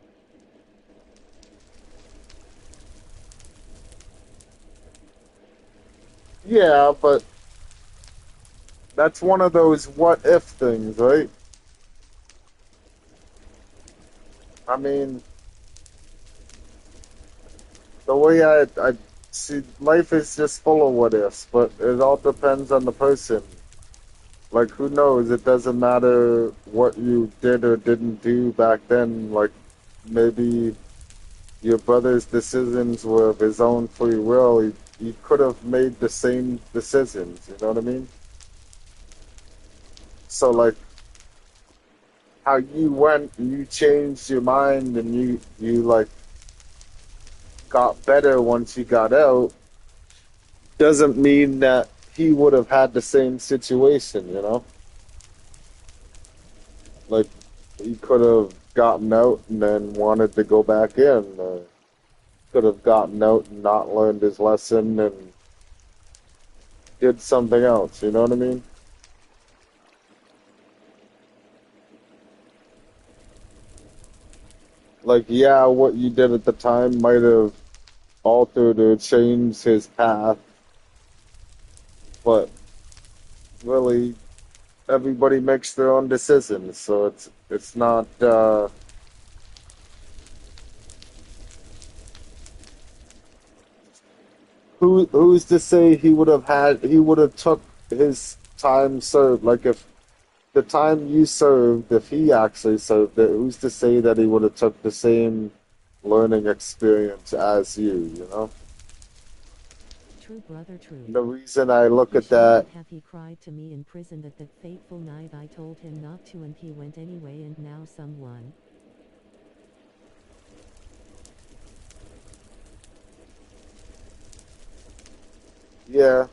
Yeah, but that's one of those what if things, right? I mean, the way I see life is just full of what ifs, but it all depends on the person. Like, who knows? It doesn't matter what you did or didn't do back then. Like, maybe your brother's decisions were of his own free will. He could have made the same decisions, you know what I mean? So, like, how you went and you changed your mind and you like, got better once you got out doesn't mean that he would have had the same situation, you know? Like, he could have gotten out and then wanted to go back in. Could have gotten out and not learned his lesson and did something else, you know what I mean? Like, yeah, what you did at the time might have altered or changed his path, but really, everybody makes their own decisions, so it's not who's to say he would have took his time served. Like, if the time you served, if he actually served it, who's to say that he would have took the same learning experience as you know? True, brother, true. The reason I look He at that, shouldn't have. He cried to me in prison that fateful night I told him not to, and he went anyway, and now someone. yeah,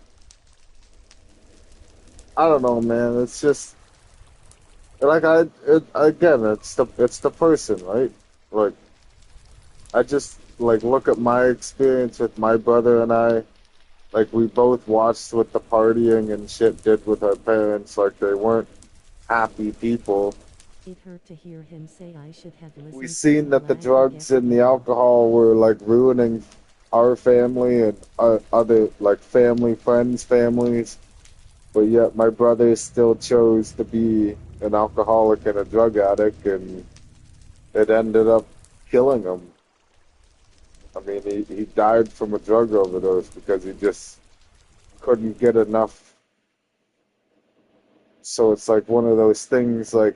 I don't know, man. It's just like again, it's the person, right? Like, I just like look at my experience with my brother and I. Like, we both watched what the partying and shit did with our parents. Like, they weren't happy people. It hurt to hear him say I should have We listened to seen him, that the but I drugs forget it and the now. alcohol were like ruining our family and other like family friends families, but yet my brother still chose to be an alcoholic and a drug addict, and it ended up killing him. I mean, he died from a drug overdose because he just couldn't get enough. So it's like one of those things, like,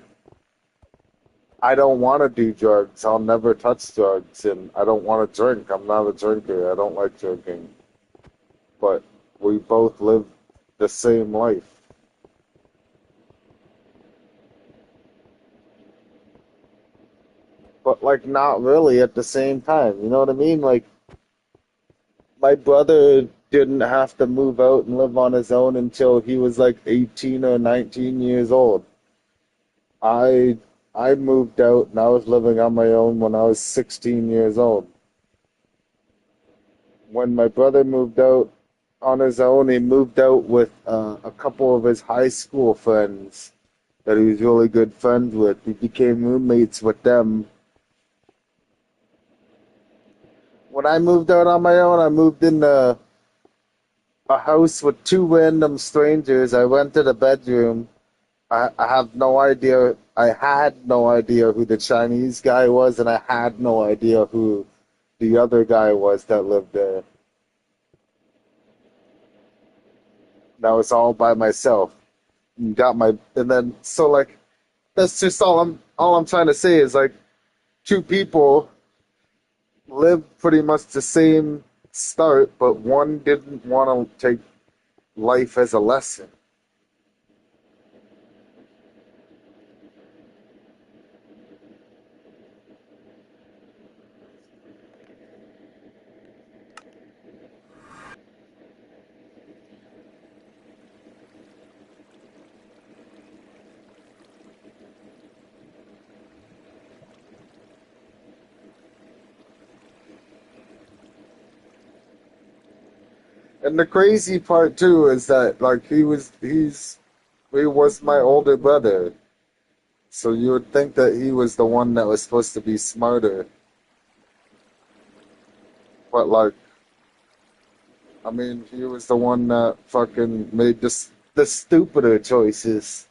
I don't want to do drugs. I'll never touch drugs, and I don't want to drink. I'm not a drinker. I don't like drinking. But we both live the same life. But, like, not really at the same time. You know what I mean? Like, my brother didn't have to move out and live on his own until he was like 18 or 19 years old. I I moved out and I was living on my own when I was 16 years old. When my brother moved out on his own, he moved out with a couple of his high school friends that he was really good friends with. He became roommates with them. When I moved out on my own, I moved into a house with two random strangers. I rented a bedroom. I have no idea. I had no idea who the Chinese guy was, and I had no idea who the other guy was that lived there. That was all by myself. Got my and then so like that's just all I'm trying to say is like two people lived pretty much the same start, but one didn't want to take life as a lesson. And the crazy part too is that like he's He was my older brother. So you would think that he was the one that was supposed to be smarter. But like, I mean, he was the one that fucking made the stupider choices.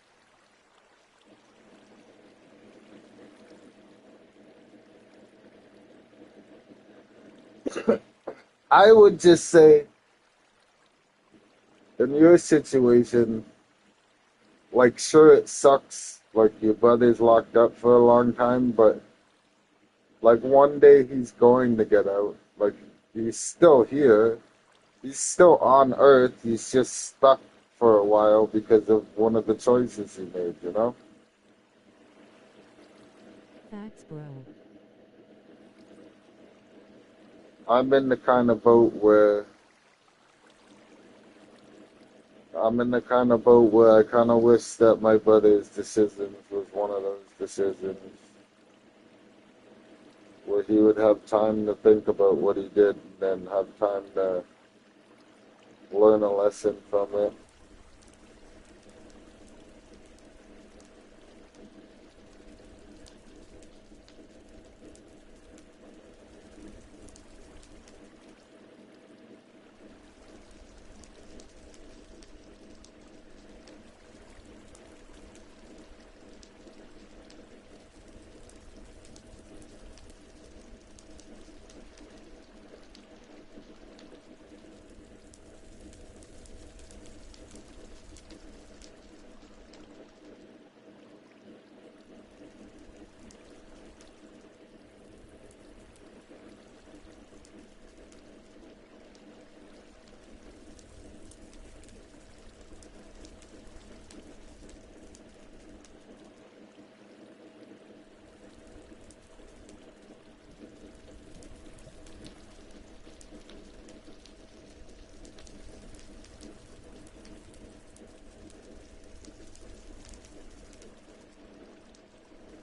I would just say, in your situation, like, sure, it sucks. Like, your brother's locked up for a long time, but, like, one day he's going to get out. Like, he's still here. He's still on Earth. He's just stuck for a while because of one of the choices he made, you know? Facts, bro. I'm in the kind of boat where I kind of wish that my brother's decisions was one of those decisions where he would have time to think about what he did and then have time to learn a lesson from it.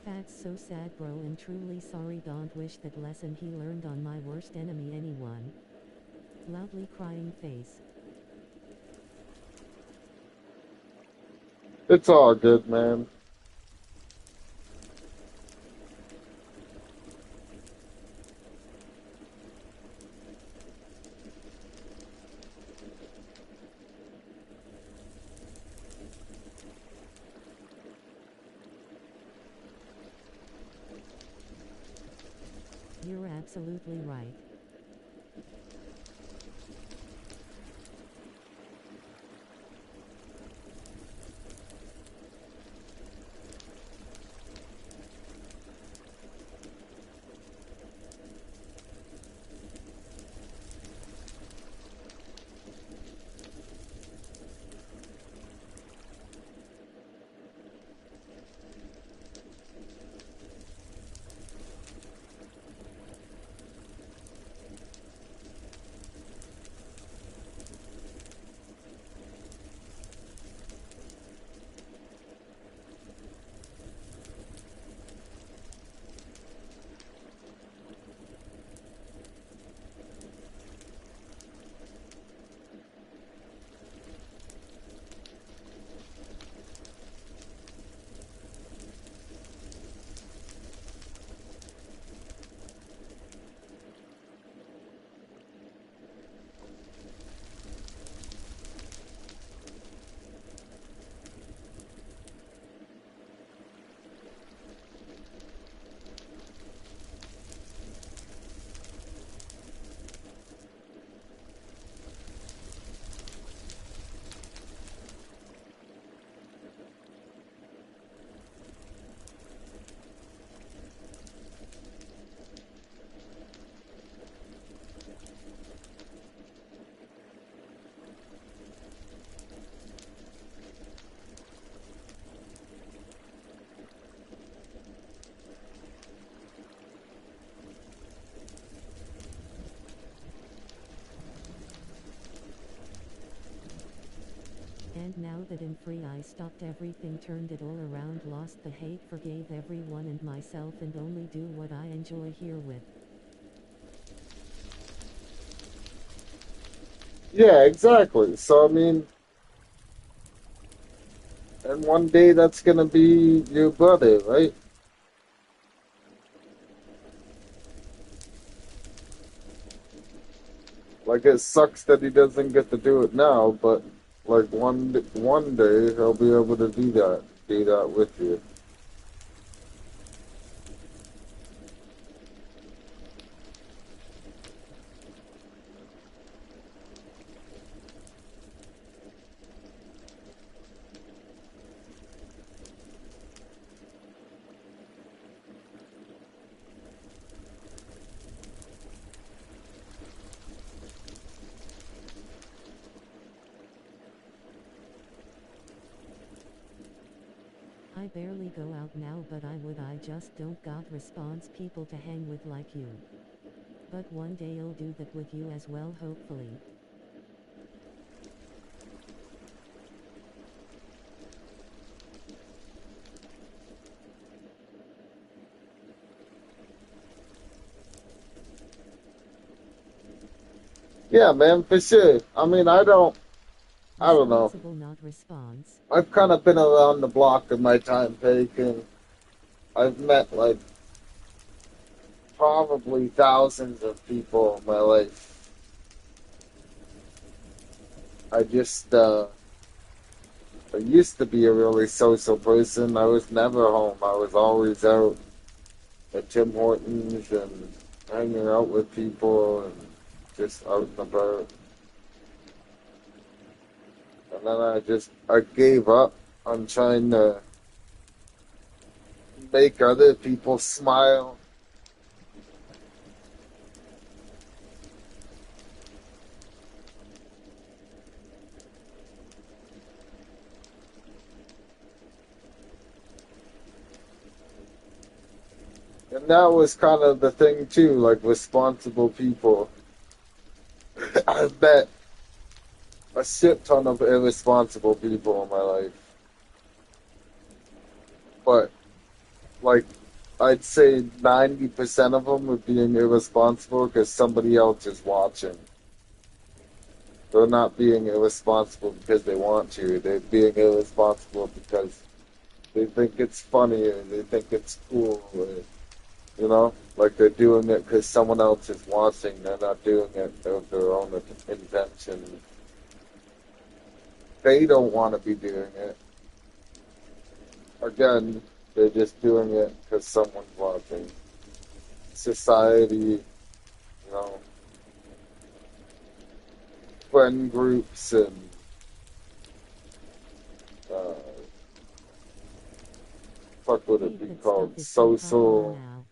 That's so sad, bro, and truly sorry. Don't wish that lesson he learned on my worst enemy, anyone. Loudly crying face. It's all good, man. You're absolutely right. And now that I'm free, I stopped everything, turned it all around, lost the hate, forgave everyone and myself, and only do what I enjoy herewith. Yeah, exactly. So, I And one day that's gonna be your brother, right? Like it sucks that he doesn't get to do it now, but like one day he'll be able to do that with you. I barely go out now, but I just don't got response people to hang with like you. But one day I'll do that with you as well, hopefully. Yeah, man, for sure. I mean, I don't know. Responsible, not response. I've kind of been around the block in my time taking. I've met like probably thousands of people in my life. I just, I used to be a really social person. I was never home. I was always out at Tim Hortons and hanging out with people and just out and about. And then I gave up on trying to make other people smile. And that was kind of the thing too, like responsible people. I've met a shit ton of irresponsible people in my life. But like I'd say 90% of them are being irresponsible because somebody else is watching. They're not being irresponsible because they want to. They're being irresponsible because they think it's funny or they think it's cool. Or, like they're doing it because someone else is watching. They're not doing it of their own intention. They don't want to be doing it. Again, they're just doing it because someone's watching. Society, friend groups and uh, what would it Hey, be that stuff called? is so popular Social, now.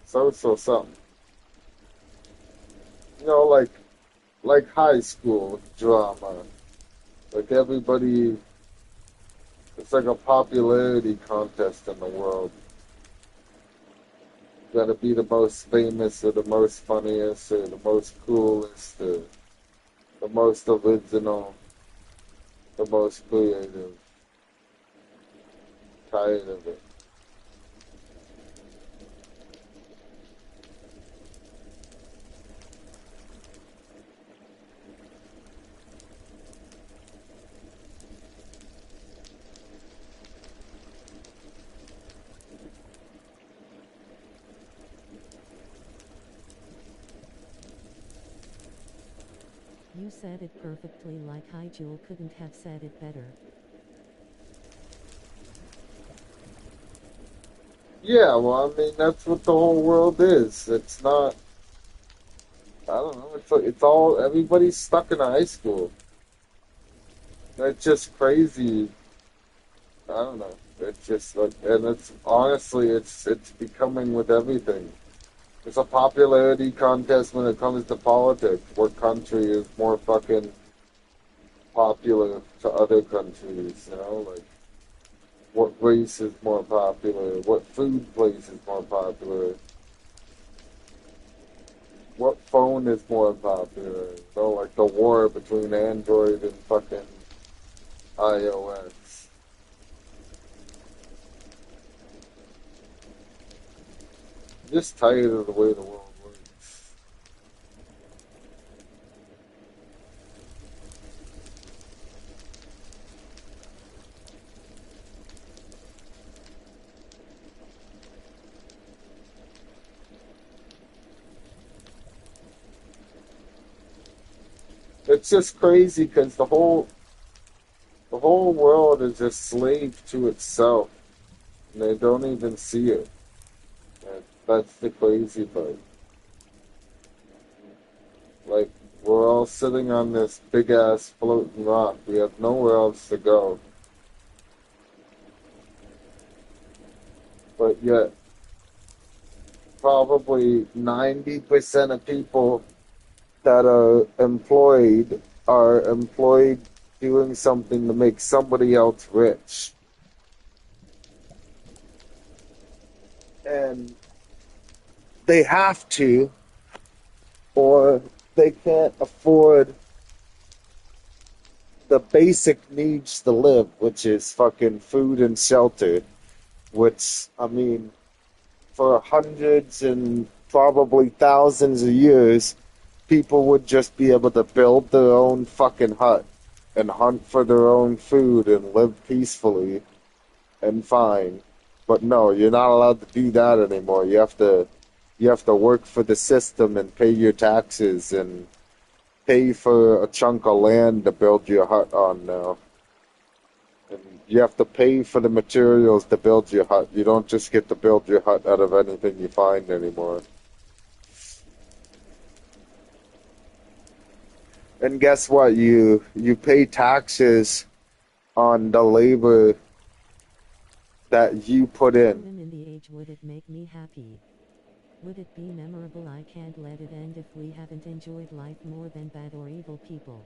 social something. You know, like high school drama. Like everybody, it's like a popularity contest in the world. You gotta be the most famous or the most funniest or the most coolest or the most original, the most creative. Tired of it. You said it perfectly, like Hi Jewel couldn't have said it better. Yeah, well, I mean, that's what the whole world is. It's not, I don't know, it's all, everybody's stuck in high school. That's just crazy. I don't know. It's just like, and it's honestly, it's becoming with everything. It's a popularity contest when it comes to politics. What country is more fucking popular to other countries, like what race is more popular, what food place is more popular, what phone is more popular, like the war between Android and fucking iOS. I'm just tired of the way the world works. it's just crazy because the whole world is a slave to itself, and they don't even see it. That's the crazy part. Like, we're all sitting on this big ass floating rock. We have nowhere else to go. But yet, probably 90% of people that are employed doing something to make somebody else rich. And they have to, or they can't afford the basic needs to live, which is fucking food and shelter. Which, I mean, for hundreds and probably thousands of years, people would just be able to build their own fucking hut and hunt for their own food and live peacefully and fine. But no, you're not allowed to do that anymore. You have to work for the system and pay your taxes and pay for a chunk of land to build your hut on now. And you have to pay for the materials to build your hut. You don't just get to build your hut out of anything you find anymore. And guess what? You pay taxes on the labor that you put in. Women in the age, would it make me happy? Would it be memorable? I can't let it end if we haven't enjoyed life more than bad or evil people.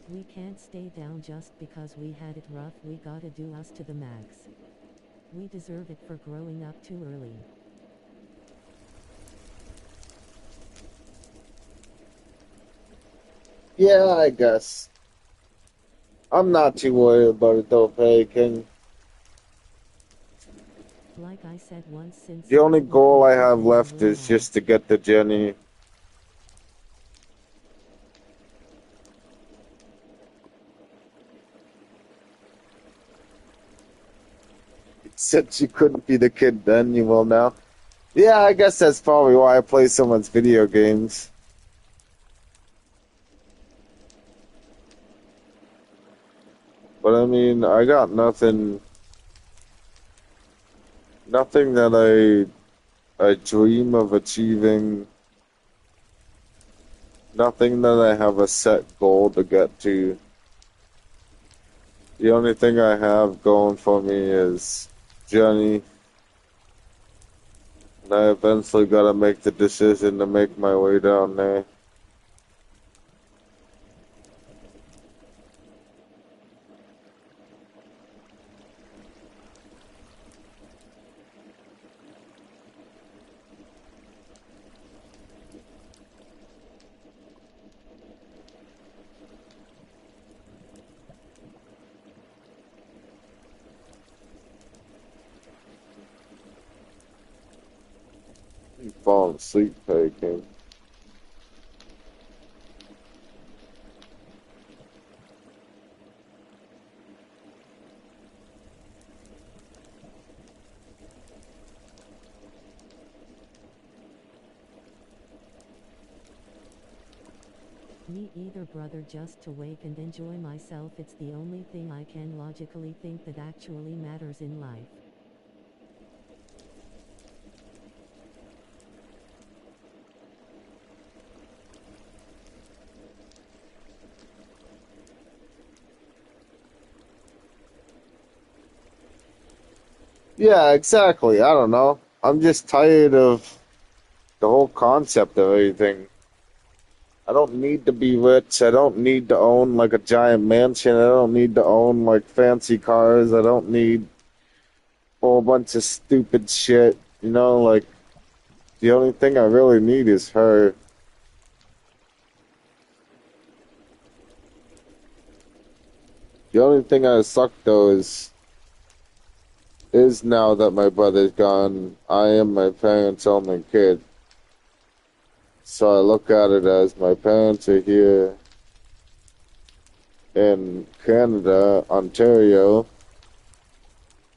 We can't stay down just because we had it rough. We gotta do us to the max. We deserve it for growing up too early. Yeah, I guess. I'm not too worried about it though, Pei King. Like I said once, since The only you won't goal I make it, have then I left will is now. just to get to Jenny. Since you couldn't be the kid then, you will now. Yeah, I guess that's probably why I play so much video games. But I mean, I got nothing that I dream of achieving, nothing that I have a set goal to get to. The only thing I have going for me is Jenny, and I eventually gotta make the decision to make my way down there. I'm falling asleep, King. Me either, brother, just to wake and enjoy myself. It's the only thing I can logically think that actually matters in life. Yeah, exactly. I don't know. I'm just tired of the whole concept of everything. I don't need to be rich. I don't need to own like a giant mansion. I don't need to own like fancy cars. I don't need a whole bunch of stupid shit. You know, like the only thing I really need is her. The only thing I suck though is now that my brother's gone, I am my parents' only kid. So I look at it as my parents are here in Canada, Ontario,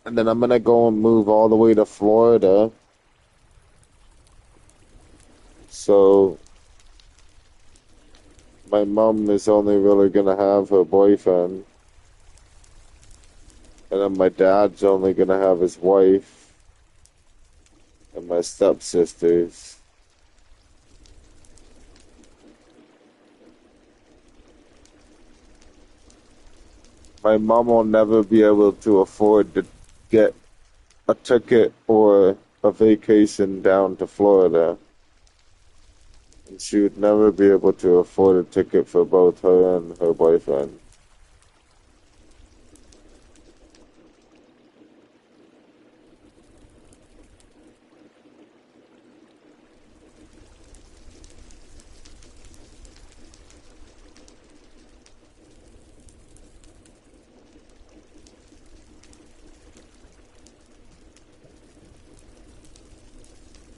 and then I'm gonna go and move all the way to Florida. So my mom is only really gonna have her boyfriend, and then my dad's only gonna have his wife and my stepsisters. My mom will never be able to afford to get a ticket or a vacation down to Florida. And she would never be able to afford a ticket for both her and her boyfriend.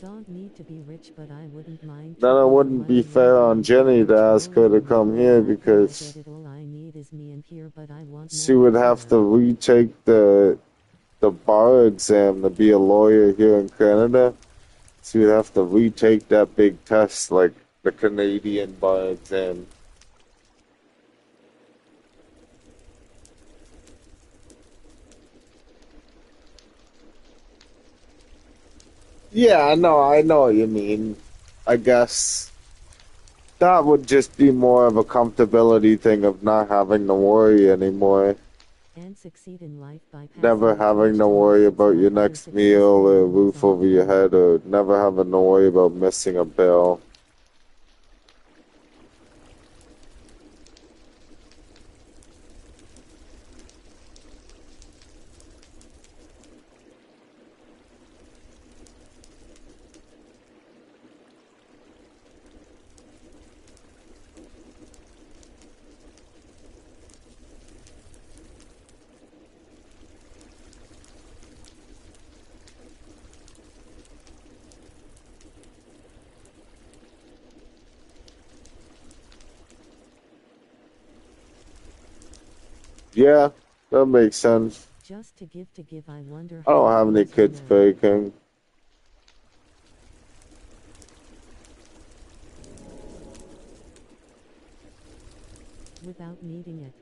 Don't need to be rich, but I wouldn't mind Then it tripping the wouldn't be money way fair on down to the Jenny to beach. ask her to come here I get because it. All I need is me in here, but I want she more would in have here. to retake the bar exam to be a lawyer here in Canada. She would have to retake that big test like the Canadian bar exam. Yeah, I know what you mean. I guess that would just be more of a comfortability thing of not having to worry anymore. And succeed in life by passing Never the having torch to to worry millions about your like other next meal successful or humans roof on the over your planet. head or never having to worry about missing a bill. Yeah, that makes sense. Just to give, I wonder I how don't it have any feels, you kids know, baking. without needing it.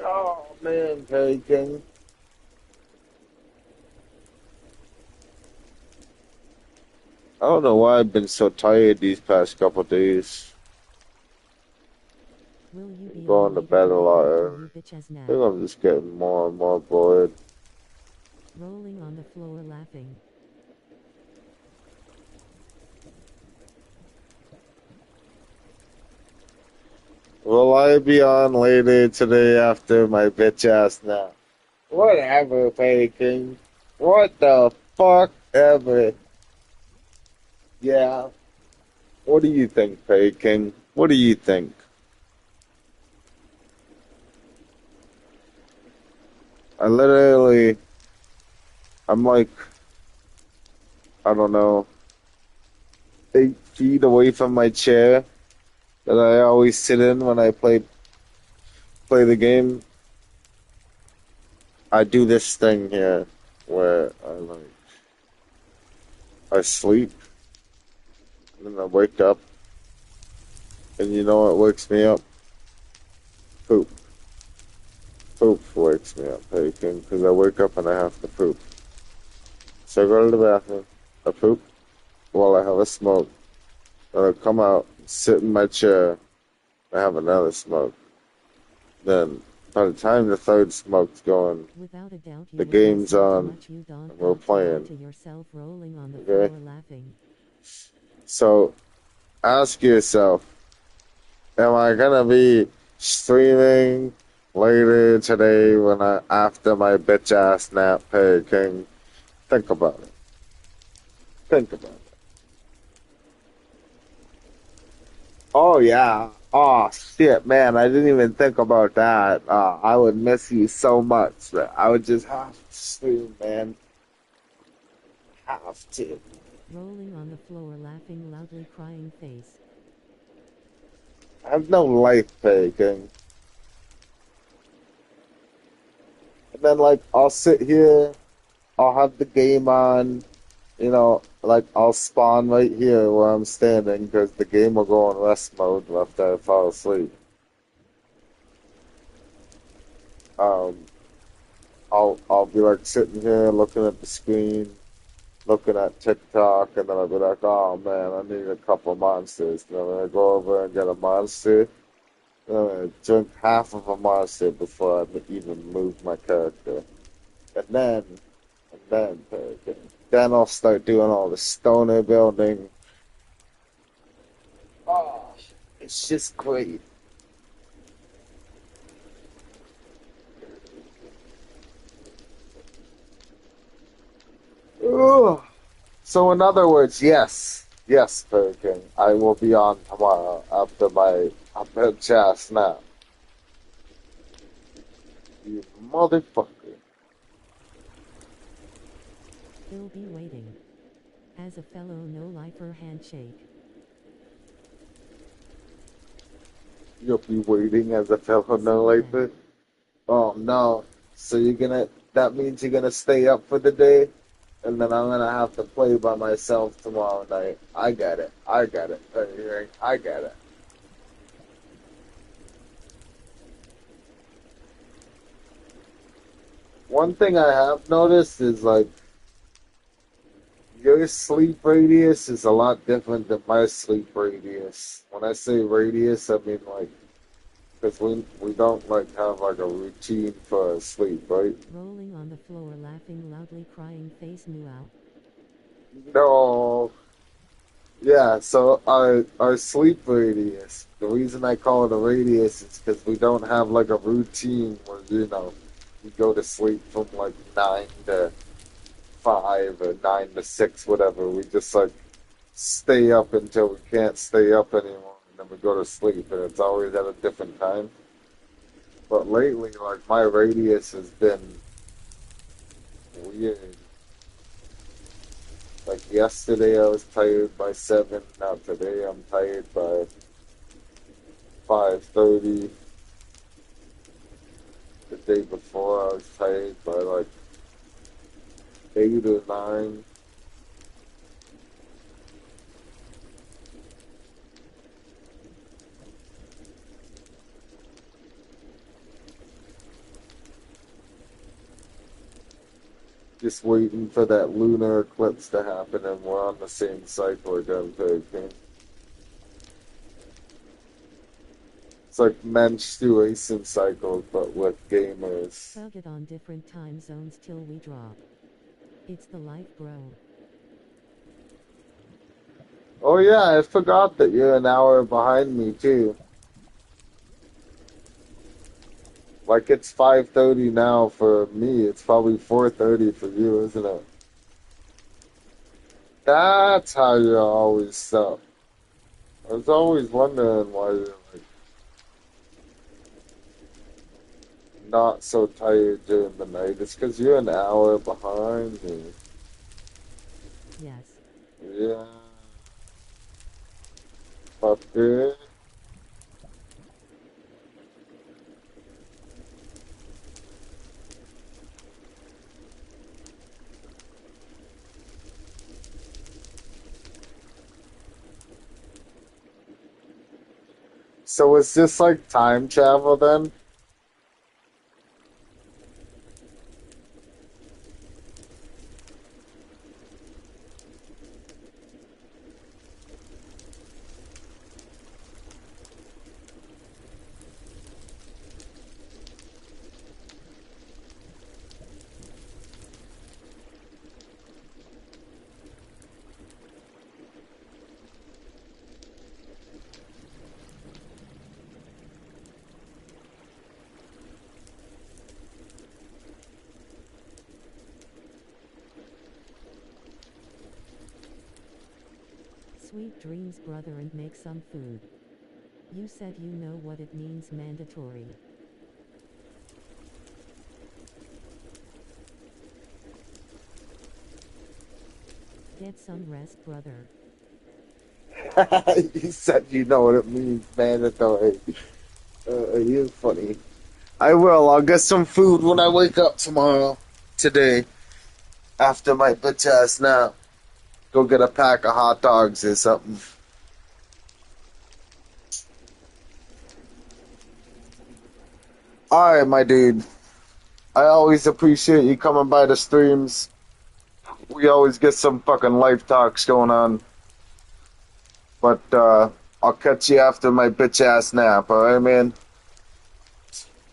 Oh man, baking. I don't know why I've been so tired these past couple days. Will you I'm be on going to later bed a today lot after early. you bitches I nap? think I'm just getting more and more bored. Rolling on the floor laughing. Will I be on later today after my bitch ass nap? Whatever, Bacon. What the fuck ever. Yeah. What do you think, Bacon? What do you think? I literally, I'm like, I don't know, 8 feet away from my chair that I always sit in when I play the game. I do this thing here where I sleep and then I wake up, and you know what wakes me up? Poop. Poop wakes me up, Bacon, because I wake up and I have to poop. So I go to the bathroom, I poop while I have a smoke, then I come out, sit in my chair, I have another smoke. Then by the time the third smoke's going, Without a doubt, you the would know game's so on, much you don't and we're got to lie playing. to yourself, rolling on the Okay? floor laughing. So ask yourself, am I gonna be streaming later today when I after my bitch ass nap, hey King? Think about it. Think about it. Oh yeah. Oh shit, man, I didn't even think about that. I would miss you so much. I would just have to stream, man. Have to. Rolling on the floor laughing loudly crying face. I have no life, King. And then like I'll sit here, I'll have the game on, like I'll spawn right here where I'm standing because the game will go on rest mode after I fall asleep. Um, I'll be like sitting here looking at the screen, looking at TikTok, and then I'll be like, oh man, I need a couple monsters. And then I'm gonna go over and get a monster. And I'm gonna drink half of a monster before I even move my character. And then, then I'll start doing all the stoner building. Oh, it's just great. Ugh. So in other words, yes, Hurricane, I will be on tomorrow after my chest nap. You motherfucker. He'll be waiting. As a fellow no-lifer handshake. You'll be waiting as a fellow no See you then. later. Oh no. So that means you're gonna stay up for the day? And then I'm gonna have to play by myself tomorrow night. I get it. I get it. I get it. One thing I have noticed is like your sleep radius is a lot different than my sleep radius. When I say radius, I mean like because we don't like have like a routine for sleep, right? Rolling on the floor laughing loudly crying face meow. No. Yeah, so our sleep radius, the reason I call it a radius is because we don't have like a routine where, we go to sleep from like 9 to 5 or 9 to 6, whatever. We just like stay up until we can't stay up anymore and then we go to sleep and it's always at a different time. But lately, like my radius has been weird. Like yesterday I was tired by 7, now today I'm tired by 5:30. The day before I was tired by like 8 or 9. Just waiting for that lunar eclipse to happen and we're on the same cycle again, Pig. It's like menstruation cycles, but with gamers. Bug it on different time zones till we drop. It's the life, bro. Oh yeah, I forgot that you're an hour behind me too. Like it's 5:30 now for me. It's probably 4:30 for you, isn't it? That's how you're always up. I was always wondering why you're like not so tired during the night. It's because you're an hour behind me. Yes. Yeah, fucker. So is this like time travel then? Sweet dreams, brother, and make some food. You said you know what it means, mandatory. Get some rest, brother. You said you know what it means, mandatory. You're funny. I will. I'll get some food when I wake up tomorrow. Today, after my bitch ass nap. Go get a pack of hot dogs or something. Alright, my dude. I always appreciate you coming by the streams. We always get some fucking life talks going on. But I'll catch you after my bitch ass nap, alright, man?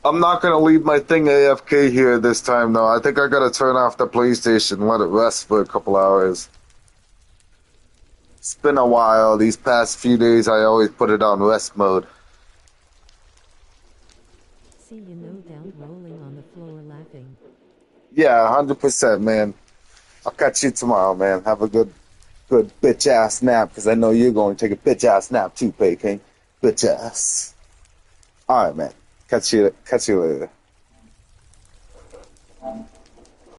I'm not gonna leave my thing AFK here this time, though. I think I gotta turn off the PlayStation and let it rest for a couple hours. It's been a while. These past few days, I always put it on rest mode. See you no doubt rolling on the floor laughing. Yeah, 100%, man. I'll catch you tomorrow, man. Have a good bitch ass nap, because I know you're going to take a bitch ass nap too, King. Bitch ass. All right, man. Catch you later.